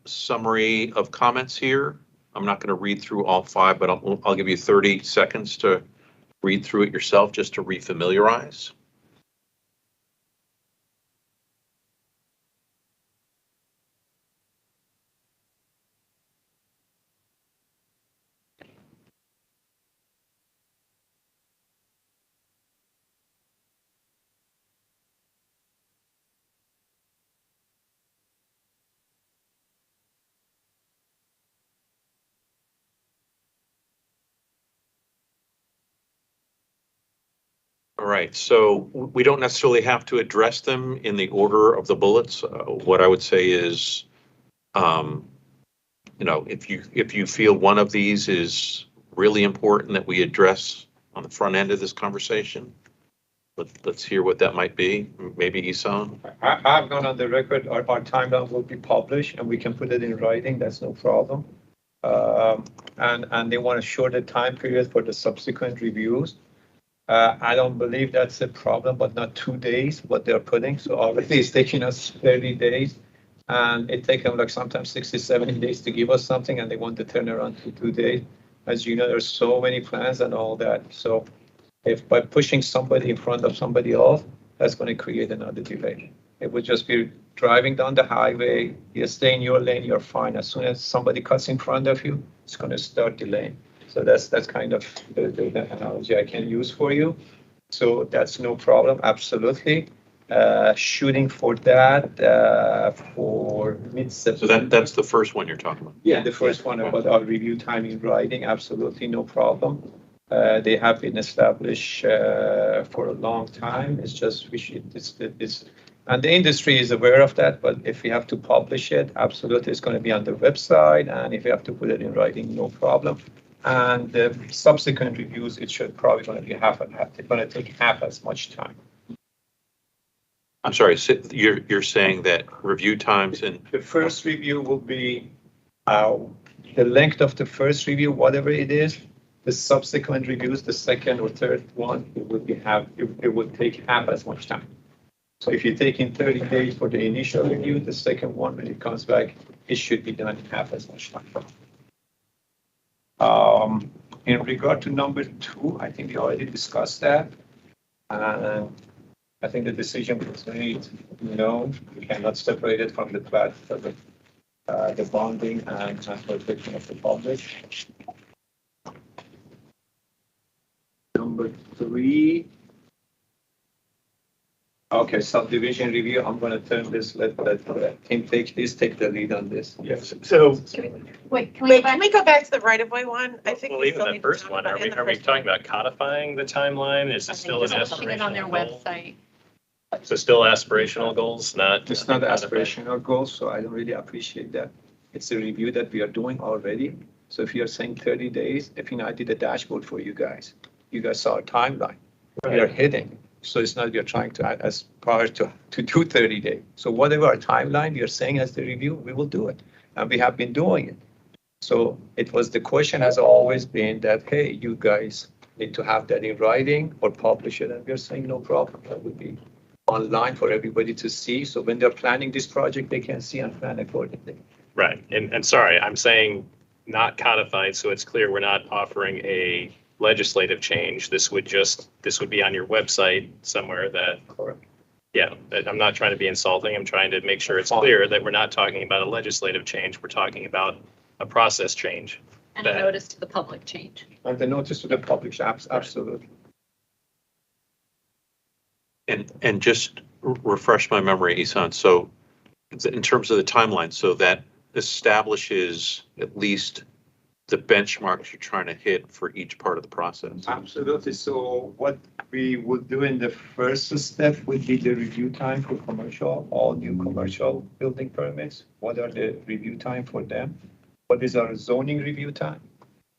summary of comments here. I'm not going to read through all 5, but I'll give you 30 seconds to read through it yourself just to refamiliarize. All right, so we don't necessarily have to address them in the order of the bullets. What I would say is, if you feel one of these is really important that we address on the front end of this conversation, let's hear what that might be. Maybe Isan? I've gone on the record, our timeline will be published and we can put it in writing, that's no problem. And they want to shorten the time period for the subsequent reviews. I don't believe that's a problem, but not 2 days, what they're putting. So already it's taking us 30 days. And it takes them like sometimes 60, 70 days to give us something, and they want to turn around to 2 days. As you know, there's so many plans and all that. So if by pushing somebody in front of somebody else, that's going to create another delay. It would just be driving down the highway, you stay in your lane, you're fine. As soon as somebody cuts in front of you, it's going to start delaying. So that's kind of the analogy I can use for you. So that's no problem, absolutely. Shooting for that for mid-September. So that's the first one you're talking about? Yeah, the first one about our review time in writing, absolutely no problem. They have been established for a long time. It's just and the industry is aware of that, but if we have to publish it, absolutely, it's going to be on the website. And if we have to put it in writing, no problem. And the subsequent reviews, it should probably going to be it's going to take half as much time. I'm sorry, so you're saying that review times and The first review will be the length of the first review, whatever it is. The subsequent reviews, the second or third one, it would take half as much time. So if you take in 30 days for the initial review, the second one, when it comes back, it should be done in half as much time. In regard to number 2, I think we already discussed that. And I think the decision was made, no, we cannot separate it from the plat for the bonding and protection of the public. Number 3. Okay, subdivision review. I'm going to turn this, let Tim take the lead on this. Yes, so. Wait, can we go back to the right-of-way one? I think Well, we even still the need to first talk one, about are it in we, the are we first talking one. about codifying the timeline? Is it still an Posting it on their aspirational goal? website. So still aspirational goals, not? It's not codified? aspirational goals, so I don't really appreciate that. It's a review that we are doing already. So if you're saying 30 days, I did a dashboard for you guys. You guys saw a timeline. We are hitting. So it's not we are trying to aspire to do 30 days. So whatever our timeline we are saying as the review, we will do it. And we have been doing it. So the question has always been that, hey, you guys need to have that in writing or publish it. And we are saying no problem. That would be online for everybody to see. So when they're planning this project, they can see and plan accordingly. Right, and sorry, I'm saying not codified, so it's clear we're not offering a legislative change. This would be on your website somewhere that. Correct. Yeah, I'm not trying to be insulting. I'm trying to make sure it's clear that we're not talking about a legislative change. We're talking about a process change. And a notice to the public change. And the notice to the public, absolutely. And just refresh my memory, Isan. So in terms of the timeline, so that establishes at least the benchmarks you're trying to hit for each part of the process. Absolutely. So what we would do in the first step would be the review time for all new commercial building permits. What are the review time for them? What is our zoning review time?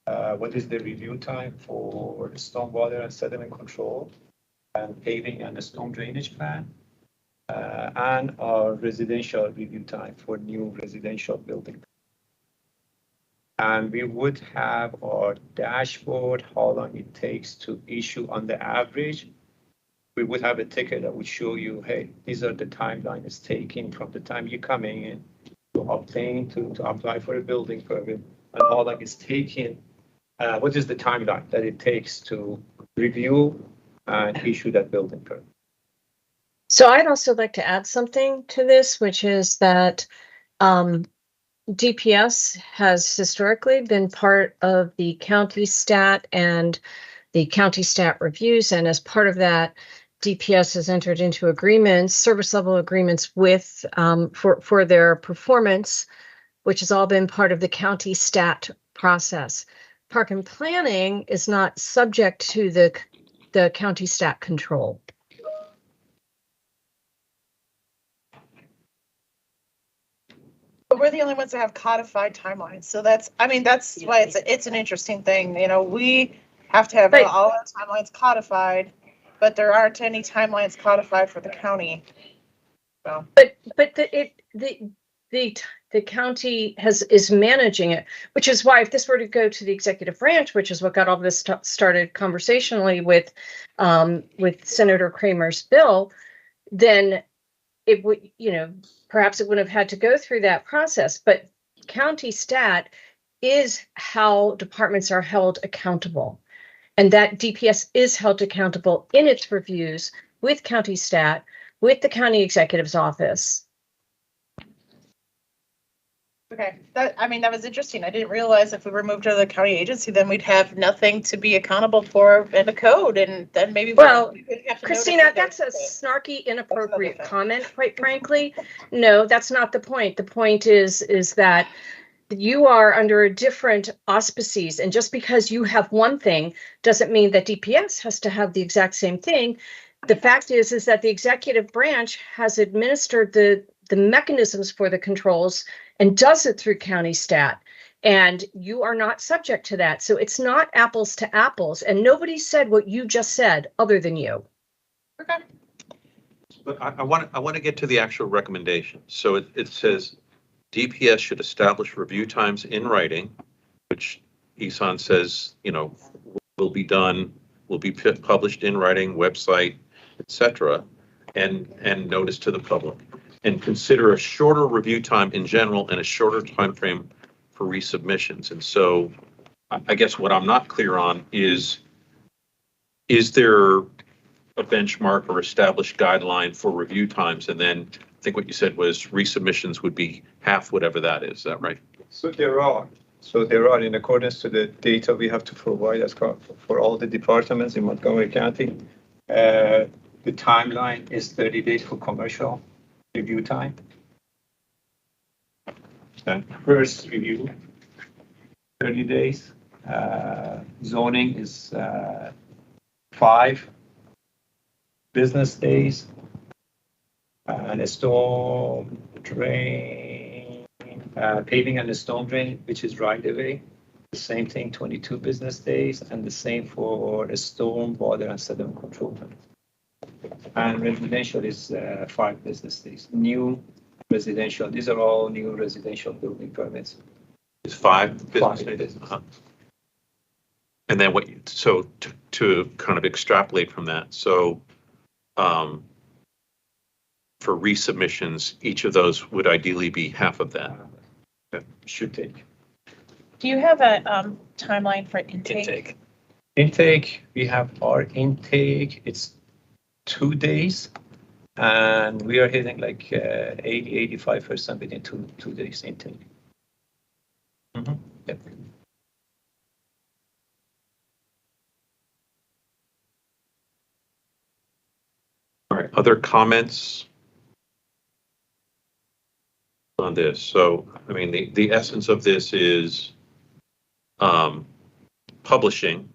What is the review time for stormwater and sediment control and paving and the storm drainage plan? And our residential review time for new residential building. And we would have our dashboard, how long it takes to issue on the average. We would have a ticket that would show you, hey, these are the timeline it's taking from the time you're coming in to obtain, to apply for a building permit, and how long it's taking. What is the timeline that it takes to review and issue that building permit? So I'd also like to add something to this, which is that DPS has historically been part of the county stat and the county stat reviews. And as part of that, DPS has entered into agreements, service level agreements with for their performance, which has all been part of the county stat process. Park and planning is not subject to the county stat control. But we're the only ones that have codified timelines. So that's why it's an interesting thing. We have to have all our timelines codified, but there aren't any timelines codified for the county. So. But the county is managing it, which is why if this were to go to the executive branch, which is what got all this started conversationally with Senator Kramer's bill, then it would, perhaps it wouldn't have had to go through that process. But county stat is how departments are held accountable, and that DPS is held accountable in its reviews with county stat with the county executive's office. Okay, that was interesting. I didn't realize if we were moved to the county agency, then we'd have nothing to be accountable for in the code, and then maybe. Well, we would have to Christina, notice that's a snarky, inappropriate thing. comment, quite frankly. No, that's not the point. The point is that you are under a different auspices, and just because you have one thing doesn't mean that DPS has to have the exact same thing. The fact is that the executive branch has administered the mechanisms for the controls and does it through county stat. And you are not subject to that. So it's not apples to apples. And nobody said what you just said other than you. Okay. But I want to get to the actual recommendation. So it says DPS should establish review times in writing, which Isan says, will be done, will be published in writing, website, etc., and notice to the public. And consider a shorter review time in general and a shorter time frame for resubmissions. And so I guess what I'm not clear on is there a benchmark or established guideline for review times? And then I think what you said was resubmissions would be half whatever that is. Is that right? So there are in accordance to the data we have to provide as for all the departments in Montgomery County. The timeline is 30 days for commercial review time. Okay. First review, 30 days. Zoning is 5 business days. And a storm drain, paving and a storm drain, which is right away. The same thing, 22 business days, and the same for a storm, water, and sediment control. And residential is 5 business days. New residential, these are all new residential building permits. It's 5 business days. Uh-huh. And then to kind of extrapolate from that, so for resubmissions, each of those would ideally be half of that. Okay. Should take. Do you have a timeline for intake? Intake, we have our intake, it's 2 days. And we are hitting like 80-85% within 2 days intake. Mm-hmm. Yep. All right, other comments on this? So, I mean, the essence of this is publishing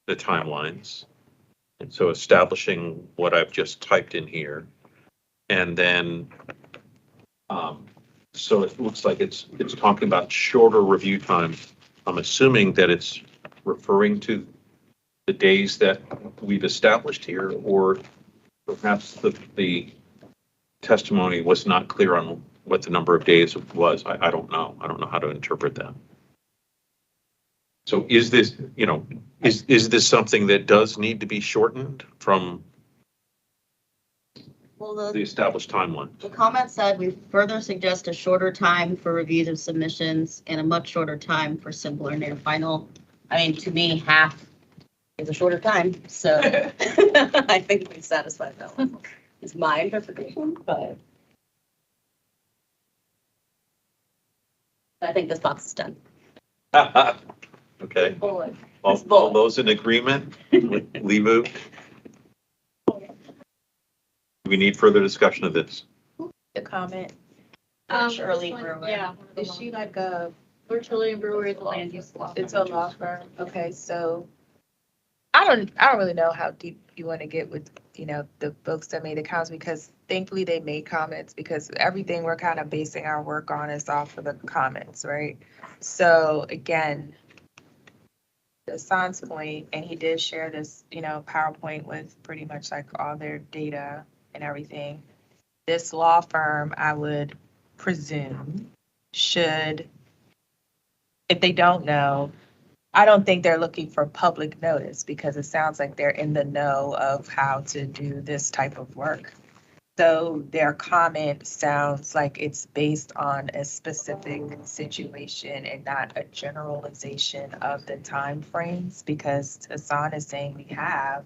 the timelines. And so establishing what I've just typed in here. And then, so it looks like it's talking about shorter review time. I'm assuming that it's referring to the days that we've established here, or perhaps the testimony was not clear on what the number of days was. I don't know. I don't know how to interpret that. So is this, is this something that does need to be shortened from the established timeline? The comment said we further suggest a shorter time for reviews of submissions and a much shorter time for simpler near final. I mean, to me, half is a shorter time, so I think we satisfied that one. It's my interpretation, but I think this box is done. Okay. All those in agreement with Levu? Do we need further discussion of this? The comment. Shirley Brewer. Yeah. Is she like a? Shirley Brewer is a land use law. It's a law firm. Okay, so I don't really know how deep you want to get with, the folks that made the comments, because thankfully they made comments, because everything we're kind of basing our work on is off of the comments, right? So again, to Hassan's point, and he did share this, PowerPoint with pretty much like all their data and everything. This law firm, I would presume, should, if they don't know, I don't think they're looking for public notice, because it sounds like they're in the know of how to do this type of work. So their comment sounds like it's based on a specific situation and not a generalization of the timeframes, because Hassan is saying we have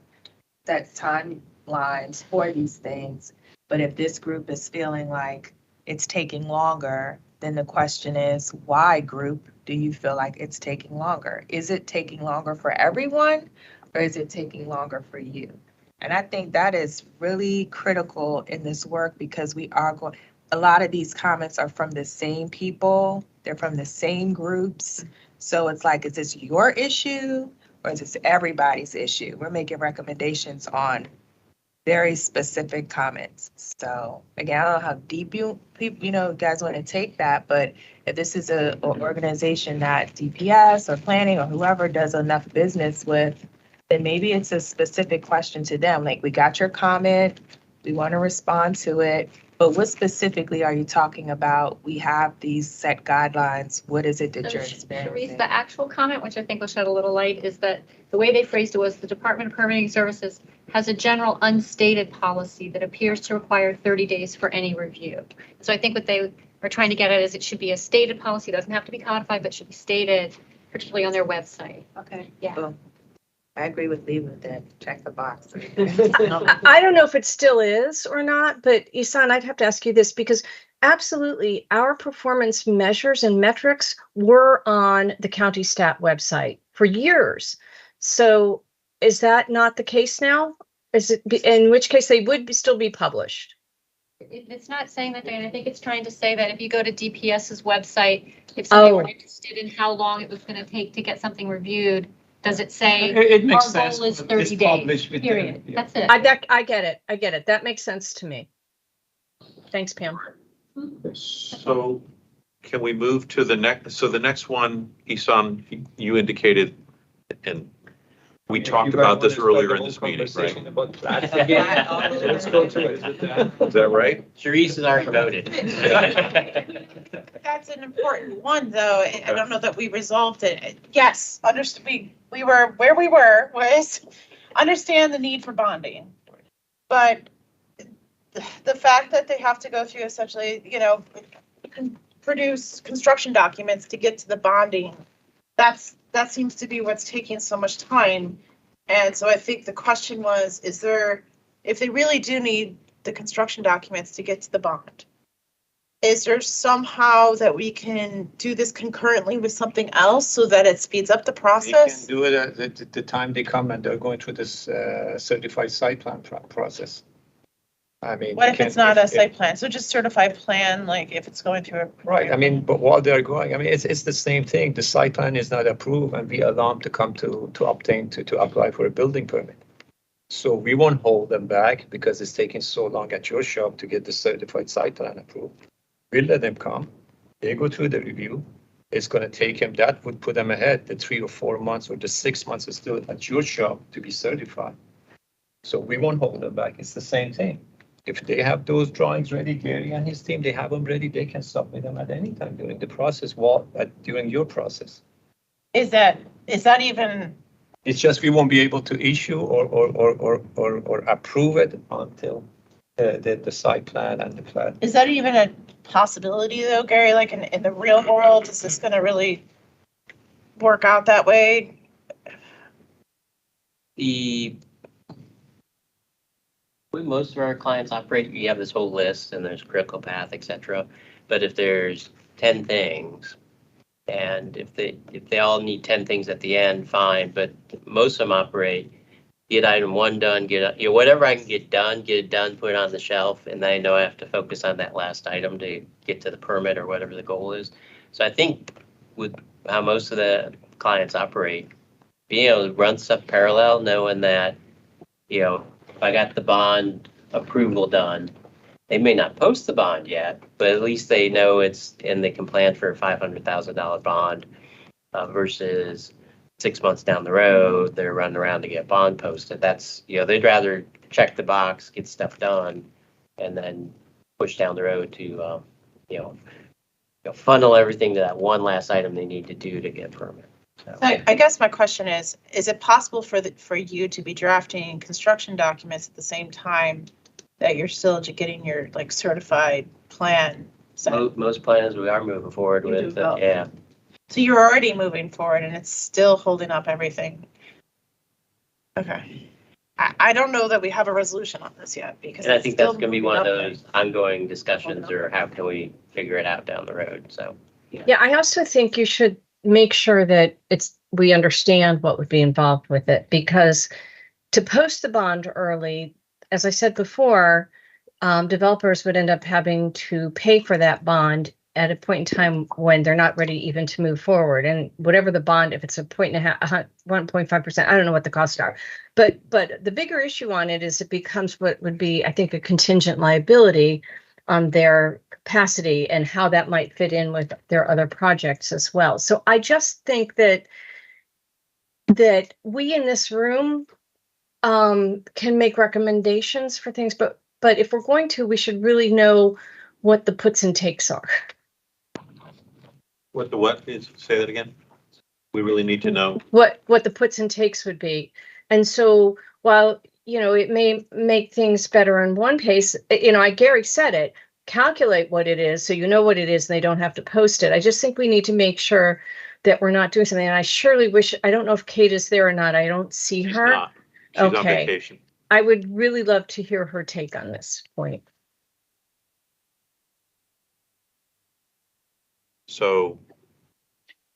set timelines for these things. But if this group is feeling like it's taking longer, then the question is, why, group, do you feel like it's taking longer? Is it taking longer for everyone, or is it taking longer for you? And I think that is really critical in this work, because we are going, a lot of these comments are from the same people, they're from the same groups. So it's like, is this your issue or is this everybody's issue? We're making recommendations on very specific comments. So again, I don't know how deep you guys want to take that, but if this is an organization that DPS or planning or whoever does enough business with, then maybe it's a specific question to them. Like, we got your comment, we want to respond to it, but what specifically are you talking about? We have these set guidelines. What is it that you're experiencing? Sharice, the actual comment, which I think will shed a little light, is that the way they phrased it was the Department of Permitting Services has a general unstated policy that appears to require 30 days for any review. So I think what they are trying to get at is it should be a stated policy. It doesn't have to be codified, but should be stated, particularly on their website. Okay. Yeah. Boom. I agree with Lee with that. Check the box. I don't know if it still is or not, but Isan, I'd have to ask you this, because absolutely our performance measures and metrics were on the county stat website for years. So is that not the case now? Is it, in which case they would still be published? It's not saying that, Diane. I think it's trying to say that if you go to DPS's website, if somebody were interested in how long it was going to take to get something reviewed, does it say It makes our sense. goal is It's 30 published days, with the- period? yeah. That's it. I get it. That makes sense to me. Thanks, Pam. So can we move to the next, so the next one, Isan, you indicated, and we talked about this earlier in this meeting, right? Let's go to it. Is that right? Sharice is already voted. That's an important one, though. I don't know that we resolved it. Yes, we were where we were was understand the need for bonding. But the fact that they have to go through essentially, produce construction documents to get to the bonding, that seems to be what's taking so much time. And so I think the question was, if they really do need the construction documents to get to the bond, is there somehow that we can do this concurrently with something else so that it speeds up the They process? can do it at the time they come and they're going through this certified site plan process. I mean. What you if it's can- not a site plan? So just certified plan, like if it's going through a. Right, I mean, but while they're going, I mean, it's the same thing. The site plan is not approved and we allow them to come to apply for a building permit. So we won't hold them back because it's taking so long at your shop to get the certified site plan approved. We'll let them come, they go through the review. It's gonna take them, that would put them ahead. The 3 or 4 months or the 6 months is still at your shop to be certified. So we won't hold them back. It's the same thing. If they have those drawings ready, Gary and his team, they have them ready, they can submit them at any time during the process, during your process. Is that even, It's just we won't be able to issue or approve it until the site plan and the plan. is that even a possibility though, Gary? Like in the real world, is this gonna really work out that way? Most of our clients operate, you have this whole list and there's critical path, et cetera. But if there's 10 things, and if they all need 10 things at the end, fine, but most of them operate, get item 1 done, whatever I can get it done, put it on the shelf, and then I know I have to focus on that last item to get to the permit or whatever the goal is. So I think with how most of the clients operate, being able to run stuff parallel, knowing that, if I got the bond approval done, they may not post the bond yet, but at least they know they can plan for a $500,000 bond versus 6 months down the road, they're running around to get bond posted. That's, they'd rather check the box, get stuff done, and then push down the road to, funnel everything to that one last item they need to do to get a permit. So I guess my question is it possible for you to be drafting construction documents at the same time that you're still getting your certified plan set? most plans we are moving forward You with, do both. yeah. So you're already moving forward and it's still holding up everything? Okay. I don't know that we have a resolution on this yet because. And I it's think that's still gonna be moving one of up there. those ongoing discussions, or how can we figure it out down the road, so. Yeah, I also think you should make sure that we understand what would be involved with it, because to post the bond early, as I said before, developers would end up having to pay for that bond at a point in time when they're not ready even to move forward. And whatever the bond, if it's 1.5%, I don't know what the costs are. But the bigger issue on it is it becomes what would be, I think, a contingent liability on their capacity and how that might fit in with their other projects as well. So I just think that we in this room can make recommendations for things, but if we're going to, we should really know what the puts and takes are. What is, say that again? We really need to know. What the puts and takes would be. And so while, it may make things better in one pace, Gary said it, calculate what it is so you know what it is and they don't have to post it. I just think we need to make sure that we're not doing something. And I surely wish, I don't know if Kate is there or not. I don't see She's her. not. She's on Okay. vacation. I would really love to hear her take on this point. So,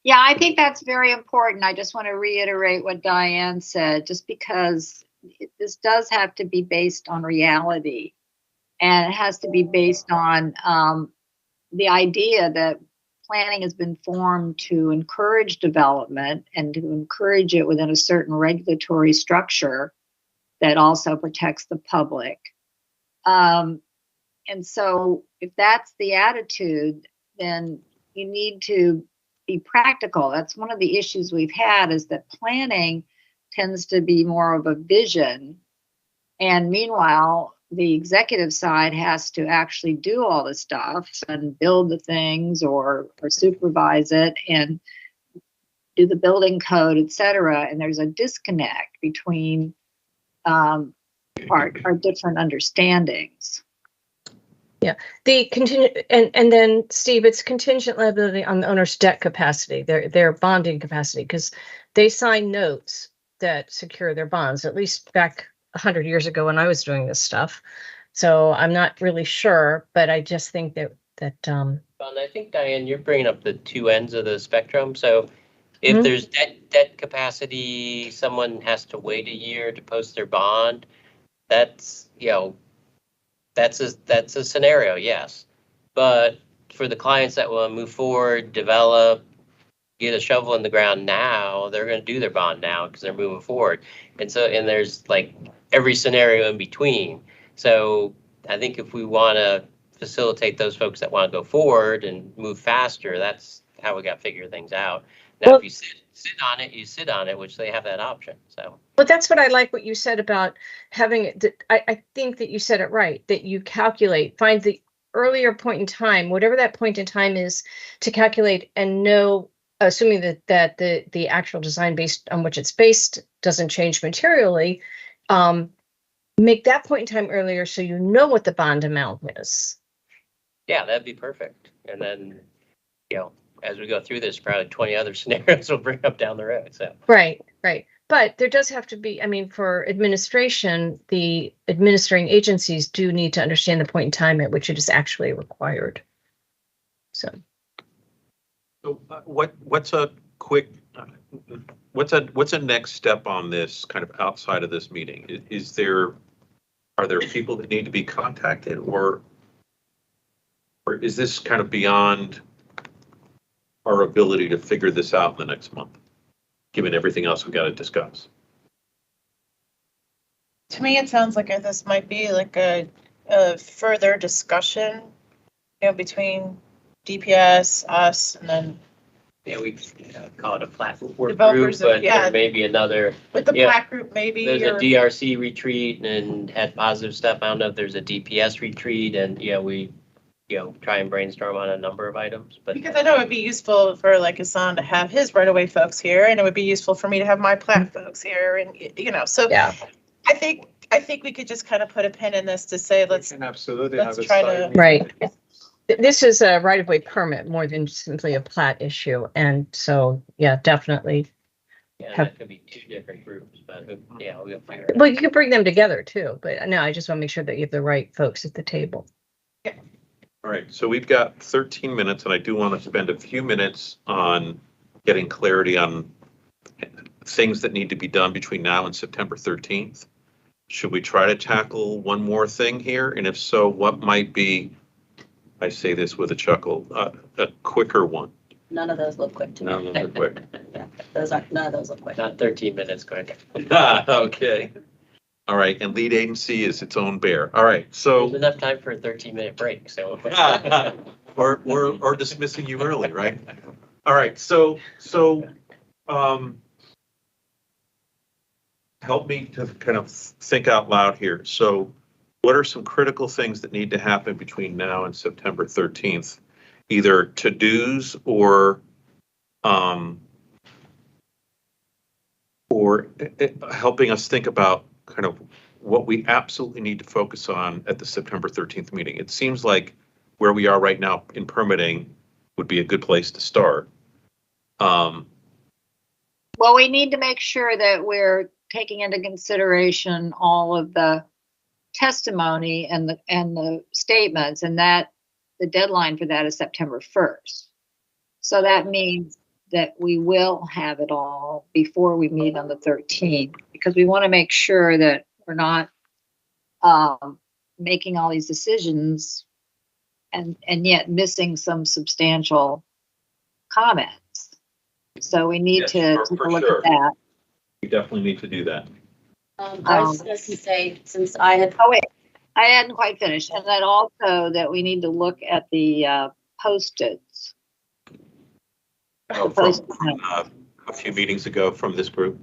Yeah, I think that's very important. I just want to reiterate what Diane said, just because this does have to be based on reality. And it has to be based on the idea that planning has been formed to encourage development and to encourage it within a certain regulatory structure that also protects the public. And so if that's the attitude, then you need to be practical. That's one of the issues we've had, is that planning tends to be more of a vision. And meanwhile, the executive side has to actually do all the stuff and build the things or supervise it and do the building code, et cetera. And there's a disconnect between our different understandings. Yeah, the contingent, and then Steve, it's contingent liability on the owner's debt capacity, their bonding capacity, because they sign notes that secure their bonds, at least back 100 years ago when I was doing this stuff. So I'm not really sure, but I just think that Well, I think, Diane, you're bringing up the two ends of the spectrum. So if Mhm. there's debt capacity, someone has to wait a year to post their bond. That's, that's a scenario, yes. But for the clients that want to move forward, develop, get a shovel in the ground now, they're going to do their bond now because they're moving forward. And there's like every scenario in between. So I think if we want to facilitate those folks that want to go forward and move faster, that's how we got to figure things out. Now, if you sit on it, you sit on it, which they have that option. So. But that's what I like what you said about having it. I think that you said it right, that you calculate, find the earlier point in time, whatever that point in time is, to calculate and know, assuming that the actual design based on which it's based doesn't change materially, make that point in time earlier so you know what the bond amount is. Yeah, that'd be perfect. And then, as we go through this, probably 20 other scenarios will bring up down the road. So Right. But there does have to be, for administration, the administering agencies do need to understand the point in time at which it is actually required. So what's a quick, what's a next step on this kind of outside of this meeting? Are there people that need to be contacted, or is this kind of beyond our ability to figure this out in the next month, given everything else we've got to discuss? To me, it sounds like this might be like a further discussion, between DPS, us, and then we call it a plat work group, Developers, but yeah. there may be another. with the plat group maybe. There's or- a DRC retreat and had positive stuff. I don't know if there's a DPS retreat, and we try and brainstorm on a number of items. But Because I know it'd be useful for like Hassan to have his right away folks here, and it would be useful for me to have my plat folks here, and so yeah. I think we could just kind of put a pin in this to say let's Absolutely. let's have a try side to- meeting. Right. This is a right-of-way permit more than simply a plat issue. And so, yeah, definitely. Yeah, Have- that could be 2 different groups, but yeah, we'll figure it out. Well, you could bring them together too, but no, I just want to make sure that you have the right folks at the table. All right, so we've got 13 minutes, and I do want to spend a few minutes on getting clarity on things that need to be done between now and September 13th. Should we try to tackle one more thing here? And if so, what might be, I say this with a chuckle, a quicker one? None of those look quick to me. None of those are quick. None of those look quick. Not 13 minutes quick. Okay. All right, and lead agency is its own bear. All right, There's so, enough time for a 13-minute break, so. or dismissing you early, right? All right, so, help me to kind of think out loud here. So what are some critical things that need to happen between now and September 13th? Either to-dos or helping us think about kind of what we absolutely need to focus on at the September 13th meeting. It seems like where we are right now in permitting would be a good place to start. Well, we need to make sure that we're taking into consideration all of the testimony and the statements, and that the deadline for that is September 1st. So that means that we will have it all before we meet on the 13th, because we want to make sure that we're not making all these decisions and yet missing some substantial comments. So we need Yes, to for look sure. at that. We definitely need to do that. I was going to say, since I had. Oh, wait, I hadn't quite finished. And then also that we need to look at the Post-its. From a few meetings ago from this group.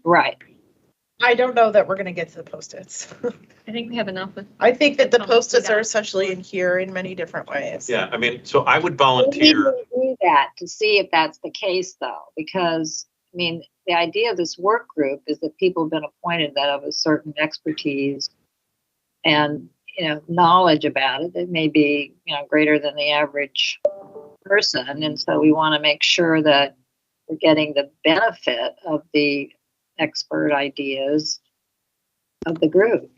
Right. I don't know that we're gonna get to the Post-its. I think we have enough with. I think that the Comments we Post-its got. are essentially in here in many different ways. Yeah, I mean, so I would We need volunteer. to do that to see if that's the case, though, because, I mean, the idea of this work group is that people have been appointed that have a certain expertise and, knowledge about it that may be, greater than the average person. And so we want to make sure that we're getting the benefit of the expert ideas of the group.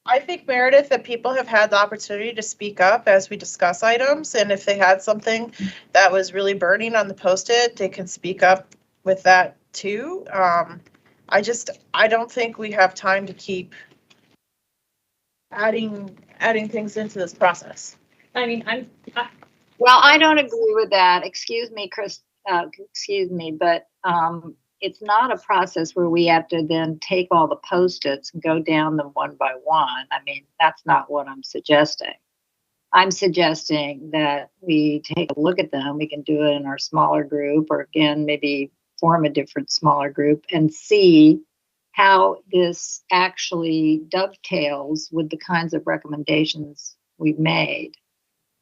I think, Meredith, that people have had the opportunity to speak up as we discuss items, and if they had something that was really burning on the Post-it, they can speak up with that too. I don't think we have time to keep adding things into this process. I mean, Well, I don't agree with that. Excuse me, Chris, but it's not a process where we have to then take all the Post-its and go down them one by one. I mean, that's not what I'm suggesting. I'm suggesting that we take a look at them. We can do it in our smaller group, or again, maybe form a different smaller group and see how this actually dovetails with the kinds of recommendations we've made.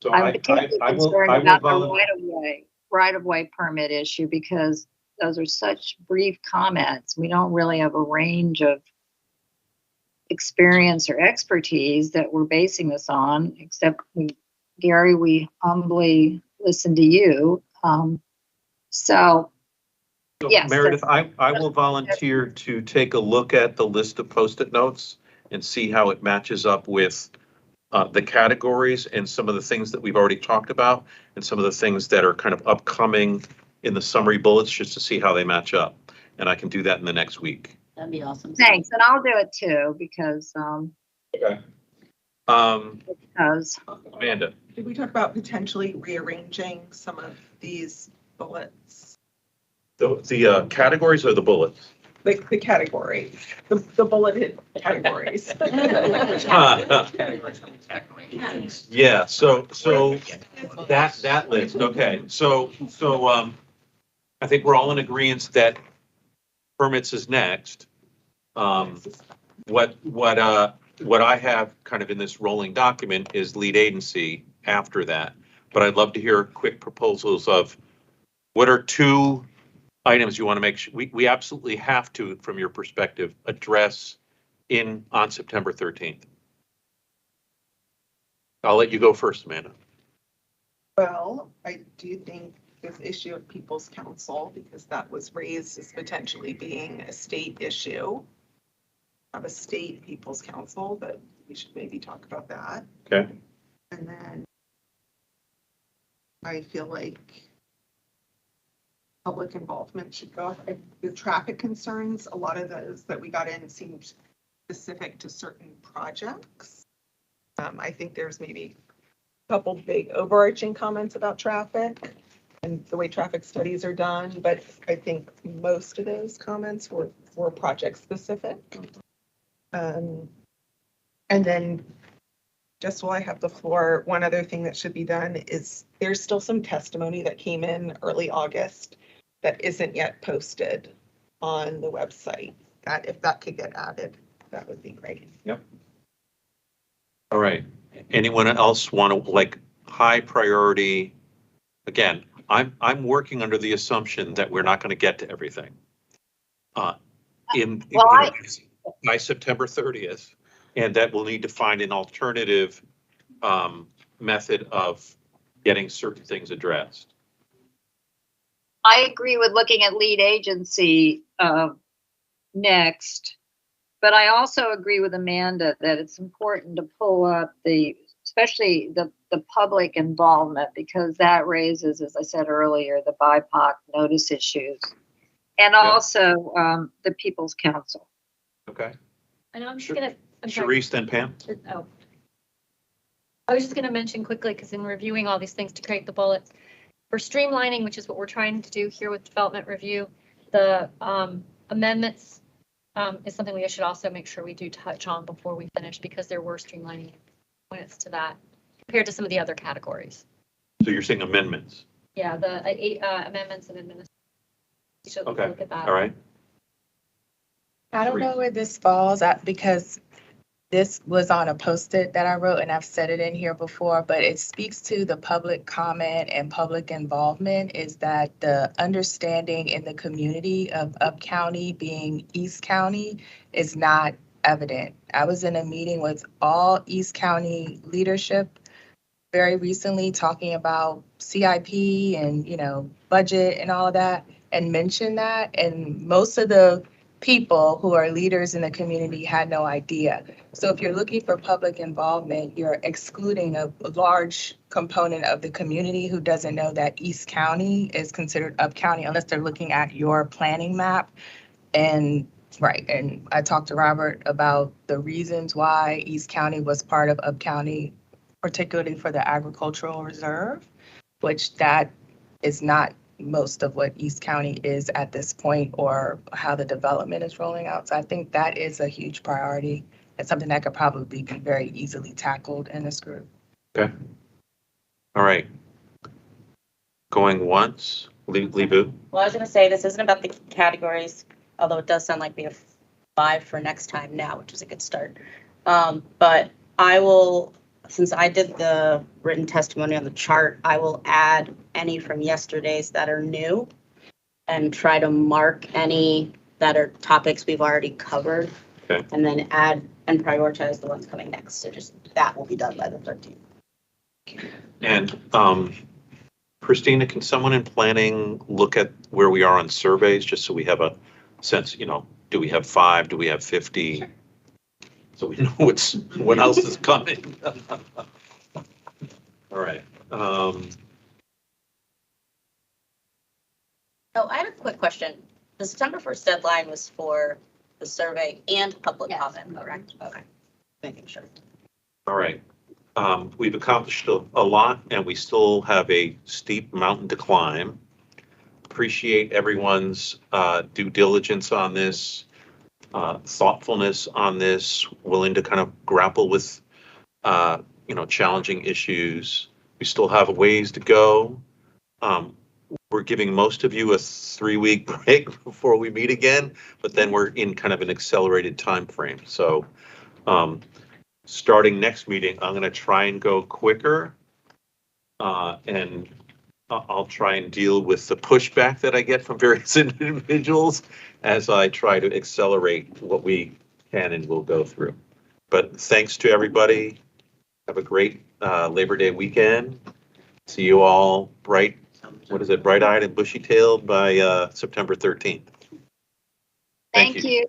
So I'm particularly concerned about the volunteer. right-of-way permit issue, because those are such brief comments. We don't really have a range of experience or expertise that we're basing this on, except Gary, we humbly listen to you. So yes. Meredith, I will volunteer to take a look at the list of Post-it notes and see how it matches up with the categories and some of the things that we've already talked about and some of the things that are kind of upcoming in the summary bullets, just to see how they match up. And I can do that in the next week. That'd be awesome. Thanks, and I'll do it too, because Okay. Amanda. Did we talk about potentially rearranging some of these bullets? The categories or the bullets? Like the category, the bulleted categories. Yeah, so that list, okay, so I think we're all in agreement that permits is next. What I have kind of in this rolling document is lead agency after that, but I'd love to hear quick proposals of what are 2 items you want to make sure we absolutely have to, from your perspective, address on September 13th. I'll let you go first, Amanda. Well, I do think this issue of People's Council, because that was raised as potentially being a state issue. Of a state People's Council, but we should maybe talk about that. Okay. And then I feel like public involvement should go. The traffic concerns, a lot of those that we got in seemed specific to certain projects. I think there's maybe a couple big overarching comments about traffic and the way traffic studies are done, but I think most of those comments were project specific. And then just while I have the floor, one other thing that should be done is there's still some testimony that came in early August that isn't yet posted on the website. That if that could get added, that would be great. Yep. All right. Anyone else want to, like, high priority? Again, I'm working under the assumption that we're not going to get to everything. By September 30th, and that we'll need to find an alternative method of getting certain things addressed. I agree with looking at lead agency next, but I also agree with Amanda that it's important to pull up especially the public involvement, because that raises, as I said earlier, the BIPOC notice issues, and also the People's Council. Okay. And I'm just Sure. gonna. I'm sorry. Sharice, then Pam. Oh. I was just gonna mention quickly, because in reviewing all these things to create the bullets, for streamlining, which is what we're trying to do here with development review, the amendments is something we should also make sure we do touch on before we finish, because there were streamlining points to that compared to some of the other categories. So you're saying amendments? Yeah, the amendments and administration. We should Okay. look at that. All right. I don't know where this falls at, because this was on a post-it that I wrote, and I've said it in here before, but it speaks to the public comment and public involvement, is that the understanding in the community of Up County being East County is not evident. I was in a meeting with all East County leadership very recently talking about CIP and, budget and all of that, and mentioned that, and most of the people who are leaders in the community had no idea. So if you're looking for public involvement, you're excluding a large component of the community who doesn't know that East County is considered Up County unless they're looking at your planning map. And I talked to Robert about the reasons why East County was part of Up County, particularly for the agricultural reserve, which that is not most of what East County is at this point, or how the development is rolling out. So I think that is a huge priority and something that could probably be very easily tackled in this group. Okay. All right. Going once, Lebu. Well, I was gonna say, this isn't about the categories, although it does sound like we have 5 for next time now, which is a good start. But I will, since I did the written testimony on the chart, I will add any from yesterday's that are new and try to mark any that are topics we've already covered. Okay. And then add and prioritize the ones coming next. So just that will be done by the 13th. And Christina, can someone in planning look at where we are on surveys, just so we have a sense, do we have 5, do we have 50? Sure. So we know what else is coming. All right. Oh, I have a quick question. The September 1st deadline was for the survey and public comment, correct? Okay, making sure. All right. We've accomplished a lot, and we still have a steep mountain to climb. Appreciate everyone's due diligence on this, thoughtfulness on this, willing to kind of grapple with, challenging issues. We still have a ways to go. We're giving most of you a 3-week break before we meet again, but then we're in kind of an accelerated time frame. So starting next meeting, I'm going to try and go quicker, and I'll try and deal with the pushback that I get from various individuals as I try to accelerate what we can and will go through. But thanks to everybody. Have a great Labor Day weekend. See you all bright what is it, bright-eyed and bushy-tailed by September 13th. Thank you.